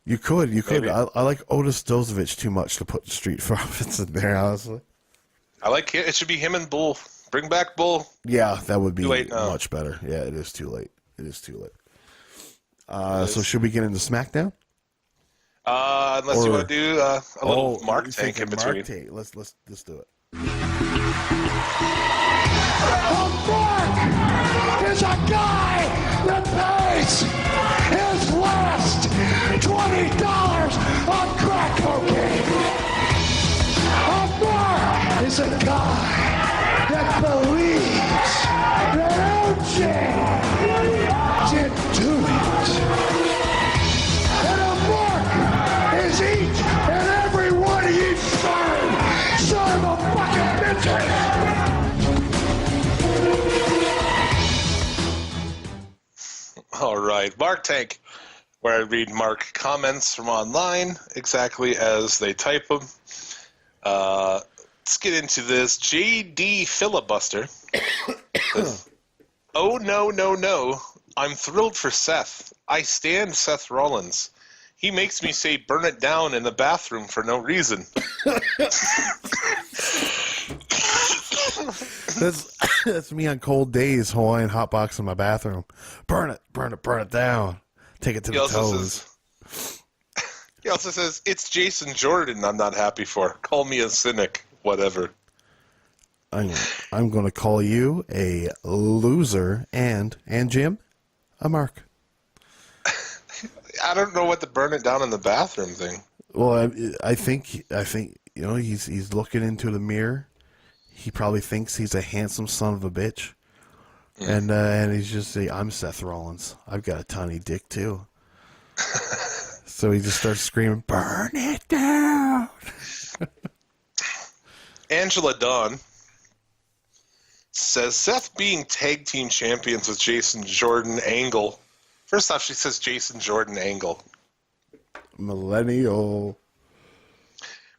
Speaker 3: You could.
Speaker 2: Maybe.
Speaker 3: I like Otis Dozovich too much to put Street Profits in there, honestly.
Speaker 2: I like it. It should be him and Bull. Bring back Bull.
Speaker 3: Yeah, that would be
Speaker 2: late now.
Speaker 3: much better. Yeah, it is too late. So should we get into SmackDown?
Speaker 2: Unless you want to do a little Mark
Speaker 3: you
Speaker 2: tank
Speaker 3: think
Speaker 2: in
Speaker 3: a Mark
Speaker 2: between.
Speaker 3: tank. Let's do it.
Speaker 1: Mark is a guy that pays his last $20 on crack cocaine. A Mark is a guy that believes that OJ didn't do it. And a Mark is each and every one of you son of a fucking bitches.
Speaker 2: All right, Mark Tank, where I read Mark comments from online exactly as they type them. Let's get into this. JD Filibuster says, "Oh, no. I'm thrilled for Seth. I stand Seth Rollins. He makes me say burn it down in the bathroom for no reason."
Speaker 3: That's me on cold days, Hawaiian hotbox in my bathroom. Burn it down. Take it to the toes.
Speaker 2: He also says, "It's Jason Jordan I'm not happy for. Call me a cynic, whatever."
Speaker 3: I'm going to call you a loser and Jim, a Mark.
Speaker 2: I don't know what the burn it down in the bathroom thing.
Speaker 3: Well, I think you know he's looking into the mirror. He probably thinks he's a handsome son of a bitch, and he's just saying, "I'm Seth Rollins. I've got a tiny dick too." So he just starts screaming, "Burn it down!"
Speaker 2: Angela Dawn says Seth being tag team champions with Jason Jordan Angle. First off, she says Jason Jordan Angle.
Speaker 3: Millennial.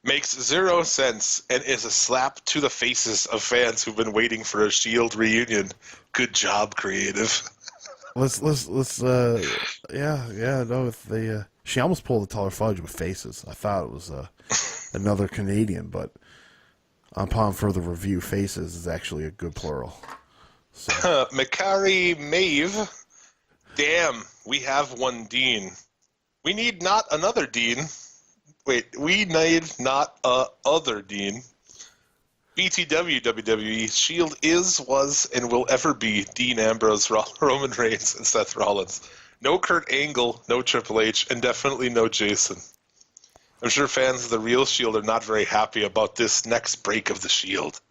Speaker 2: Makes zero sense and is a slap to the faces of fans who've been waiting for a Shield reunion. Good job, creative.
Speaker 3: Let's she almost pulled the taller fudge with faces. I thought it was another Canadian, but upon further review, faces is actually a good plural. So.
Speaker 2: Makari Maeve. Damn, we have one Dean. We need not another Dean. Wait, we need not a other Dean. BTW WWE, Shield is, was, and will ever be Dean Ambrose, Roman Reigns, and Seth Rollins. No Kurt Angle, no Triple H, and definitely no Jason. I'm sure fans of the real Shield are not very happy about this next break of the Shield.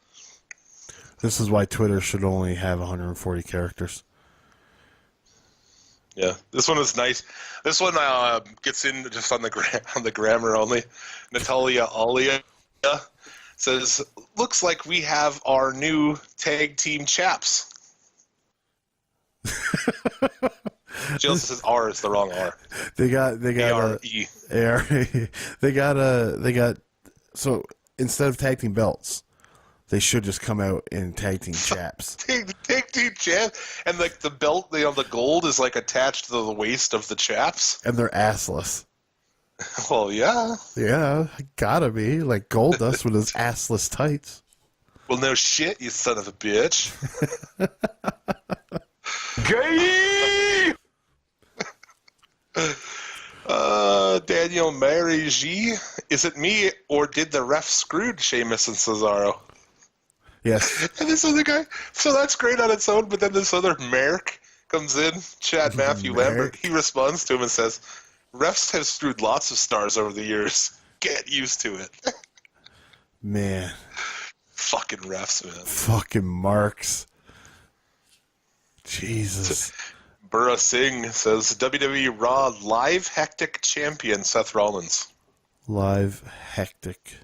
Speaker 3: This is why Twitter should only have 140 characters.
Speaker 2: Yeah, this one is nice. This one gets in just on the grammar only. Natalia Alia says, "Looks like we have our new tag team chaps." She also says R is the wrong R.
Speaker 3: They got
Speaker 2: A-R-E.
Speaker 3: They got so instead of tag team belts, they should just come out in tag team chaps.
Speaker 2: Tag team chaps, and like the belt, the gold is like attached to the waist of the chaps.
Speaker 3: And they're assless.
Speaker 2: Well, yeah.
Speaker 3: Yeah, gotta be like Goldust with his assless tights.
Speaker 2: Well, no shit, you son of a bitch.
Speaker 5: Gay!
Speaker 2: Daniel Mary G. Is it me or did the ref screwed Sheamus and Cesaro?
Speaker 3: Yes.
Speaker 2: And this other guy, so that's great on its own, but then this other Merrick comes in, Chad Matthew Lambert. He responds to him and says, "Refs have screwed lots of stars over the years. Get used to it."
Speaker 3: Man.
Speaker 2: Fucking refs, man.
Speaker 3: Fucking marks. Jesus.
Speaker 2: Burra Singh says, WWE Raw live hectic champion Seth Rollins.
Speaker 3: Live hectic.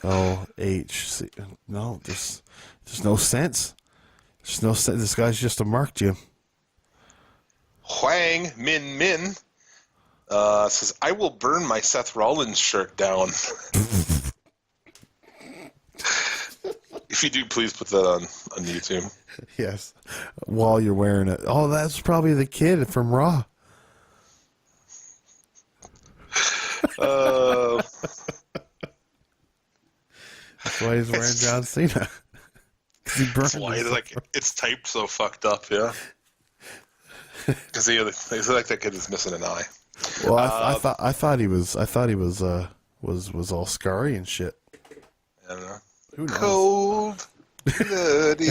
Speaker 3: LHC. No, there's no sense. There's no sense. This guy's just a mark, Jim.
Speaker 2: Huang Min Min says, I will burn my Seth Rollins shirt down. If you do, please put that on YouTube.
Speaker 3: Yes. While you're wearing it. Oh, that's probably the kid from Raw. That's why he's wearing John Cena.
Speaker 2: That's why it's typed so fucked up, yeah. Because he's like that kid is missing an eye.
Speaker 3: Well, I thought he was all scarry and shit.
Speaker 2: I don't know.
Speaker 3: Who knows?
Speaker 2: Cold blooded.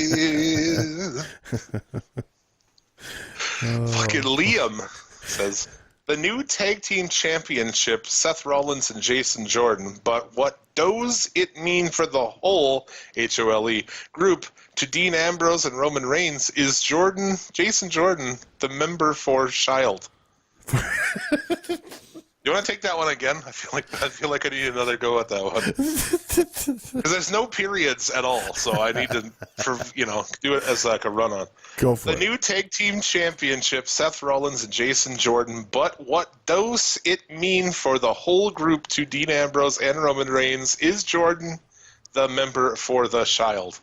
Speaker 2: Fucking Liam says, the new tag team championship, Seth Rollins and Jason Jordan, but what does it mean for the whole HOLE group to Dean Ambrose and Roman Reigns? Is Jason Jordan, the member for Shield? You want to take that one again? I feel like I need another go at that one. Because there's no periods at all, so I need to, do it as like a run-on.
Speaker 3: Go for it.
Speaker 2: The new tag team championship, Seth Rollins and Jason Jordan, but what does it mean for the whole group to Dean Ambrose and Roman Reigns? Is Jordan the member for the Shield?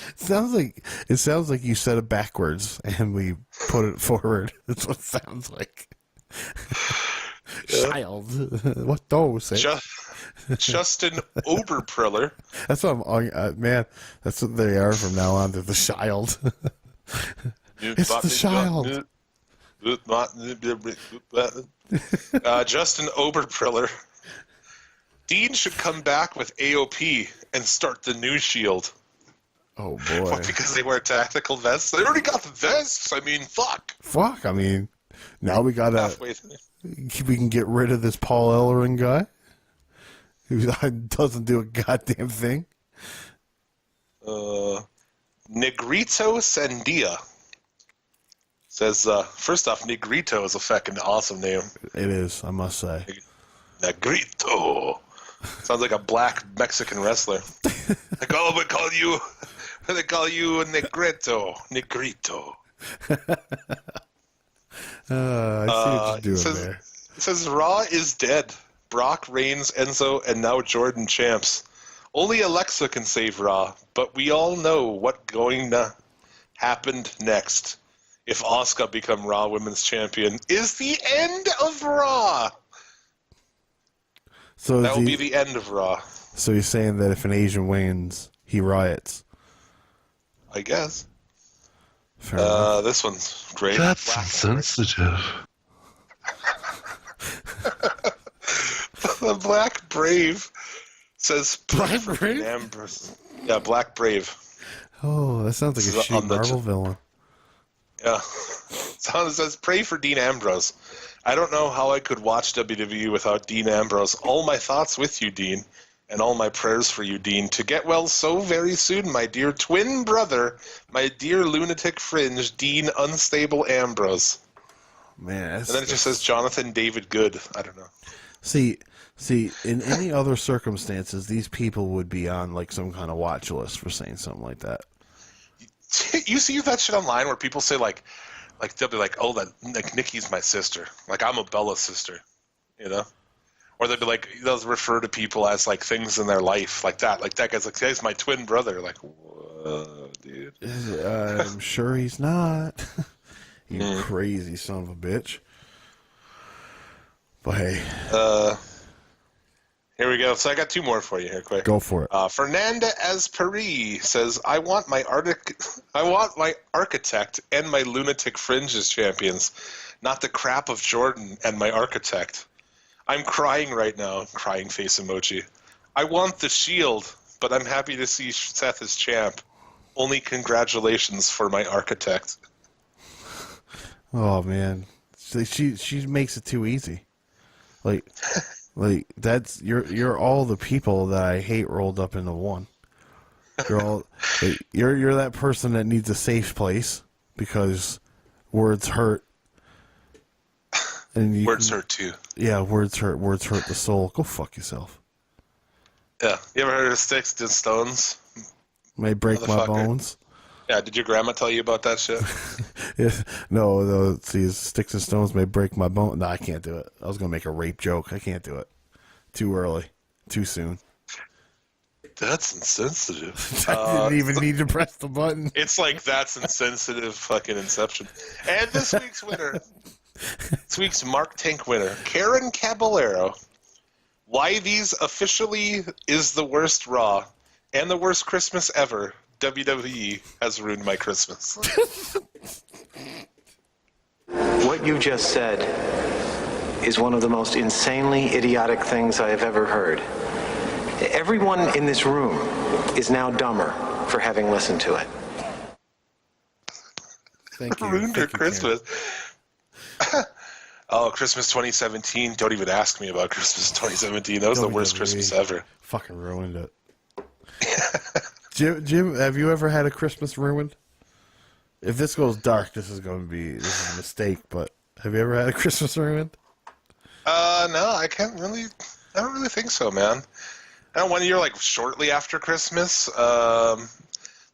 Speaker 3: It sounds like you said it backwards and we put it forward. That's what it sounds like. Child. What those?
Speaker 2: Justin Oberpriller.
Speaker 3: That's what I'm. Man, that's what they are from now on. They're the Child. It's the Child.
Speaker 2: Justin Oberpriller. Dean should come back with AOP and start the new Shield.
Speaker 3: Oh boy!
Speaker 2: Well, because they wear tactical vests. They already got the vests. I mean, fuck.
Speaker 3: Fuck. I mean, now we gotta.
Speaker 2: Halfway through.
Speaker 3: We can get rid of this Paul Ellering guy who doesn't do a goddamn thing.
Speaker 2: Negrito Sandia says, first off, Negrito is a fucking awesome name.
Speaker 3: It is, I must say.
Speaker 2: Negrito. Sounds like a black Mexican wrestler. They call you Negrito. Negrito.
Speaker 3: I see what you're doing there.
Speaker 2: It says Raw is dead. Brock, Reigns, Enzo, and now Jordan champs. Only Alexa can save Raw, but we all know what's going to happen next. If Asuka become Raw Women's Champion, is the end of Raw.
Speaker 3: So
Speaker 2: that will be the end of Raw.
Speaker 3: So you're saying that if an Asian wins, he riots?
Speaker 2: I guess.
Speaker 3: Fair enough.
Speaker 2: This one's great.
Speaker 5: That's insensitive.
Speaker 2: The Black Brave says
Speaker 3: Black Brave?
Speaker 2: Ambrose. Yeah, Black Brave.
Speaker 3: Oh, that sounds like a shit Marvel villain.
Speaker 2: Yeah. It says, pray for Dean Ambrose. I don't know how I could watch WWE without Dean Ambrose. All my thoughts with you, Dean, and all my prayers for you, Dean. To get well so very soon, my dear twin brother, my dear lunatic fringe, Dean Unstable Ambrose.
Speaker 3: Man,
Speaker 2: and then it just says Jonathan David Good. I don't know.
Speaker 3: See, in any other circumstances, these people would be on like some kind of watch list for saying something like that.
Speaker 2: You see that shit online where people say like they'll be like, oh, that like Nikki's my sister, like I'm a Bella's sister, you know, or they'll be like they'll refer to people as like things in their life like that guy's like, he's my twin brother, like, whoa, dude.
Speaker 3: I'm sure he's not. You crazy son of a bitch. But hey.
Speaker 2: Here we go. So I got two more for you here, quick.
Speaker 3: Go for it.
Speaker 2: Fernanda Esperi says, I want my architect and my lunatic fringe as champions, not the crap of Jordan and my architect. I'm crying right now. Crying face emoji. I want the Shield, but I'm happy to see Seth as champ. Only congratulations for my architect.
Speaker 3: Oh man, she makes it too easy. Like that's you're all the people that I hate rolled up into one. You're all you're that person that needs a safe place because words hurt, And
Speaker 2: Words hurt too.
Speaker 3: Yeah, words hurt. Words hurt the soul. Go fuck yourself.
Speaker 2: Yeah. You ever heard of sticks and stones?
Speaker 3: May break my
Speaker 2: Motherfucker.
Speaker 3: bones.
Speaker 2: Yeah, did your grandma tell you about that shit?
Speaker 3: Yeah, no, see, sticks and stones may break my bone. No, I can't do it. I was gonna make a rape joke. I can't do it. Too early. Too soon.
Speaker 2: That's insensitive.
Speaker 3: I didn't even need to press the button.
Speaker 2: It's like that's insensitive fucking Inception. And this week's winner, this week's Mark Tank winner, Karen Caballero. Why these officially is the worst Raw and the worst Christmas ever. WWE has ruined my Christmas.
Speaker 6: What you just said is one of the most insanely idiotic things I have ever heard. Everyone in this room is now dumber for having listened to it.
Speaker 3: Thank you.
Speaker 2: Ruined her
Speaker 3: Thank you,
Speaker 2: Christmas. Oh, Christmas 2017. Don't even ask me about Christmas 2017. That was the worst
Speaker 3: WWE.
Speaker 2: Christmas ever.
Speaker 3: Fucking ruined it. Jim, have you ever had a Christmas ruined? If this goes dark, this is a mistake, but have you ever had a Christmas ruined?
Speaker 2: No, I don't really think so, man. I know one year, like, shortly after Christmas, the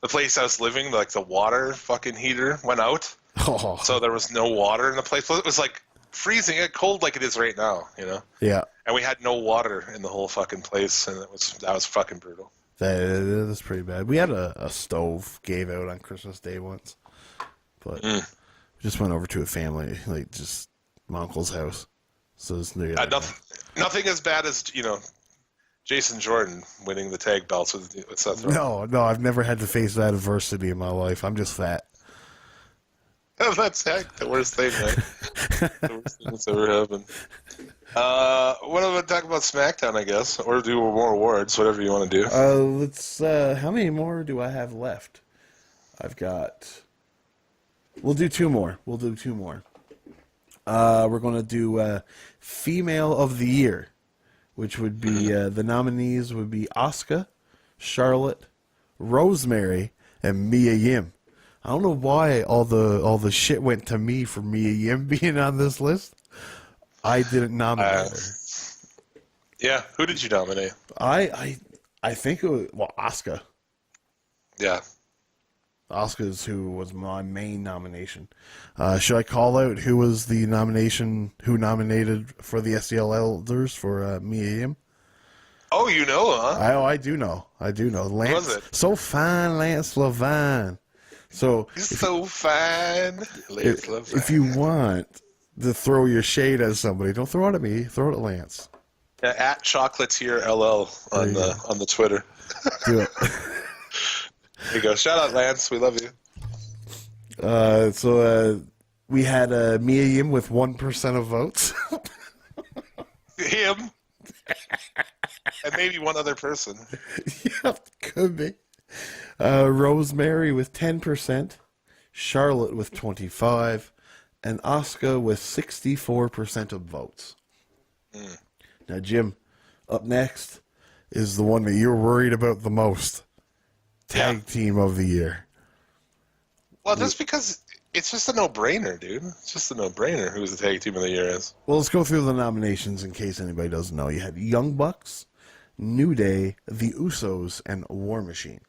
Speaker 2: place I was living, like, the water fucking heater went out.
Speaker 3: Oh.
Speaker 2: So there was no water in the place. It was, like, freezing, cold like it is right now, you know?
Speaker 3: Yeah.
Speaker 2: And we had no water in the whole fucking place, and that was fucking brutal.
Speaker 3: That's pretty bad. We had a stove gave out on Christmas Day once, but we just went over to a family, like just my uncle's house. So it's
Speaker 2: nothing as bad as, you know, Jason Jordan winning the tag belts with Seth Rollins.
Speaker 3: No, I've never had to face that adversity in my life. I'm just fat.
Speaker 2: That's the worst thing, man. The worst thing that's ever happened. What about talk about SmackDown, I guess, or do more awards, whatever you want to do.
Speaker 3: Let's. How many more do I have left? We'll do two more. We're going to do Female of the Year, which would be the nominees would be Asuka, Charlotte, Rosemary, and Mia Yim. I don't know why all the shit went to me for Mia Yim being on this list. I didn't nominate her.
Speaker 2: Yeah, who did you nominate?
Speaker 3: I think it was Asuka.
Speaker 2: Yeah.
Speaker 3: Asuka's who was my main nomination. Should I call out who was the who nominated for the SCL Elders for Mia Yim?
Speaker 2: Oh, you know, huh?
Speaker 3: I do know. Lance,
Speaker 2: Who was it?
Speaker 3: so fine, Lance Levine. So
Speaker 2: He's so fine.
Speaker 3: if you want to throw your shade at somebody, don't throw it at me. Throw it at Lance.
Speaker 2: Yeah, at Chocolatier LL on the Twitter.
Speaker 3: Do it.
Speaker 2: There you go. Shout out, Lance. We love you.
Speaker 3: So we had Mia Yim with 1% of votes.
Speaker 2: Him. And maybe one other person.
Speaker 3: Yep, could be. Rosemary with 10%, Charlotte with 25%, and Asuka with 64% of votes. Now, Jim, up next is the one that you're worried about the most. Tag Team of the Year.
Speaker 2: Well, that's because it's just a no-brainer, dude. It's just a no-brainer who the Tag Team of the Year is.
Speaker 3: Well, let's go through the nominations in case anybody doesn't know. You had Young Bucks, New Day, The Usos, and War Machine.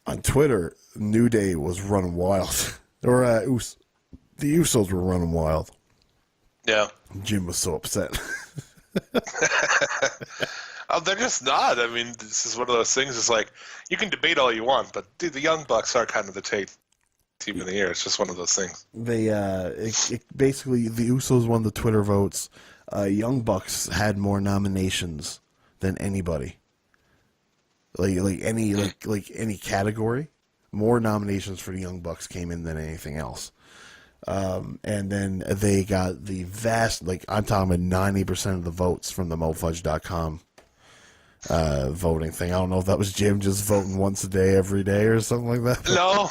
Speaker 3: On Twitter, New Day was running wild. Or the Usos were running wild.
Speaker 2: Yeah.
Speaker 3: Jim was so upset.
Speaker 2: Oh, they're just not. I mean, this is one of those things. It's like, you can debate all you want, but dude, the Young Bucks are kind of the Tag Team of the Year. It's just one of those things.
Speaker 3: They basically, the Usos won the Twitter votes. Young Bucks had more nominations than anybody. Like any category, more nominations for the Young Bucks came in than anything else. And then they got the vast, I'm talking about 90% of the votes from the MoFudge.com voting thing. I don't know if that was Jim just voting once a day, every day, or something like that.
Speaker 2: No.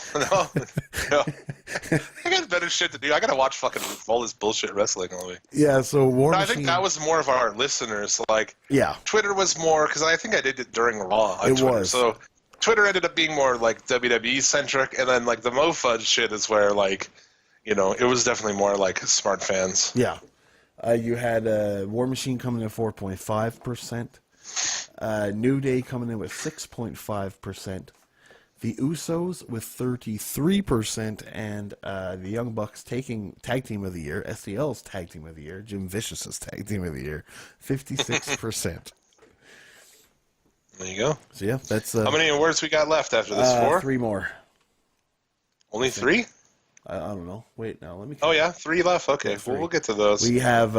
Speaker 2: I got better shit to do. I got to watch fucking all this bullshit wrestling all week.
Speaker 3: Yeah, so War Machine.
Speaker 2: I think that was more of our listeners.
Speaker 3: Yeah.
Speaker 2: Twitter was more, because I think I did it during Raw on
Speaker 3: It
Speaker 2: Twitter.
Speaker 3: was.
Speaker 2: So Twitter ended up being more WWE centric, and then the MoFudge shit is where it was definitely more like smart fans.
Speaker 3: Yeah. You had War Machine coming in at 4.5%. New Day coming in with 6.5%. The Usos with 33%, and the Young Bucks taking Tag Team of the Year, SCL's Tag Team of the Year, Jim Vicious's Tag Team of the Year, 56%.
Speaker 2: There you go.
Speaker 3: So yeah, that's
Speaker 2: How many awards we got left after this? 4?
Speaker 3: 3 more.
Speaker 2: Only 3?
Speaker 3: I don't know. Wait, now let me.
Speaker 2: Oh yeah, 3 left. Okay,
Speaker 3: Yeah, 3.
Speaker 2: We'll get to those.
Speaker 3: We have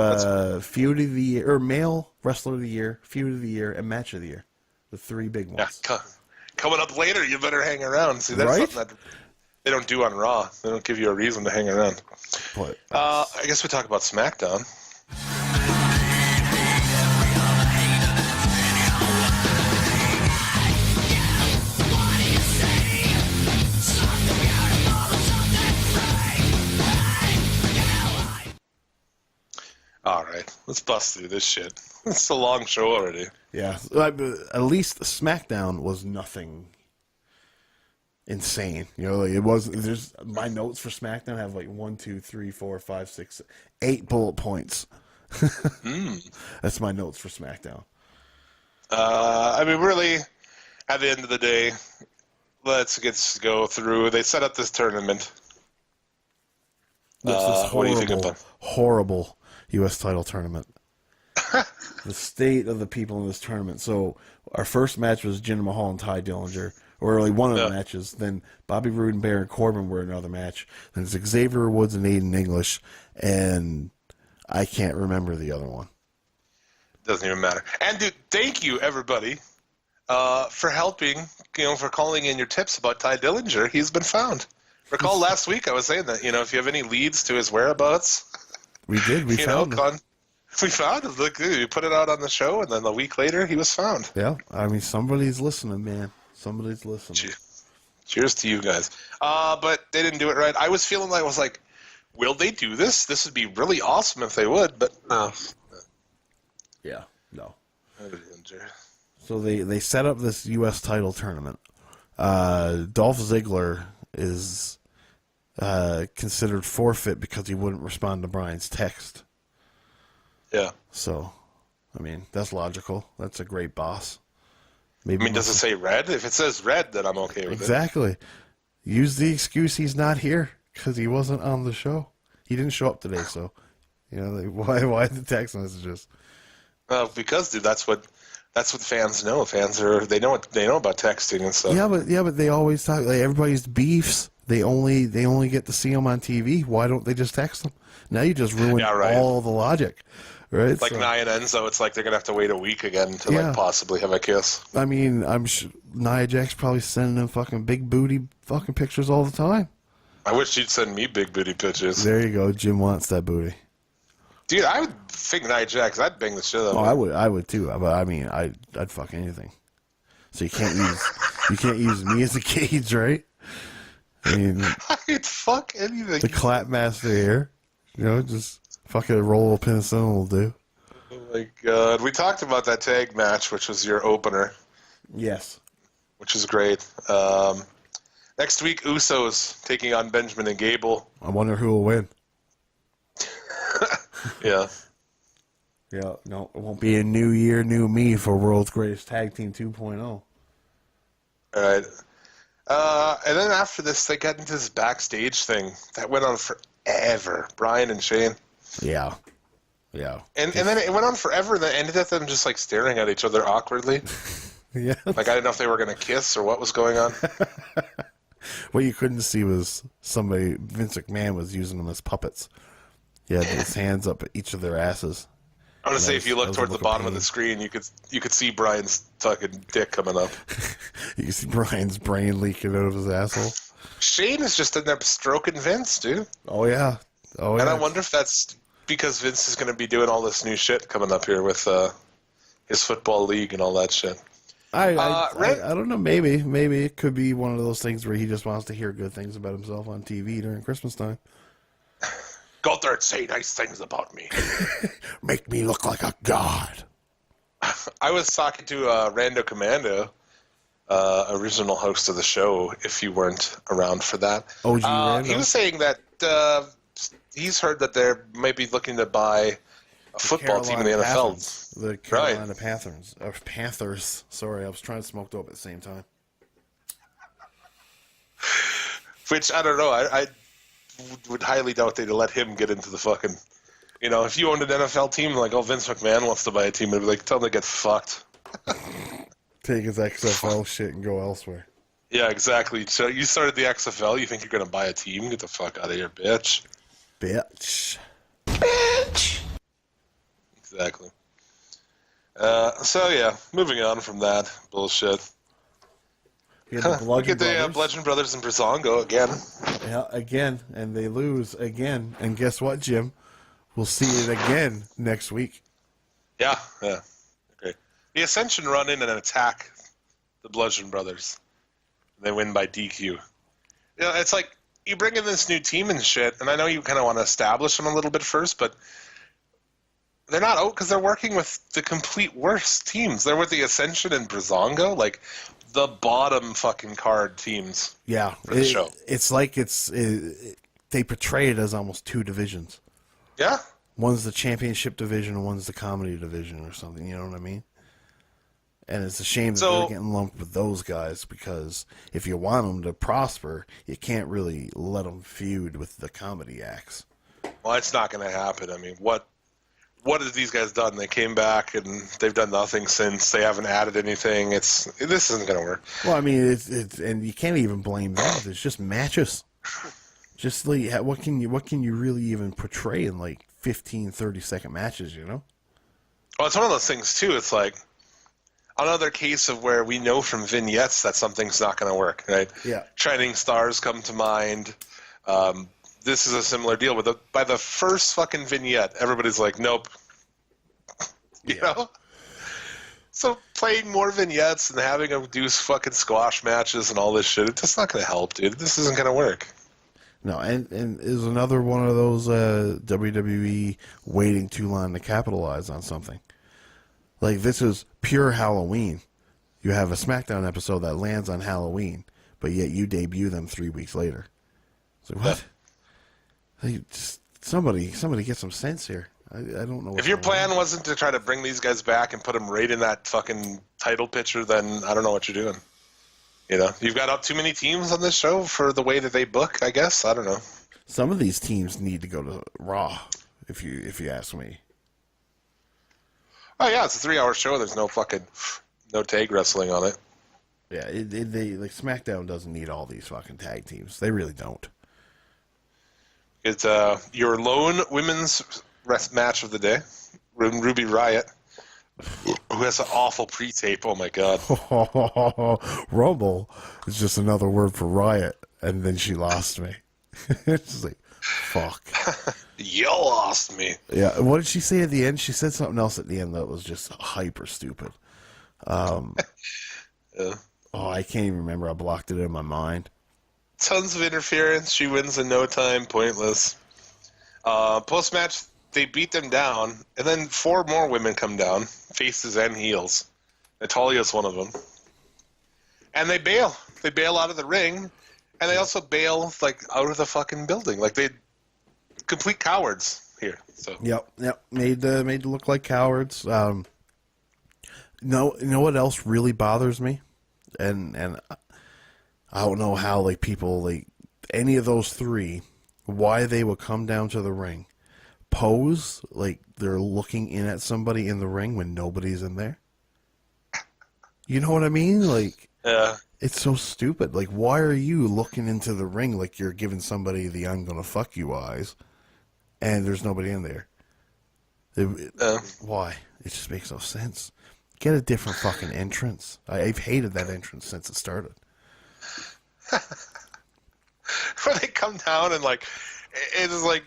Speaker 3: Feud of the Year, or Male Wrestler of the Year, Feud of the Year, and Match of the Year. The 3 big ones.
Speaker 2: Yeah, coming up later, you better hang around. See, that's
Speaker 3: Right?
Speaker 2: something that they don't do on Raw. They don't give you a reason to hang around.
Speaker 3: But,
Speaker 2: I guess we talk about SmackDown. All right, let's bust through this shit. It's a long show already.
Speaker 3: yeah, at least SmackDown was nothing insane. Like it was. There's my notes for SmackDown have like 1, 2, 3, 4, 5, 6, 8 bullet points. That's my notes for SmackDown.
Speaker 2: Really, at the end of the day, let's go through. They set up this tournament.
Speaker 3: This
Speaker 2: What do you think about?
Speaker 3: Horrible U.S. title tournament. The state of the people in this tournament. So our first match was Jinder Mahal and Ty Dillinger, or really one of the matches. Then Bobby Roode and Baron Corbin were another match. Then it's Xavier Woods and Aiden English, and I can't remember the other one.
Speaker 2: Doesn't even matter. And dude, thank you everybody for helping. For calling in your tips about Ty Dillinger. He's been found. Recall last week I was saying that if you have any leads to his whereabouts,
Speaker 3: We did. We found him.
Speaker 2: We found him. Look, you put it out on the show, and then a week later he was found.
Speaker 3: Yeah, I mean somebody's listening, man. Somebody's listening.
Speaker 2: Cheers to you guys. But they didn't do it right. I was feeling like will they do this? This would be really awesome if they would, but no.
Speaker 3: Yeah, no. So they set up this U.S. title tournament. Dolph Ziggler is considered forfeit because he wouldn't respond to Brian's text.
Speaker 2: Yeah.
Speaker 3: So, I mean, that's logical. That's a great boss.
Speaker 2: Maybe. Does it say red? If it says red, then I'm okay with it.
Speaker 3: Exactly. Use the excuse he's not here because he wasn't on the show. He didn't show up today, so why the text messages?
Speaker 2: Because dude, that's what fans know. Fans they know about texting and stuff.
Speaker 3: Yeah, but they always talk like everybody's beefs. They only get to see them on TV. Why don't they just text them? Now you just ruined all the logic, right?
Speaker 2: Like Nia and Enzo, it's like they're gonna have to wait a week again to possibly have a kiss.
Speaker 3: I mean, I'm sure Nia Jax probably sending them fucking big booty fucking pictures all the time.
Speaker 2: I wish she'd send me big booty pictures.
Speaker 3: There you go. Jim wants that booty.
Speaker 2: Dude, I would think Nia Jax. I'd bang the shit out of her.
Speaker 3: I would too. But I mean, I'd fuck anything. So you can't use me as a cage, right? I mean,
Speaker 2: I'd fuck anything.
Speaker 3: The clap master here, just fucking roll of penicillin will do.
Speaker 2: Oh my god, we talked about that tag match, which was your opener.
Speaker 3: Yes,
Speaker 2: which is great. Next week, Usos taking on Benjamin and Gable.
Speaker 3: I wonder who will win.
Speaker 2: Yeah.
Speaker 3: Yeah, no, it won't be a new year, new me for World's Greatest Tag Team 2.0.
Speaker 2: All right. And then after this, they got into this backstage thing that went on forever. Brian and Shane.
Speaker 3: Yeah.
Speaker 2: And then it went on forever, and then ended up them just like staring at each other awkwardly.
Speaker 3: Yeah.
Speaker 2: Like I didn't know if they were going to kiss or what was going on.
Speaker 3: What you couldn't see was Vince McMahon was using them as puppets. He had his hands up at each of their asses.
Speaker 2: I want to say if you look towards the bottom of the screen, you could see Brian's fucking dick coming up.
Speaker 3: You can see Brian's brain leaking out of his asshole.
Speaker 2: Shane is just in there stroking Vince, dude.
Speaker 3: Oh yeah.
Speaker 2: And I wonder if that's because Vince is going to be doing all this new shit coming up here with his football league and all that shit.
Speaker 3: I don't know. Maybe it could be one of those things where he just wants to hear good things about himself on TV during Christmas time.
Speaker 2: Go out there and say nice things about me.
Speaker 3: Make me look like a god.
Speaker 2: I was talking to Rando Commando, original host of the show, if you weren't around for that.
Speaker 3: OG Rando.
Speaker 2: He was saying that he's heard that they're maybe looking to buy a football team in the NFL.
Speaker 3: Panthers. The Carolina Panthers. Panthers. Sorry, I was trying to smoke dope at the same time.
Speaker 2: Which, I don't know, I would highly doubt they'd let him get into the fucking... You know, if you owned an NFL team, like, oh, Vince McMahon wants to buy a team, they'd be like, tell him to get fucked.
Speaker 3: Take his XFL shit and go elsewhere.
Speaker 2: Yeah, exactly. So you started the XFL, you think you're going to buy a team? Get the fuck out of here, bitch.
Speaker 3: Bitch.
Speaker 2: Exactly. So, yeah, moving on from that bullshit.
Speaker 3: We get the
Speaker 2: Bludgeon Brothers and Brazongo again.
Speaker 3: Yeah, again, and they lose again. And guess what, Jim? We'll see it again next week.
Speaker 2: Yeah. Okay. The Ascension run in and attack the Bludgeon Brothers. They win by DQ. You know, it's like you bring in this new team and shit, and I know you kind of want to establish them a little bit first, but they're not out because they're working with the complete worst teams. They're with the Ascension and Brazongo, like the bottom fucking card teams.
Speaker 3: Yeah,
Speaker 2: for the show.
Speaker 3: It's like they portray it as almost two divisions.
Speaker 2: Yeah.
Speaker 3: One's the championship division and one's the comedy division or something, you know what I mean? And it's a shame that they're getting lumped with those guys because if you want them to prosper, you can't really let them feud with the comedy acts.
Speaker 2: Well, it's not going to happen. I mean, what have these guys done? They came back and they've done nothing since. They haven't added anything. This isn't going to work.
Speaker 3: Well, I mean, it's and you can't even blame them. It's just matches. Just like what can you really even portray in like 15, 30-second matches, you know?
Speaker 2: Well, it's one of those things too. It's like another case of where we know from vignettes that something's not going to work, right?
Speaker 3: Yeah.
Speaker 2: Shining Stars come to mind. This is a similar deal. By the first fucking vignette, everybody's like, nope. You know? So playing more vignettes and having them do fucking squash matches and all this shit, it's just not going to help, dude. This isn't going to work.
Speaker 3: No, and is another one of those WWE waiting too long to capitalize on something. Like, this is pure Halloween. You have a SmackDown episode that lands on Halloween, but yet you debut them 3 weeks later. It's like, what? Hey, somebody get some sense here. I don't know.
Speaker 2: If your plan wasn't to try to bring these guys back and put them right in that fucking title picture, then I don't know what you're doing. You know, you've got up too many teams on this show for the way that they book, I guess. I don't know.
Speaker 3: Some of these teams need to go to Raw, if you ask me.
Speaker 2: Oh yeah, it's a 3-hour show. There's no tag wrestling on it.
Speaker 3: Yeah, they like SmackDown doesn't need all these fucking tag teams. They really don't.
Speaker 2: It's your lone women's match of the day, Ruby Riott, who has an awful pre-tape. Oh my god.
Speaker 3: Rumble is just another word for riot, and then she lost me. It's just like, fuck.
Speaker 2: You lost me.
Speaker 3: Yeah, what did she say at the end? She said something else at the end that was just hyper stupid.
Speaker 2: Yeah.
Speaker 3: Oh, I can't even remember. I blocked it in my mind.
Speaker 2: Tons of interference. She wins in no time. Pointless. Post-match, they beat them down, and then 4 more women come down, faces and heels. Natalia's one of them. And they bail. They bail out of the ring, and they also bail like out of the fucking building. Like they complete cowards here. So
Speaker 3: Yep. Made to look like cowards. No, you know what else really bothers me, and I don't know how like people like any of those 3, why they would come down to the ring, pose like they're looking in at somebody in the ring when nobody's in there. You know what I mean? Like,
Speaker 2: yeah.
Speaker 3: It's so stupid. Like, why are you looking into the ring like you're giving somebody the "I'm gonna fuck you" eyes, and there's nobody in there? Why? It just makes no sense. Get a different fucking entrance. I've hated that entrance since it started.
Speaker 2: Where they come down and like it's like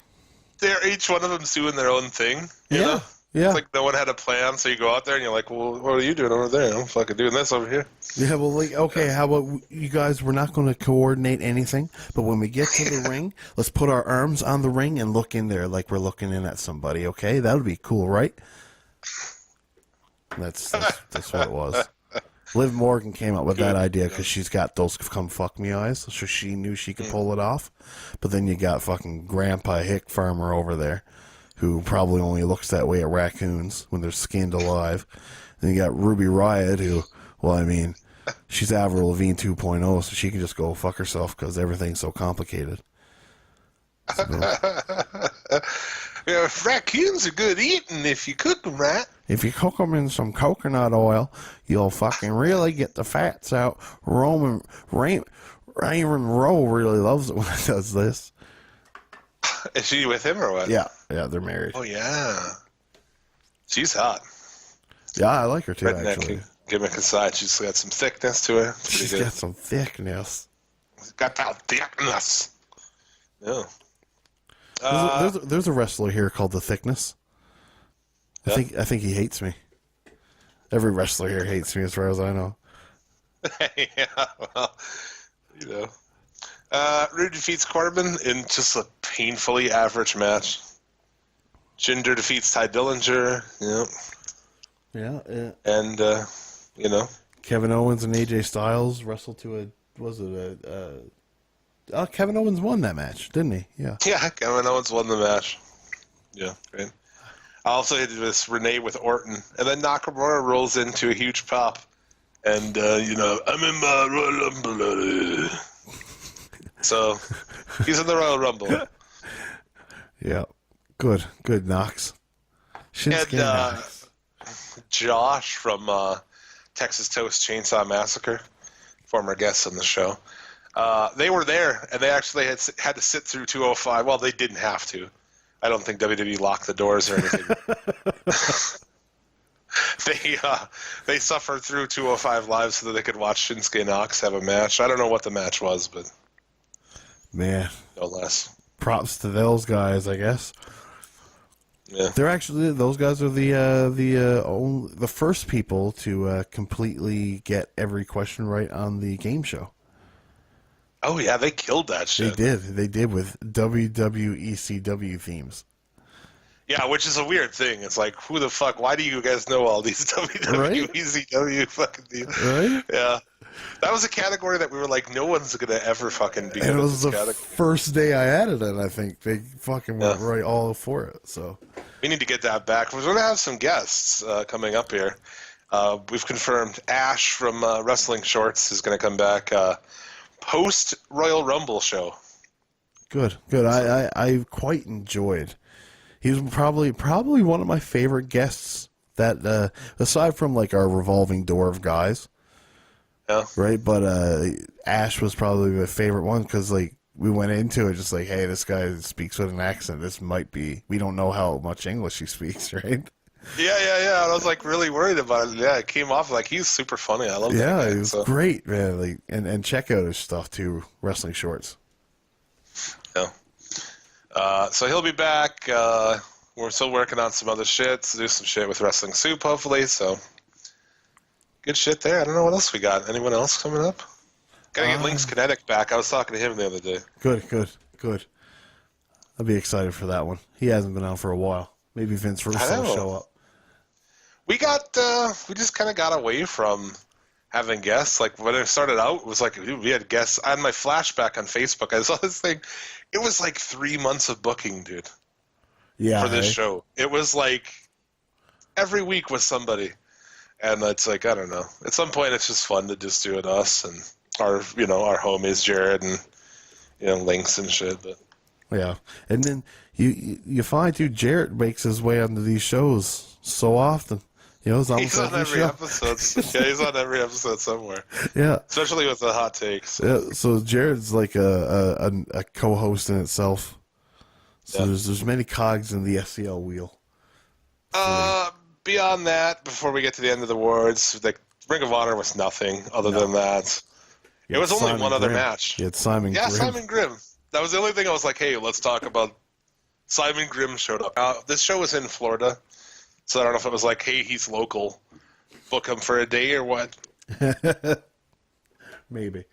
Speaker 2: they're each one of them's doing their own thing. You know?
Speaker 3: Yeah.
Speaker 2: It's like no one had a plan, so you go out there and you're like, well, what are you doing over there? I'm fucking doing this over here.
Speaker 3: Yeah, well, like, okay, how about you guys, we're not going to coordinate anything, but when we get to the ring, let's put our arms on the ring and look in there like we're looking in at somebody, okay? That would be cool, right? That's what it was. Liv Morgan came up with that idea because she's got those come fuck me eyes, so she knew she could pull it off. But then you got fucking Grandpa Hick Farmer over there, who probably only looks that way at raccoons when they're skinned alive. Then you got Ruby Riott, who, well, I mean, she's Avril Lavigne 2.0, so she can just go fuck herself because everything's so complicated. So,
Speaker 2: yeah, raccoons are good eating if you cook them right.
Speaker 3: if you cook them in some coconut oil, you'll fucking really get the fats out. Raymond Rowe really loves it when it does this.
Speaker 2: Is she with him or what?
Speaker 3: Yeah, they're married.
Speaker 2: Oh, yeah. She's hot.
Speaker 3: Yeah, I like her too,
Speaker 2: Redneck
Speaker 3: actually.
Speaker 2: gimmick aside, she's got some thickness to her. Pretty
Speaker 3: She's
Speaker 2: good.
Speaker 3: got some thickness.
Speaker 2: Got that thickness. Yeah.
Speaker 3: There's a wrestler here called The Thickness.
Speaker 2: Yeah?
Speaker 3: I think he hates me. Every wrestler here hates me, as far as I know.
Speaker 2: Yeah, well, you know. Rude defeats Corbin in just a painfully average match. Jinder defeats Ty Dillinger. Yeah.
Speaker 3: Yeah.
Speaker 2: And, you know.
Speaker 3: Kevin Owens and AJ Styles wrestled to Kevin Owens won that match, didn't he? Yeah.
Speaker 2: Yeah, Kevin Owens won the match. Yeah, right. I also hit this Renee with Orton, and then Nakamura rolls into a huge pop. And, you know, I'm in my Royal Rumble. So, he's in the Royal Rumble.
Speaker 3: Yeah. Good, Knox. Shinsuke
Speaker 2: And
Speaker 3: Knox.
Speaker 2: Josh from Texas Toast Chainsaw Massacre, former guest on the show, they were there, and they actually had to sit through 205. Well, they didn't have to. I don't think WWE locked the doors or anything. They suffered through 205 Live so that they could watch Shinsuke Knox have a match. I don't know what the match was, but
Speaker 3: Man,
Speaker 2: no less.
Speaker 3: props to those guys, I guess.
Speaker 2: Yeah.
Speaker 3: They're actually, those guys are the first people to completely get every question right on the game show.
Speaker 2: Oh yeah, they killed that shit.
Speaker 3: They did with WWECW themes.
Speaker 2: Yeah, which is a weird thing. It's like, who the fuck? Why do you guys know all these WWECW fucking themes?
Speaker 3: Right?
Speaker 2: Yeah. That was a category that we were like, no one's gonna ever fucking be.
Speaker 3: And it was the
Speaker 2: category.
Speaker 3: first day I added it, I think. They fucking went right all for it. So
Speaker 2: We need to get that back. We're going to have some guests coming up here. We've confirmed Ash from Wrestling Shorts is going to come back post Royal Rumble show.
Speaker 3: Good. I quite enjoyed. He was probably one of my favorite guests. That aside from like our revolving door of guys,
Speaker 2: Yeah.
Speaker 3: right? But Ash was probably my favorite one because like we went into it just like, hey, this guy speaks with an accent. This might be. We don't know how much English he speaks, right?
Speaker 2: Yeah. I was like really worried about it. Yeah, it came off like he's super funny. I love that guy.
Speaker 3: Yeah, he was great, man. Like, and check out his stuff too, Wrestling Shorts.
Speaker 2: Yeah. So he'll be back. We're still working on some other shit. To do some shit with Wrestling Soup, hopefully. So good shit there. I don't know what else we got. Anyone else coming up? Gotta get Link's Kinetic back. I was talking to him the other day.
Speaker 3: Good. I'll be excited for that one. He hasn't been on for a while. Maybe Vince Russo will show up.
Speaker 2: We just kind of got away from having guests. Like when it started out, it was like, dude, we had guests. I had my flashback on Facebook. I saw this thing. It was like 3 months of booking, dude.
Speaker 3: Yeah.
Speaker 2: For this show. It was like every week was somebody. And it's like, I don't know. At some point, it's just fun to just do it us and our homies, Jared and, Links and shit. But
Speaker 3: yeah. And then you find, too, Jarrett makes his way onto these shows so often. It's almost
Speaker 2: he's on every episode. Yeah, he's on every episode somewhere.
Speaker 3: Yeah.
Speaker 2: Especially with the hot takes.
Speaker 3: Yeah, so Jared's like a co-host in itself. So there's many cogs in the SCL wheel.
Speaker 2: Beyond that, before we get to the end of the awards, the Ring of Honor was nothing other than that. It was only one other match.
Speaker 3: You had Simon Grimm.
Speaker 2: Simon Grimm. That was the only thing I was like, hey, let's talk about. Simon Grimm showed up. This show was in Florida, so I don't know if it was like, hey, he's local. Book him for a day or what.
Speaker 3: Maybe.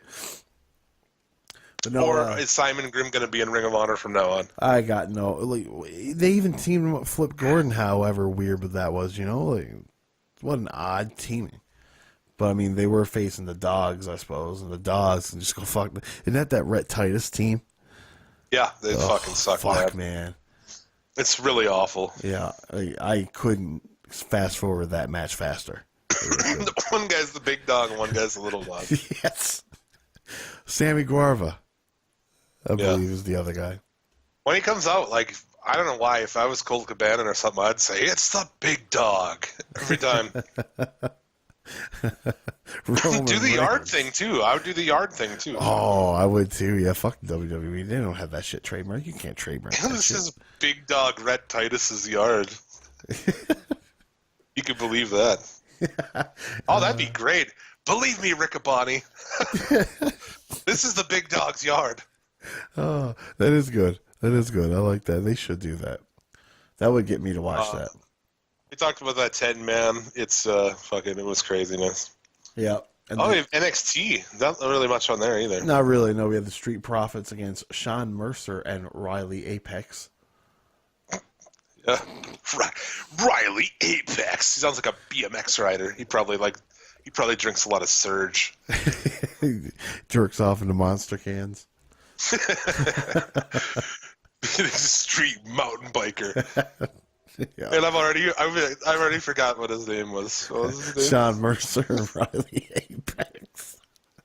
Speaker 3: But no,
Speaker 2: or is Simon Grimm going to be in Ring of Honor from now on?
Speaker 3: I got no. Like, they even teamed him up Flip Gordon, however weird that was, Like, what an odd teaming. But I mean, they were facing the Dogs, I suppose, and the Dogs and just go fuck. Isn't that Rhett Titus team?
Speaker 2: Yeah, they fucking suck.
Speaker 3: Fuck, man.
Speaker 2: It's really awful.
Speaker 3: Yeah, I couldn't fast forward that match faster.
Speaker 2: One guy's the big dog and one guy's the little dog.
Speaker 3: Yes. Sammy Guarva, I believe, is the other guy.
Speaker 2: When he comes out, like, I don't know why, if I was Colt Cabana or something, I'd say, it's the big dog every time. Do the yard thing, too. I would do the yard thing, too.
Speaker 3: Oh, I would, too. Yeah, fuck WWE. They don't have that shit trademark. You can't trademark that
Speaker 2: This
Speaker 3: shit.
Speaker 2: is big dog Rhett Titus's yard. You could believe that. Oh, that'd be great. Believe me, Riccaboni. This is the big dog's yard.
Speaker 3: Oh, that is good. That is good. I like that. They should do that. That would get me to watch that.
Speaker 2: We talked about that 10-man. It's it was craziness.
Speaker 3: Yeah. And
Speaker 2: we have NXT. Not really much on there either.
Speaker 3: Not really. No, we had the Street Profits against Sean Mercer and Riley Apex.
Speaker 2: Yeah. Riley Apex. He sounds like a BMX rider. He probably drinks a lot of Surge.
Speaker 3: Jerks off into monster cans.
Speaker 2: Street mountain biker.
Speaker 3: Yeah.
Speaker 2: And I've already forgot what his name was. What was his name?
Speaker 3: Sean Mercer and Riley Apex.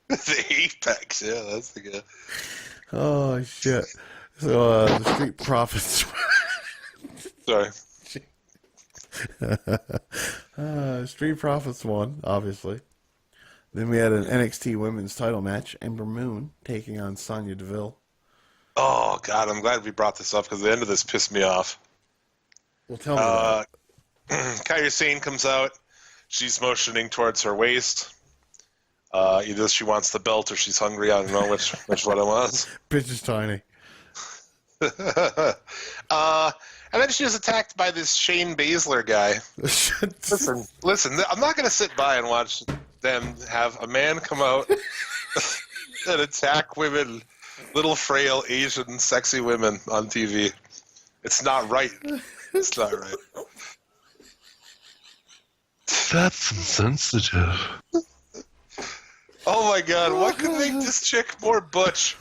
Speaker 2: The Apex, yeah, that's the guy.
Speaker 3: Oh shit! So the Street Profits.
Speaker 2: Sorry.
Speaker 3: Street Profits won, obviously. Then we had an NXT Women's Title match. Ember Moon taking on Sonya Deville.
Speaker 2: Oh God, I'm glad we brought this up because the end of this pissed me off.
Speaker 3: Well, tell me about it.
Speaker 2: Kairi Sane comes out. She's motioning towards her waist. Either she wants the belt or she's hungry. I don't know which one it was.
Speaker 3: Bitch is tiny.
Speaker 2: And then she was attacked by this Shane Baszler guy. Listen, I'm not going to sit by and watch them have a man come out and attack women, little frail Asian sexy women on TV. It's not right. It's not right.
Speaker 5: That's insensitive.
Speaker 2: Oh my God, what could make this chick more butch?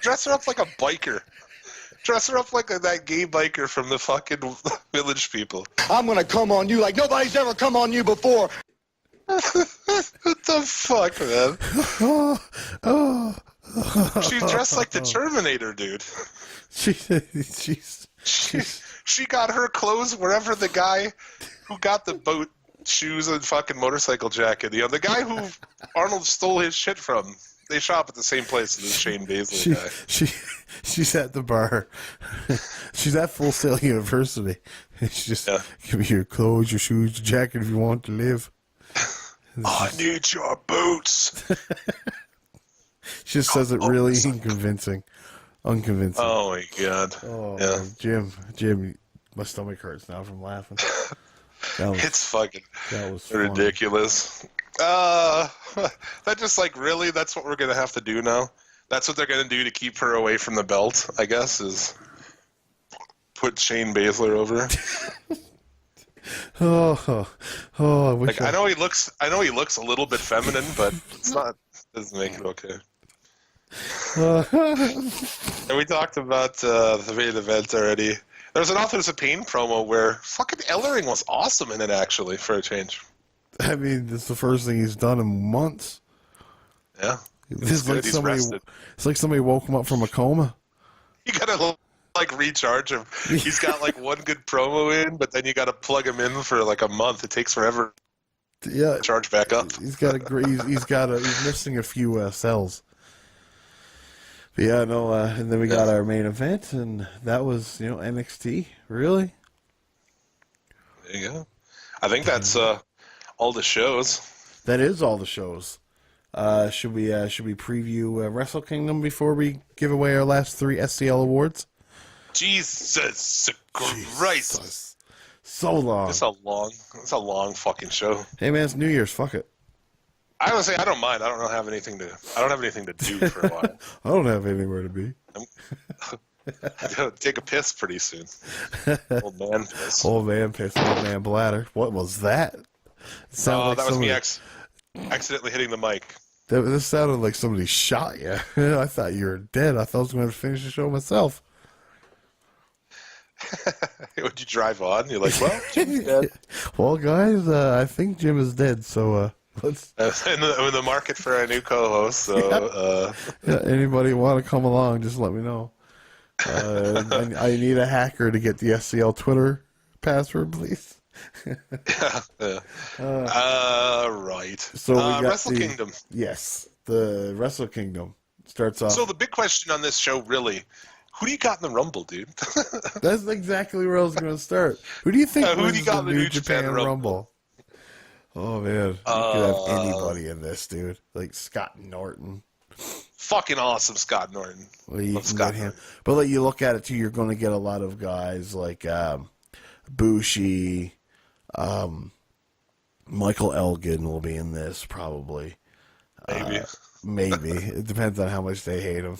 Speaker 2: Dress her up like a biker. Dress her up like that gay biker from the fucking Village People.
Speaker 4: I'm gonna come on you like nobody's ever come on you before.
Speaker 2: What the fuck, man? She's dressed like the Terminator, dude. She got her clothes wherever the guy who got the boat shoes and fucking motorcycle jacket. You know, the guy who Arnold stole his shit from. They shop at the same place as this Shane Baszler guy.
Speaker 3: She's at the bar. She's at Full Sail University. She's just, give me your clothes, your shoes, your jacket if you want to live.
Speaker 2: I need your boots.
Speaker 3: She just says it really unconvincing.
Speaker 2: Oh my God.
Speaker 3: Oh,
Speaker 2: yeah.
Speaker 3: Jim, my stomach hurts now from laughing.
Speaker 2: It's fucking
Speaker 3: fun.
Speaker 2: ridiculous. That just really, that's what we're going to have to do now. That's what they're going to do to keep her away from the belt, I guess, is put Shane Baszler over.
Speaker 3: I wish
Speaker 2: I know he looks a little bit feminine, but it's not, doesn't make it okay. And we talked about the main event already. There was an Authors of Pain promo where fucking Ellering was awesome in it, actually, for a change.
Speaker 3: I mean, this is the first thing he's done in months.
Speaker 2: Yeah.
Speaker 3: It's like somebody woke him up from a coma.
Speaker 2: You gotta recharge him. He's got one good promo in, but then you gotta plug him in for a month. It takes forever.
Speaker 3: Yeah.
Speaker 2: To charge back up.
Speaker 3: He's missing a few cells. But yeah, no, and then we got our main event, and that was, NXT. Really?
Speaker 2: There you go. I think that's all the shows.
Speaker 3: That is all the shows. Should we preview Wrestle Kingdom before we give away our last 3 SCL awards?
Speaker 2: Jesus Christ!
Speaker 3: Jesus. So long.
Speaker 2: It's a long fucking show.
Speaker 3: Hey man, it's New Year's. Fuck it.
Speaker 2: I would say I don't mind. I don't have anything to do for a while.
Speaker 3: I don't have anywhere to be.
Speaker 2: I'm gonna take a piss pretty soon. Old man piss.
Speaker 3: Old man piss. Old man bladder. What was that?
Speaker 2: That was me accidentally hitting the mic.
Speaker 3: This sounded like somebody shot you. I thought you were dead. I thought I was going to finish the show myself.
Speaker 2: Would you drive on? You're like, well, Jim's dead.
Speaker 3: Well, guys, I think Jim is dead, so let's...
Speaker 2: in the market for a new co-host, so...
Speaker 3: Yeah, anybody want to come along, just let me know. I need a hacker to get the SCL Twitter password, please.
Speaker 2: Right.
Speaker 3: So we got
Speaker 2: Wrestle Kingdom.
Speaker 3: Yes, the Wrestle Kingdom starts off.
Speaker 2: So the big question on this show, really, who do you got in the Rumble, dude?
Speaker 3: That's exactly where I was going to start. Who do you think
Speaker 2: who do
Speaker 3: wins
Speaker 2: you got
Speaker 3: the
Speaker 2: in the
Speaker 3: New Japan Rumble? Oh, man. You could have anybody in this, dude. Like Scott Norton.
Speaker 2: Fucking awesome, Scott Norton.
Speaker 3: Well, you
Speaker 2: Love
Speaker 3: can
Speaker 2: Scott
Speaker 3: get him.
Speaker 2: Norton.
Speaker 3: But like you look at it, too, you're going to get a lot of guys like Bushi. Michael Elgin will be in this, probably.
Speaker 2: Maybe.
Speaker 3: Maybe. It depends on how much they hate him.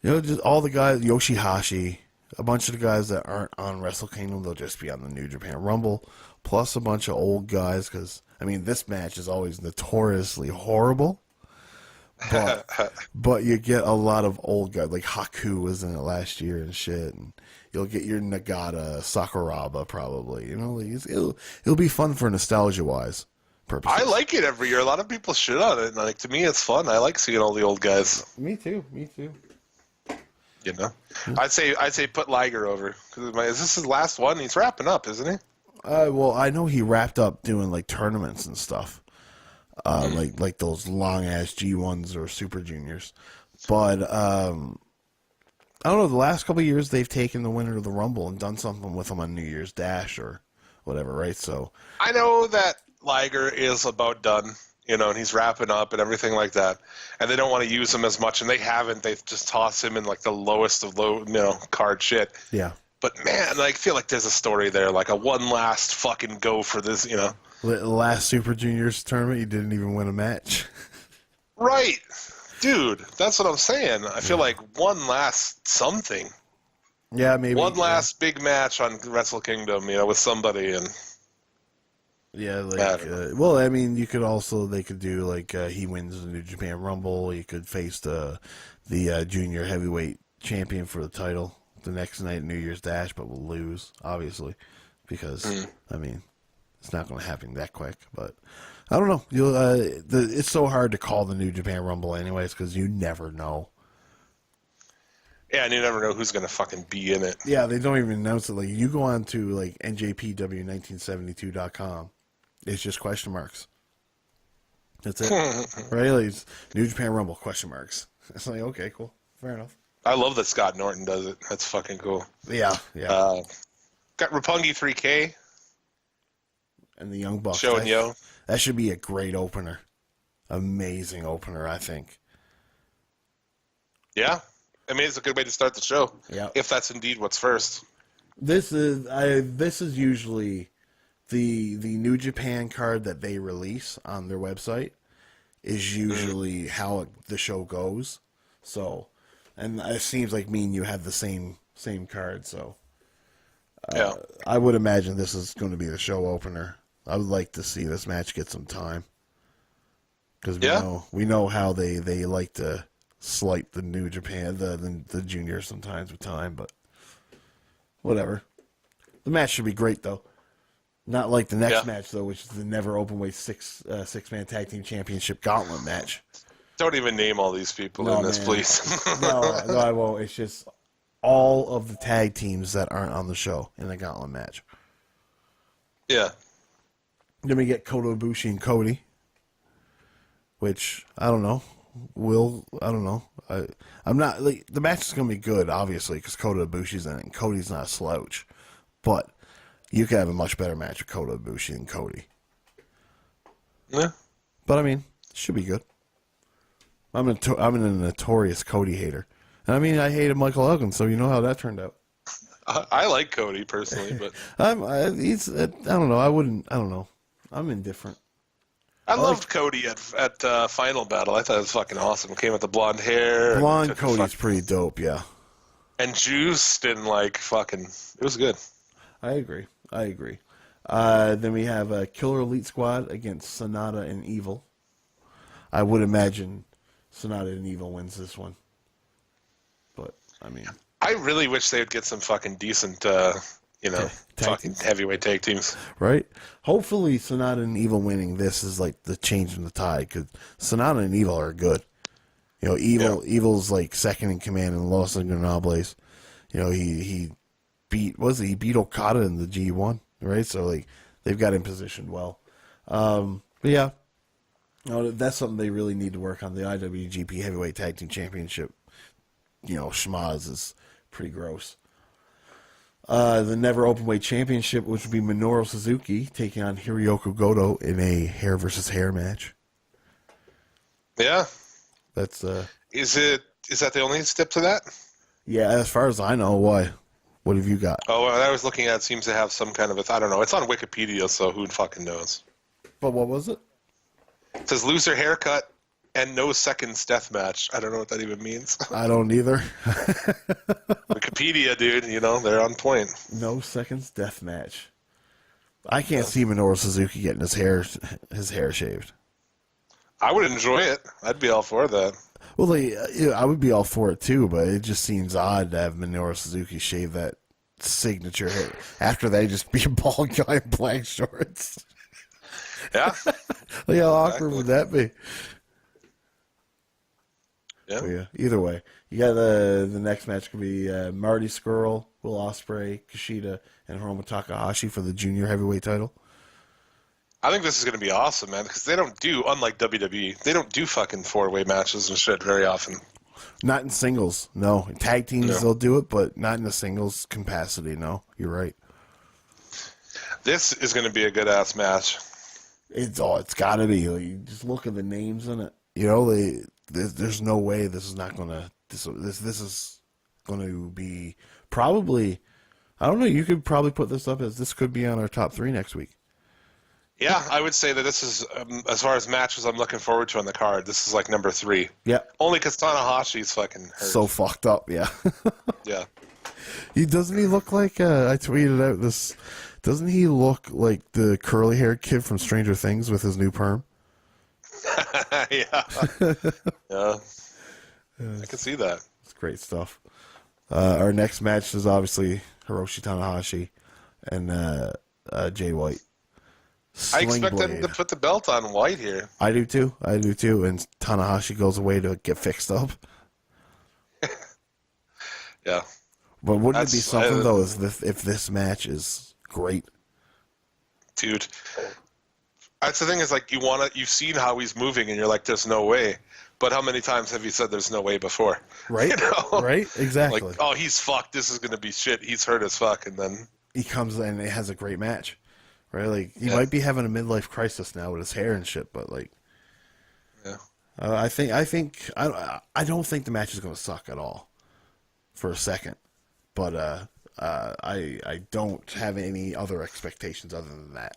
Speaker 3: Just all the guys, Yoshihashi, a bunch of the guys that aren't on Wrestle Kingdom, they'll just be on the New Japan Rumble, plus a bunch of old guys, because, I mean, this match is always notoriously horrible, but you get a lot of old guys, like Haku was in it last year and shit, and you'll get your Nagata, Sakuraba, probably, it'll be fun for nostalgia-wise purposes.
Speaker 2: I like it every year. A lot of people shit on it. And like, to me, it's fun. I like seeing all the old guys.
Speaker 3: Me too.
Speaker 2: You know, I'd say put Liger over, because is this his last one? He's wrapping up, isn't he?
Speaker 3: Well, I know he wrapped up doing like tournaments and stuff, like those long ass G1s or Super Juniors. But I don't know. The last couple of years, they've taken the winner of the Rumble and done something with him on New Year's Dash or whatever, right? So
Speaker 2: I know that Liger is about done. And he's wrapping up and everything like that. And they don't want to use him as much, and they haven't. They've just tossed him in like the lowest of low, card shit.
Speaker 3: yeah.
Speaker 2: But man, I feel like there's a story there, like a one last fucking go for this,
Speaker 3: The last Super Juniors tournament, you didn't even win a match.
Speaker 2: Right. Dude, that's what I'm saying. I feel like one last something.
Speaker 3: Yeah, maybe.
Speaker 2: One last big match on Wrestle Kingdom, with somebody. And
Speaker 3: yeah, like, well, I mean, they could do, like, he wins the New Japan Rumble. You could face the junior heavyweight champion for the title the next night at New Year's Dash, but will lose, obviously, because, I mean, it's not going to happen that quick. But I don't know. It's so hard to call the New Japan Rumble anyways, because you never know.
Speaker 2: yeah, and you never know who's going to fucking be in it.
Speaker 3: Yeah, they don't even announce it. Like, you go on to, like, NJPW1972.com. It's just question marks. That's it. Right? Like, it's New Japan Rumble, question marks. It's like, okay, cool. Fair enough.
Speaker 2: I love that Scott Norton does it. That's fucking cool.
Speaker 3: Yeah.
Speaker 2: Got Roppongi 3K.
Speaker 3: And the Young Bucks.
Speaker 2: Show and Yo.
Speaker 3: That should be a great opener. Amazing opener, I think.
Speaker 2: Yeah. I mean, it's a good way to start the show.
Speaker 3: Yeah.
Speaker 2: If that's indeed what's first.
Speaker 3: This is usually the New Japan card that they release on their website is usually how the show goes. So, and it seems like me and you have the same card. So,
Speaker 2: Yeah.
Speaker 3: I would imagine this is going to be the show opener. I would like to see this match get some time because we know how they like to slight the New Japan, the juniors sometimes with time, but whatever. The match should be great though. Not like the next match though, which is the never openweight six-man tag team championship gauntlet match.
Speaker 2: Don't even name all these people in this, please.
Speaker 3: no, I won't. It's just all of the tag teams that aren't on the show in the gauntlet match.
Speaker 2: Yeah.
Speaker 3: Then we get Kota Ibushi and Cody, which I don't know. I don't know. I'm not like the match is gonna be good, obviously, because Kota Ibushi's in it, and Cody's not a slouch. But you could have a much better match with Kota Ibushi than Cody.
Speaker 2: Yeah.
Speaker 3: But I mean, it should be good. I'm a notorious Cody hater, and I mean I hated Michael Elgin, so you know how that turned out.
Speaker 2: I like Cody personally, but
Speaker 3: I don't know. I don't know. I'm indifferent.
Speaker 2: I loved Cody at Final Battle. I thought it was fucking awesome. Came with the blonde hair.
Speaker 3: Blonde Cody's pretty dope, yeah.
Speaker 2: And juiced and like fucking, it was good.
Speaker 3: I agree. Then we have a Killer Elite Squad against Sonata and Evil. I would imagine Sonata and Evil wins this one. But, I mean...
Speaker 2: I really wish they would get some fucking decent, fucking heavyweight tag teams.
Speaker 3: Right? Hopefully Sonata and Evil winning this is like the change in the tide, because Sonata and Evil are good. You know, Evil's like second in command in Los Ingobernables. You know, he beat Okada in the G1, right? So like they've got him positioned well. But yeah, that's something they really need to work on. The IWGP Heavyweight Tag Team Championship, schmaz is pretty gross. The Never Openweight Championship, which would be Minoru Suzuki taking on Hirooki Goto in a hair versus hair match.
Speaker 2: Yeah.
Speaker 3: That's
Speaker 2: Is that the only step to that?
Speaker 3: yeah, as far as I know. Why? What have you got?
Speaker 2: Oh, what I was looking at seems to have some kind of I don't know. It's on Wikipedia, so who fucking knows?
Speaker 3: But what was it?
Speaker 2: It says loser haircut and no seconds death match. I don't know what that even means.
Speaker 3: I don't either.
Speaker 2: Wikipedia, dude, they're on point.
Speaker 3: No seconds death match. I can't see Minoru Suzuki getting his hair shaved.
Speaker 2: I would enjoy it. I'd be all for that.
Speaker 3: Well, I would be all for it too, but it just seems odd to have Minoru Suzuki shave that signature hair. After that, just be a bald guy in black shorts.
Speaker 2: Yeah.
Speaker 3: Like, how awkward would that be?
Speaker 2: Yeah.
Speaker 3: But yeah. Either way, you got the next match could be Marty Scurll, Will Ospreay, Kushida, and Hiromu Takahashi for the junior heavyweight title.
Speaker 2: I think this is going to be awesome, man, because they don't do, unlike WWE, they don't do fucking four-way matches and shit very often.
Speaker 3: Not in singles, no. In tag teams, they'll do it, but not in a singles capacity, no. You're right.
Speaker 2: This is going to be a good-ass match.
Speaker 3: It's got to be. Like, you just look at the names in it. There's no way this is not going to... This is going to be probably... I don't know, you could probably put this up as this could be on our top 3 next week.
Speaker 2: Yeah, I would say that this is, as far as matches I'm looking forward to on the card, this is like number 3.
Speaker 3: Yeah.
Speaker 2: Only because Tanahashi's fucking hurt.
Speaker 3: So fucked up, yeah.
Speaker 2: Yeah.
Speaker 3: Doesn't he look like, I tweeted out this, doesn't he look like the curly-haired kid from Stranger Things with his new perm?
Speaker 2: Yeah. Yeah. I can see that.
Speaker 3: It's great stuff. Our next match is obviously Hiroshi Tanahashi and Jay White.
Speaker 2: I expect them
Speaker 3: Blade.
Speaker 2: to put the belt on White here.
Speaker 3: I do too. And Tanahashi goes away to get fixed up.
Speaker 2: Yeah.
Speaker 3: But wouldn't it be something, though, if this match is great?
Speaker 2: Dude. That's the thing is, like, you've seen how he's moving, and you're like, there's no way. But how many times have you said there's no way before?
Speaker 3: Right? Right? Exactly.
Speaker 2: Like, oh, he's fucked. This is going to be shit. He's hurt as fuck. And then
Speaker 3: he comes in and it has a great match. Right? Like, he might be having a midlife crisis now with his hair and shit, but, like...
Speaker 2: Yeah.
Speaker 3: I don't think the match is going to suck at all for a second. But I don't have any other expectations other than that.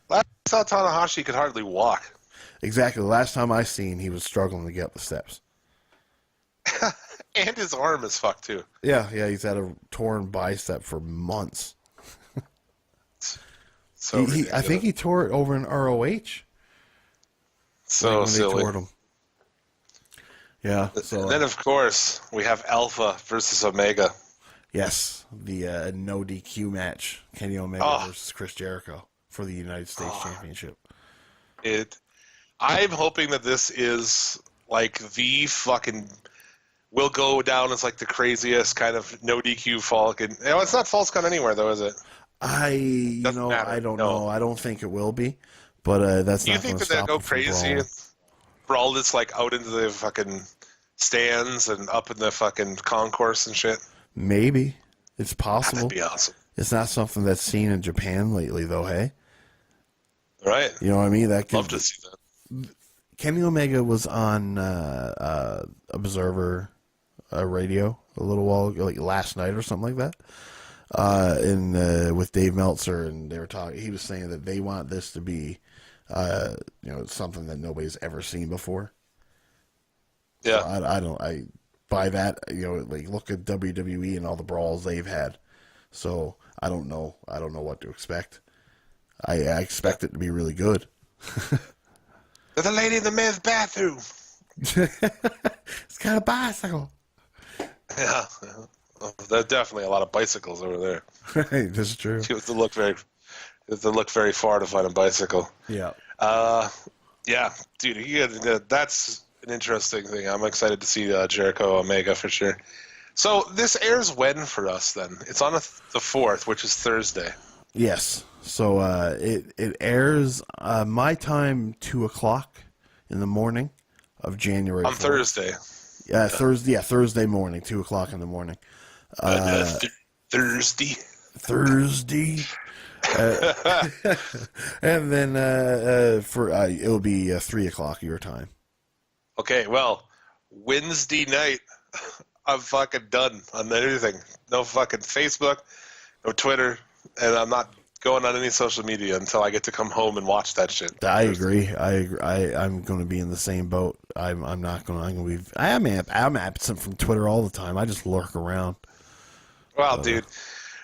Speaker 2: Last I saw Tanahashi could hardly walk.
Speaker 3: Exactly. The last time I seen, he was struggling to get up the steps.
Speaker 2: And his arm is fucked, too.
Speaker 3: Yeah, he's had a torn bicep for months.
Speaker 2: So
Speaker 3: I think he tore it over in ROH.
Speaker 2: So
Speaker 3: when
Speaker 2: silly.
Speaker 3: they tore him. Yeah. So
Speaker 2: And then, of course, we have Alpha versus Omega.
Speaker 3: yes, the no DQ match: Kenny Omega versus Chris Jericho for the United States Championship.
Speaker 2: I'm hoping that this is like the fucking will go down as like the craziest kind of no DQ Falls. It's not Falls Count anywhere though, is it?
Speaker 3: I don't know. I don't think it will be, but that's
Speaker 2: Do you
Speaker 3: not
Speaker 2: think
Speaker 3: going to
Speaker 2: that they'll
Speaker 3: stop
Speaker 2: go
Speaker 3: him from
Speaker 2: crazy?
Speaker 3: brawling.
Speaker 2: Brawl this like out into the fucking stands and up in the fucking concourse and shit.
Speaker 3: Maybe it's possible.
Speaker 2: That'd be awesome.
Speaker 3: It's not something that's seen in Japan lately, though. Hey,
Speaker 2: Right.
Speaker 3: you know what I mean?
Speaker 2: Love to see that.
Speaker 3: Kenny Omega was on Observer Radio a little while ago, like last night or something like that. With Dave Meltzer, and they were talking. He was saying that they want this to be, something that nobody's ever seen before.
Speaker 2: Yeah.
Speaker 3: So I by that, like look at WWE and all the brawls they've had. So I don't know what to expect. I expect it to be really good.
Speaker 2: There's a lady in the men's bathroom.
Speaker 3: It's got a bicycle.
Speaker 2: Yeah. There's definitely a lot of bicycles over there.
Speaker 3: Right, that's true.
Speaker 2: You have to look very far to find a bicycle.
Speaker 3: Yeah.
Speaker 2: Yeah, dude, that's an interesting thing. I'm excited to see Jericho Omega for sure. So this airs when for us then? It's on the 4th, which is Thursday.
Speaker 3: Yes. So it airs my time 2:00 in the morning of January.
Speaker 2: On
Speaker 3: 4th.
Speaker 2: Thursday.
Speaker 3: Yeah, Thursday. Yeah, Thursday morning, 2:00 in the morning.
Speaker 2: Thursday.
Speaker 3: And then it'll be 3:00 your time.
Speaker 2: Okay, well, Wednesday night, I'm fucking done on everything. No fucking Facebook, no Twitter, and I'm not going on any social media until I get to come home and watch that shit.
Speaker 3: I agree. I'm going to be in the same boat. I'm not going to. I'm going to be. I'm absent from Twitter all the time. I just lurk around.
Speaker 2: Well, dude.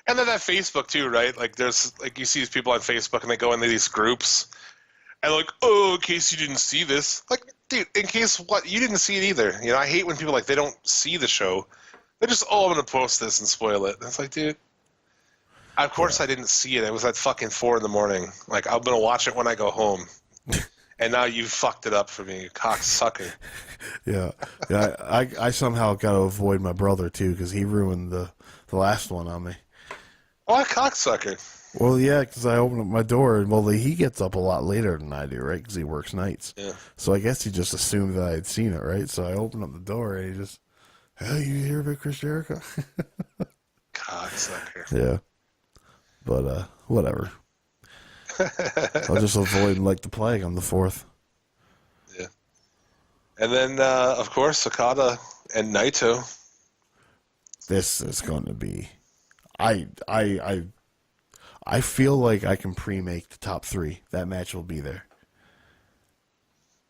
Speaker 2: And then that Facebook too, right? Like there's like you see these people on Facebook and they go into these groups and like, oh, in case you didn't see this. Like, dude, in case what? You didn't see it either. You know, I hate when people like they don't see the show. They just, oh, I'm gonna post this and spoil it. And it's like, dude. Of course I didn't see it. It was at fucking 4 a.m. Like I'm gonna watch it when I go home. And now you fucked it up for me, you cocksucker.
Speaker 3: Yeah. I somehow got to avoid my brother too because he ruined the last one on me.
Speaker 2: What cocksucker?
Speaker 3: Well, yeah, because I opened up my door, and well, he gets up a lot later than I do, right? Because he works nights.
Speaker 2: Yeah.
Speaker 3: So I guess he just assumed that I had seen it, right? So I opened up the door, and he just, hey, you hear about Chris Jericho?
Speaker 2: Cocksucker.
Speaker 3: Yeah. But, whatever. I'll just avoid like the plague on the 4th.
Speaker 2: Yeah. And then, of course, Okada and Naito.
Speaker 3: This is going to be... I feel like I can pre-make the top 3. That match will be there.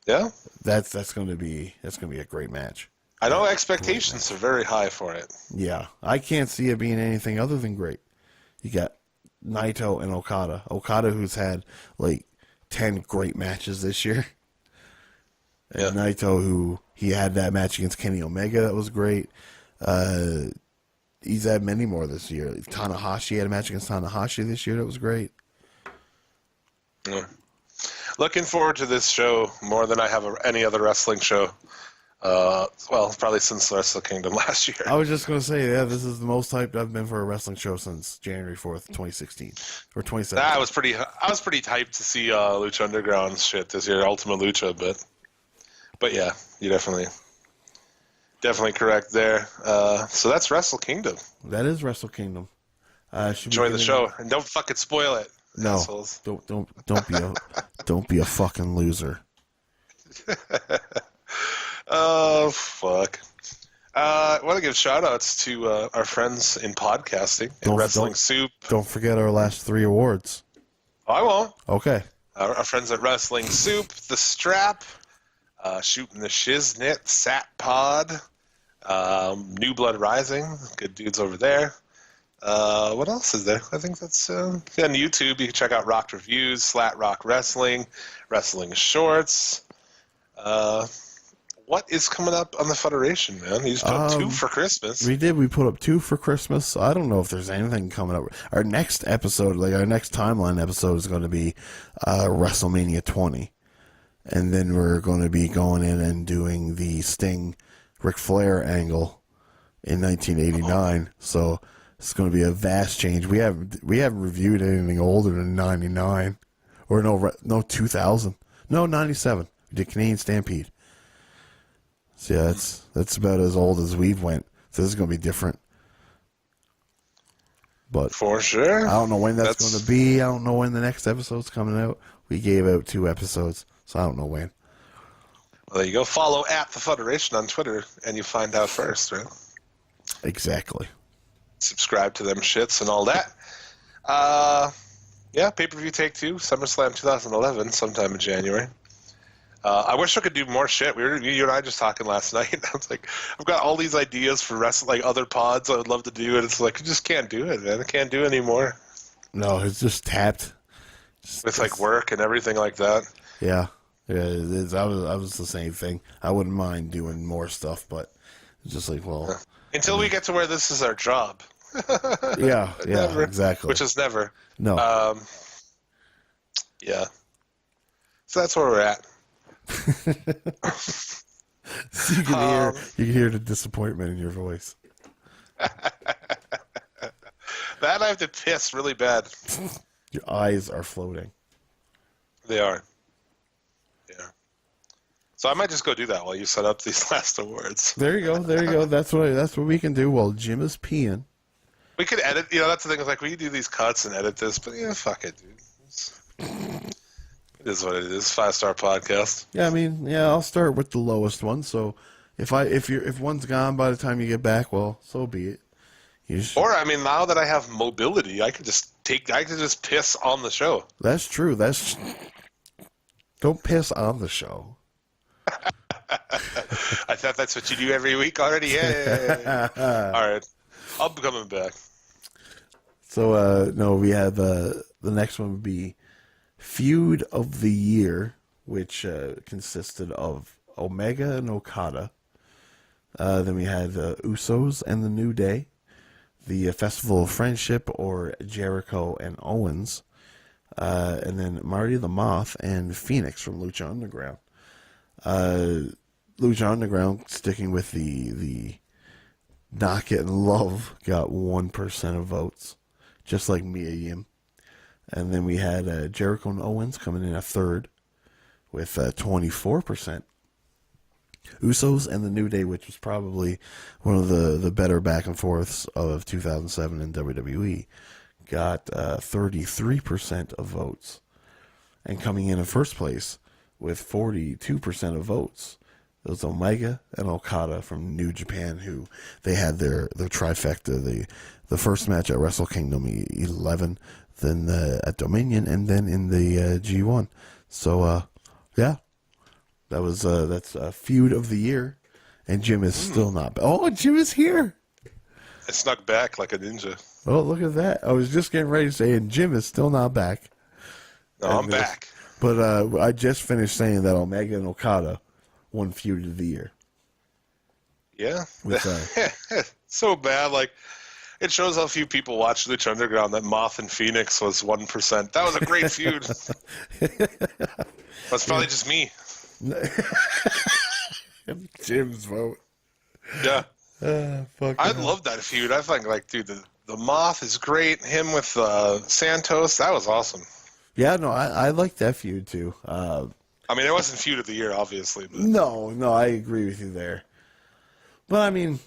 Speaker 2: Yeah?
Speaker 3: That's going to be a great match.
Speaker 2: I know expectations are very high for it.
Speaker 3: Yeah, I can't see it being anything other than great. You got Naito and Okada. Okada, who's had like 10 great matches this year. And Naito, who he had that match against Kenny Omega, that was great. He's had many more this year. Tanahashi had a match against Tanahashi this year that was great.
Speaker 2: Yeah. Looking forward to this show more than I have any other wrestling show. Well, probably since Wrestle Kingdom last year.
Speaker 3: I was just going to say, yeah, this is the most hyped I've been for a wrestling show since January 4th, 2016. Or 2017.
Speaker 2: I was pretty hyped to see Lucha Underground shit this year, Ultima Lucha, but yeah, you definitely correct there. So that's Wrestle Kingdom.
Speaker 3: That is Wrestle Kingdom.
Speaker 2: Enjoy the show and don't fucking spoil it.
Speaker 3: No,
Speaker 2: assholes.
Speaker 3: don't be a fucking loser.
Speaker 2: Oh fuck! I want to give shout outs to our friends in podcasting and Wrestling Soup.
Speaker 3: Don't forget our last 3 awards.
Speaker 2: Oh, I won't.
Speaker 3: Okay.
Speaker 2: Our friends at Wrestling Soup, The Strap, Shooting the Shiznit, Sat Pod, New Blood Rising, good dudes over there. What else is there? I think that's on YouTube. You can check out Rock Reviews, Slat Rock Wrestling, Wrestling Shorts. What is coming up on the Federation, man? You just put up 2 for Christmas.
Speaker 3: We did. We put up 2 for Christmas. I don't know if there's anything coming up. Our next episode, like our next timeline episode, is going to be WrestleMania 20. And then we're going to be going in and doing the Sting Ric Flair angle in 1989. So it's going to be a vast change. We haven't reviewed anything older than 99. Or no 2000. No, 97. We did Canadian Stampede. So yeah, that's about as old as we've went. So this is going to be different. But
Speaker 2: for sure.
Speaker 3: I don't know when that's going to be. I don't know when the next episode's coming out. We gave out 2 episodes, so I don't know when.
Speaker 2: Well, there you go. Follow at the Federation on Twitter, and you find out first, right?
Speaker 3: Exactly.
Speaker 2: Subscribe to them shits and all that. Yeah, pay-per-view Take 2, SummerSlam 2011, sometime in January. I wish I could do more shit. You and I just talking last night. I was like, I've got all these ideas for like other pods I would love to do, and it's like I just can't do it, man. I can't do it anymore.
Speaker 3: No, it's just tapped.
Speaker 2: with like work and everything like that.
Speaker 3: Yeah, I was the same thing. I wouldn't mind doing more stuff, but it's just like, well,
Speaker 2: Until we get to where this is our job.
Speaker 3: yeah,
Speaker 2: Never.
Speaker 3: exactly.
Speaker 2: Which is never.
Speaker 3: No.
Speaker 2: Yeah. So that's where we're at.
Speaker 3: So you can hear the disappointment in your voice.
Speaker 2: That I have to piss really bad.
Speaker 3: Your eyes are floating.
Speaker 2: They are. Yeah. So I might just go do that while you set up these last awards.
Speaker 3: There you go. That's what we can do while Jim is peeing.
Speaker 2: We could edit. That's the thing. Is like we could do these cuts and edit this, but fuck it, dude. It is what it is. 5-star podcast.
Speaker 3: Yeah, I mean, I'll start with the lowest one. So if one's gone by the time you get back, well, so be it.
Speaker 2: Or I mean, now that I have mobility, I could just piss on the show.
Speaker 3: That's true. Don't piss on the show.
Speaker 2: I thought that's what you do every week already. Yeah. All right, I'll be coming back.
Speaker 3: So no, we have the next one would be Feud of the Year, which consisted of Omega and Okada. Then we had the Usos and the New Day, the Festival of Friendship or Jericho and Owens, and then Marty the Moth and Phoenix from Lucha Underground. Lucha Underground, sticking with the not getting love, got 1% of votes, just like Mia Yim. And then we had Jericho and Owens coming in at third with 24%. Usos and the New Day, which was probably one of the better back and forths of 2007 in WWE, got 33% of votes. And coming in first place with 42% of votes, it was Omega and Okada from New Japan, who they had their trifecta, the first match at Wrestle Kingdom 11, then at Dominion, and then in the G1. So, yeah. That's a Feud of the Year, and Jim is still not. Jim is here.
Speaker 2: I snuck back like a ninja.
Speaker 3: Oh, look at that! I was just getting ready to say, and Jim is still not back.
Speaker 2: No, I'm back.
Speaker 3: But I just finished saying that Omega and Okada won Feud of the Year.
Speaker 2: Yeah,
Speaker 3: With,
Speaker 2: so bad. Like it shows how few people watch Lucha Underground. That Moth and Phoenix was 1%. That was a great feud. That's probably just me.
Speaker 3: Jim's vote.
Speaker 2: Yeah. I
Speaker 3: Hell.
Speaker 2: love that feud. I think, like, dude, the Moth is great. Him with Santos, that was awesome.
Speaker 3: Yeah, no, I like that feud too.
Speaker 2: I mean, it wasn't Feud of the Year, obviously. But.
Speaker 3: No, I agree with you there. But I mean,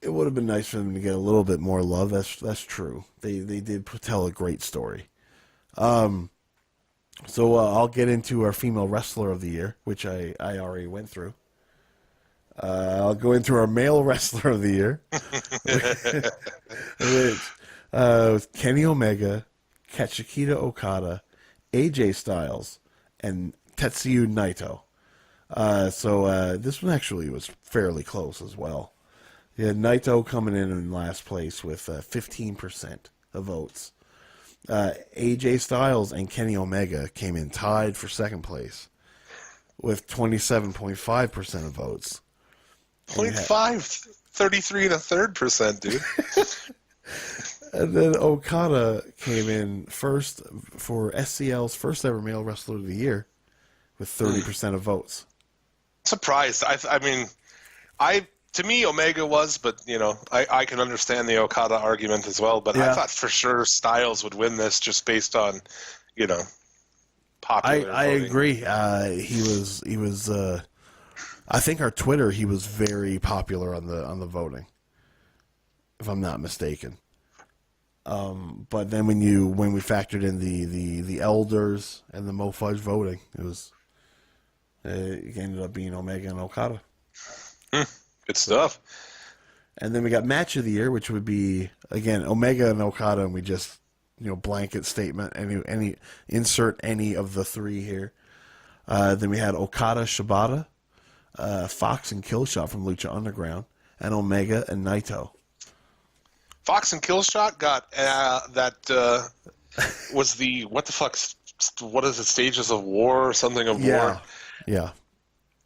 Speaker 3: it would have been nice for them to get a little bit more love. That's true. They did tell a great story. So I'll get into our female wrestler of the year, which I already went through. I'll go into our male wrestler of the year, which Kenny Omega, Katsuhiro Okada, AJ Styles, and Tetsuya Naito. So this one actually was fairly close as well. Yeah, Naito coming in last place with 15% of votes. AJ Styles and Kenny Omega came in tied for second place with 27.5% of votes.
Speaker 2: 0.5, 33 and a third %, dude.
Speaker 3: And then Okada came in first for SCL's first ever male wrestler of the year with 30% of votes.
Speaker 2: Surprised. I mean, to me, Omega was, but, I can understand the Okada argument as well, but yeah. I thought for sure Styles would win this just based on, popular
Speaker 3: I
Speaker 2: voting.
Speaker 3: agree. He was I think our Twitter, he was very popular on the voting, if I'm not mistaken. But then when we factored in the elders and the Mo Fudge voting, it ended up being Omega and Okada.
Speaker 2: Good stuff.
Speaker 3: And then we got match of the year, which would be again Omega and Okada, and we just blanket statement. Any insert any of the three here. Then we had Okada Shibata, Fox and Killshot from Lucha Underground, and Omega and Naito.
Speaker 2: Fox and Killshot got that was the what the fuck's what is it, Stages of War or something of
Speaker 3: Yeah.
Speaker 2: War.
Speaker 3: Yeah.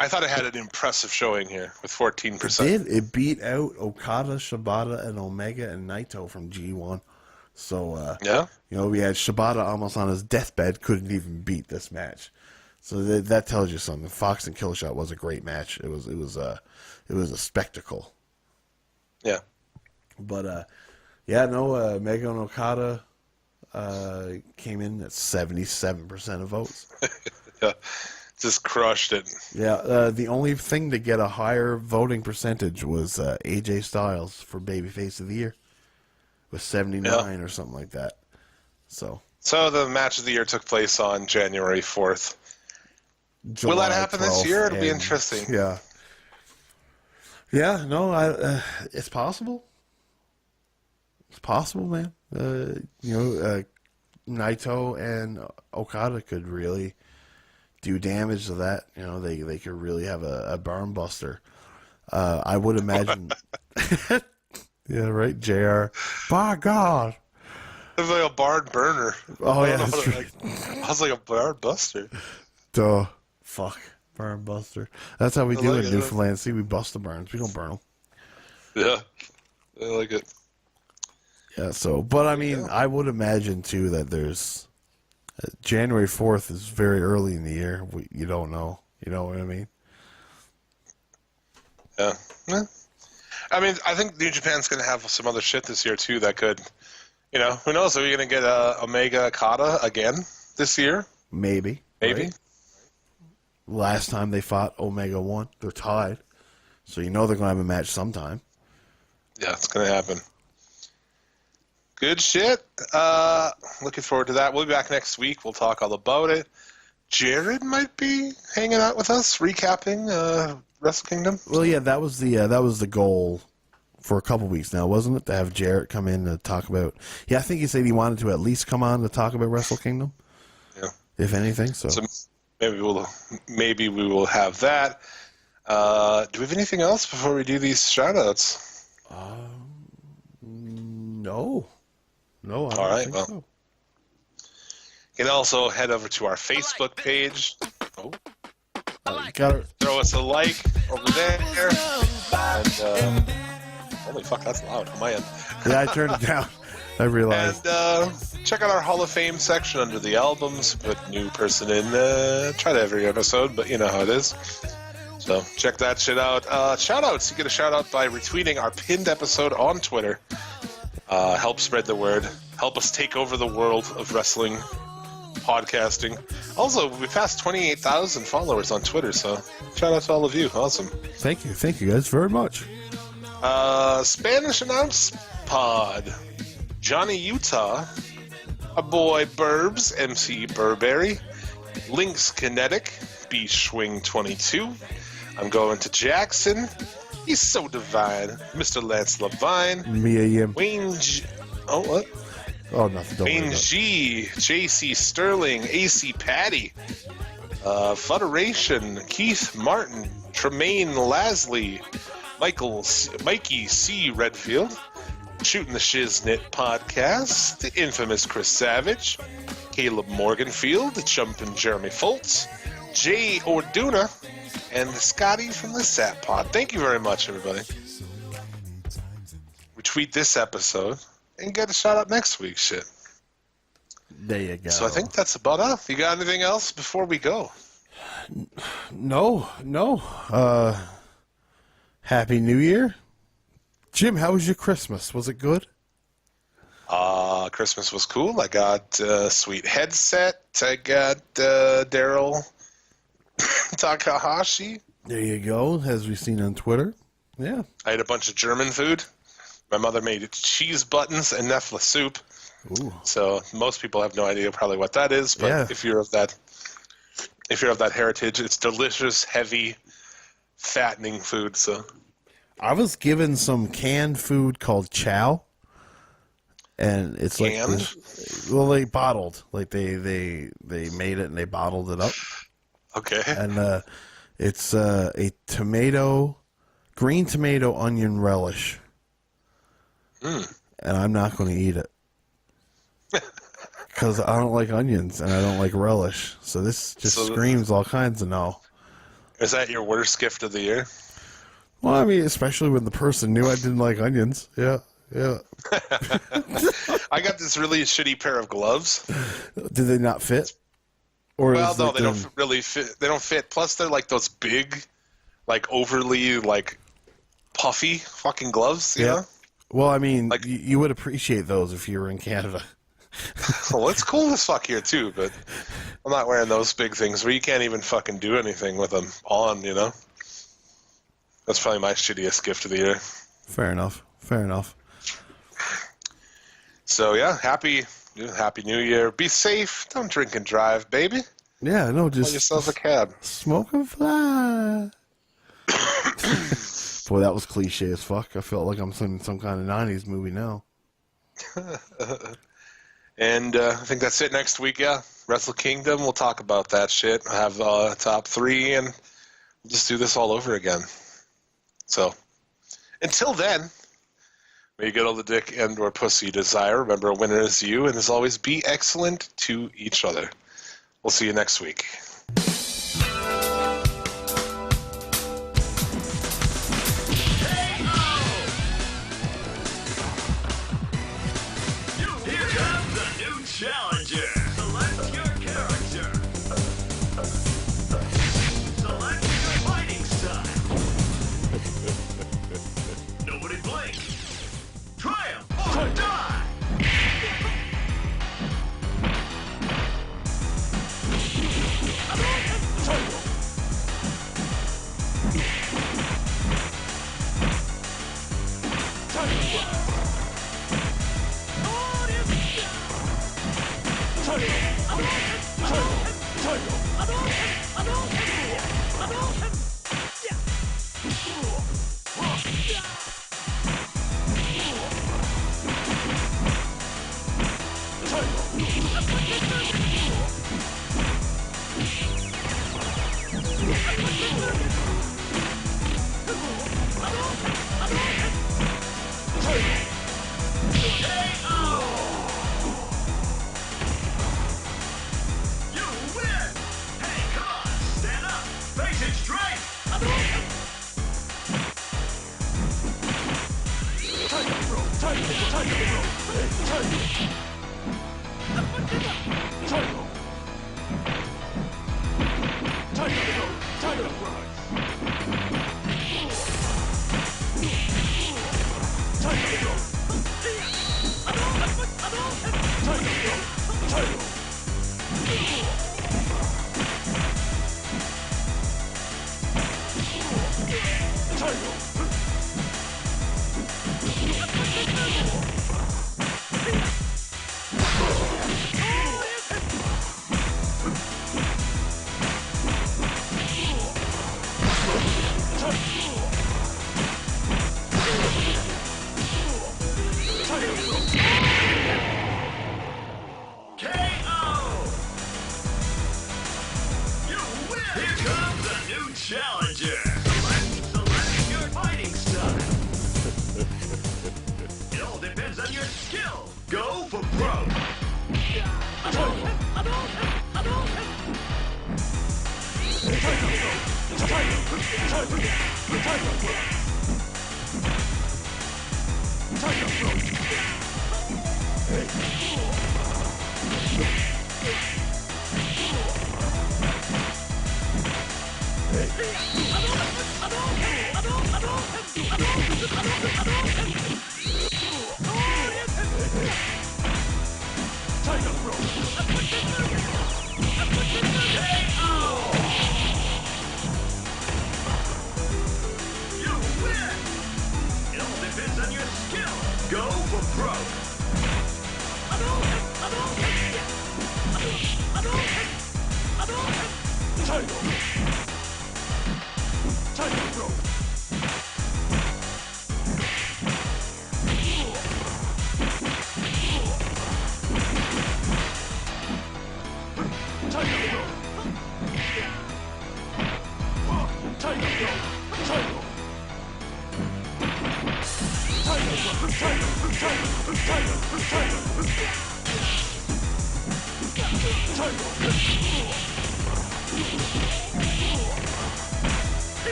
Speaker 2: I thought it had an impressive showing here with 14%.
Speaker 3: It beat out Okada, Shibata, and Omega and Naito from G1. So,
Speaker 2: Yeah?
Speaker 3: we had Shibata almost on his deathbed, couldn't even beat this match. So that tells you something. Fox and Killshot was a great match. It was a spectacle.
Speaker 2: Yeah.
Speaker 3: But Omega and Okada came in at 77% of votes.
Speaker 2: Yeah. Just crushed it.
Speaker 3: Yeah, the only thing to get a higher voting percentage was AJ Styles for Babyface of the Year, with 79 or something like that. So
Speaker 2: the match of the year took place on January 4th. Will
Speaker 3: July
Speaker 2: that happen this
Speaker 3: 12th,
Speaker 2: year? It'll be
Speaker 3: and-
Speaker 2: interesting.
Speaker 3: Yeah. Yeah, no, it's possible. It's possible, man. Naito and Okada could really do damage to that. They could really have a barn buster. I would imagine. Yeah, right, JR. By God.
Speaker 2: It's like a barn burner.
Speaker 3: Oh, yeah,
Speaker 2: I
Speaker 3: that's right.
Speaker 2: I was like a barn buster.
Speaker 3: Duh. Fuck. Barn buster. That's how we do
Speaker 2: like
Speaker 3: in
Speaker 2: it.
Speaker 3: Newfoundland. See, we bust the barns. We don't burn them.
Speaker 2: Yeah. I like it.
Speaker 3: Yeah, but I mean, I would imagine, too, that there's. January 4th is very early in the year. You don't know. You know what I mean?
Speaker 2: Yeah. I mean, I think New Japan's going to have some other shit this year, too, that could, who knows? Are we going to get Omega Okada again this year?
Speaker 3: Maybe.
Speaker 2: Maybe.
Speaker 3: Right? Last time they fought, Omega won. They're tied. So they're going to have a match sometime.
Speaker 2: Yeah, it's going to happen. Good shit. Looking forward to that. We'll be back next week. We'll talk all about it. Jared might be hanging out with us, recapping Wrestle Kingdom.
Speaker 3: Well, yeah, that was the goal for a couple weeks now, wasn't it? To have Jarrett come in to talk about. Yeah, I think he said he wanted to at least come on to talk about Wrestle Kingdom.
Speaker 2: Yeah.
Speaker 3: If anything, so
Speaker 2: maybe we will have that. Do we have anything else before we do these shout-outs?
Speaker 3: No. No, I don't
Speaker 2: All right,
Speaker 3: think
Speaker 2: well.
Speaker 3: so.
Speaker 2: You can also head over to our Facebook page. Oh,
Speaker 3: Got it.
Speaker 2: throw us a like over there. And, holy fuck, that's loud on my end.
Speaker 3: Yeah, I turned it down. I realized.
Speaker 2: And check out our Hall of Fame section under the albums. Put new person in. Try to every episode, but you know how it is. So check that shit out. Shout-outs. You get a shout-out by retweeting our pinned episode on Twitter. Help spread the word. Help us take over the world of wrestling podcasting. Also, we passed 28,000 followers on Twitter, so shout out to all of you. Awesome.
Speaker 3: Thank you guys very much.
Speaker 2: Spanish Announce Pod. Johnny Utah. Our boy Burbs, MC Burberry. Lynx Kinetic. B Schwing 22. I'm going to Jackson. He's so divine. Mr. Lance Levine.
Speaker 3: Mia Yim.
Speaker 2: Wayne G. Oh, what?
Speaker 3: Oh, nothing. Don't worry
Speaker 2: Wayne
Speaker 3: about it.
Speaker 2: G. JC Sterling. AC Patty. Federation. Keith Martin. Tremaine Lasley. Mikey C. Redfield. Shooting the Shiznit Podcast. The infamous Chris Savage. Caleb Morganfield. The Jumpin' Jeremy Foltz. Jay Orduna. And Scotty from the Sat Pod. Thank you very much, everybody. Retweet this episode and get a shout out next week. Shit.
Speaker 3: There you go.
Speaker 2: So I think that's about it. You got anything else before we go?
Speaker 3: No. Happy New Year. Jim, how was your Christmas? Was it good?
Speaker 2: Christmas was cool. I got a sweet headset. I got Daryl Takahashi.
Speaker 3: There you go, as we've seen on Twitter. Yeah.
Speaker 2: I had a bunch of German food. My mother made cheese buttons and Nefla soup.
Speaker 3: Ooh.
Speaker 2: So most people have no idea probably what that is, but
Speaker 3: Yeah.
Speaker 2: if you're of that heritage, it's delicious, heavy, fattening food. So
Speaker 3: I was given some canned food called chow. And it's
Speaker 2: Canned?
Speaker 3: like they bottled. Like they made it and they bottled it up.
Speaker 2: okay.
Speaker 3: And it's a green tomato onion relish. And I'm not going to eat it. Because I don't like onions and I don't like relish. So this just screams all kinds of no.
Speaker 2: Is that your worst gift of the year?
Speaker 3: Well, I mean, especially when the person knew I didn't like onions. Yeah.
Speaker 2: I got this really shitty pair of gloves.
Speaker 3: Did they not fit? Or
Speaker 2: Well, no, they don't really fit. They don't fit. Plus, they're like those big, like overly like puffy fucking gloves. You know?
Speaker 3: Well, I mean,
Speaker 2: Like-
Speaker 3: you would appreciate those if you were in Canada.
Speaker 2: Well, it's cool as fuck here too, but I'm not wearing those big things where you can't even fucking do anything with them on. You know? That's probably my shittiest gift of the year.
Speaker 3: Fair enough.
Speaker 2: So yeah, happy New Year. Be safe. Don't drink and drive, baby.
Speaker 3: Yeah, no,
Speaker 2: Buy
Speaker 3: just
Speaker 2: yourself a cab.
Speaker 3: smoke and fly. Boy, that was cliche as fuck. I felt like I'm in some kind of 90s movie now.
Speaker 2: And I think that's it next week, yeah. Wrestle Kingdom, we'll talk about that shit. I have top 3, and we'll just do this all over again. So, until then, may you get all the dick and or pussy you desire. Remember, a winner is you, and as always, be excellent to each other. We'll see you next week.
Speaker 7: Here comes the new challenger. Select your character. Select your fighting style. Nobody blink. Triumph or die. You win! Hey, come on, stand up. Face it straight. KO! You win! Here comes a new challenger. Select your fighting style. It all depends on your skill. Go for broke. You win! It all depends on your skill. Go for broke.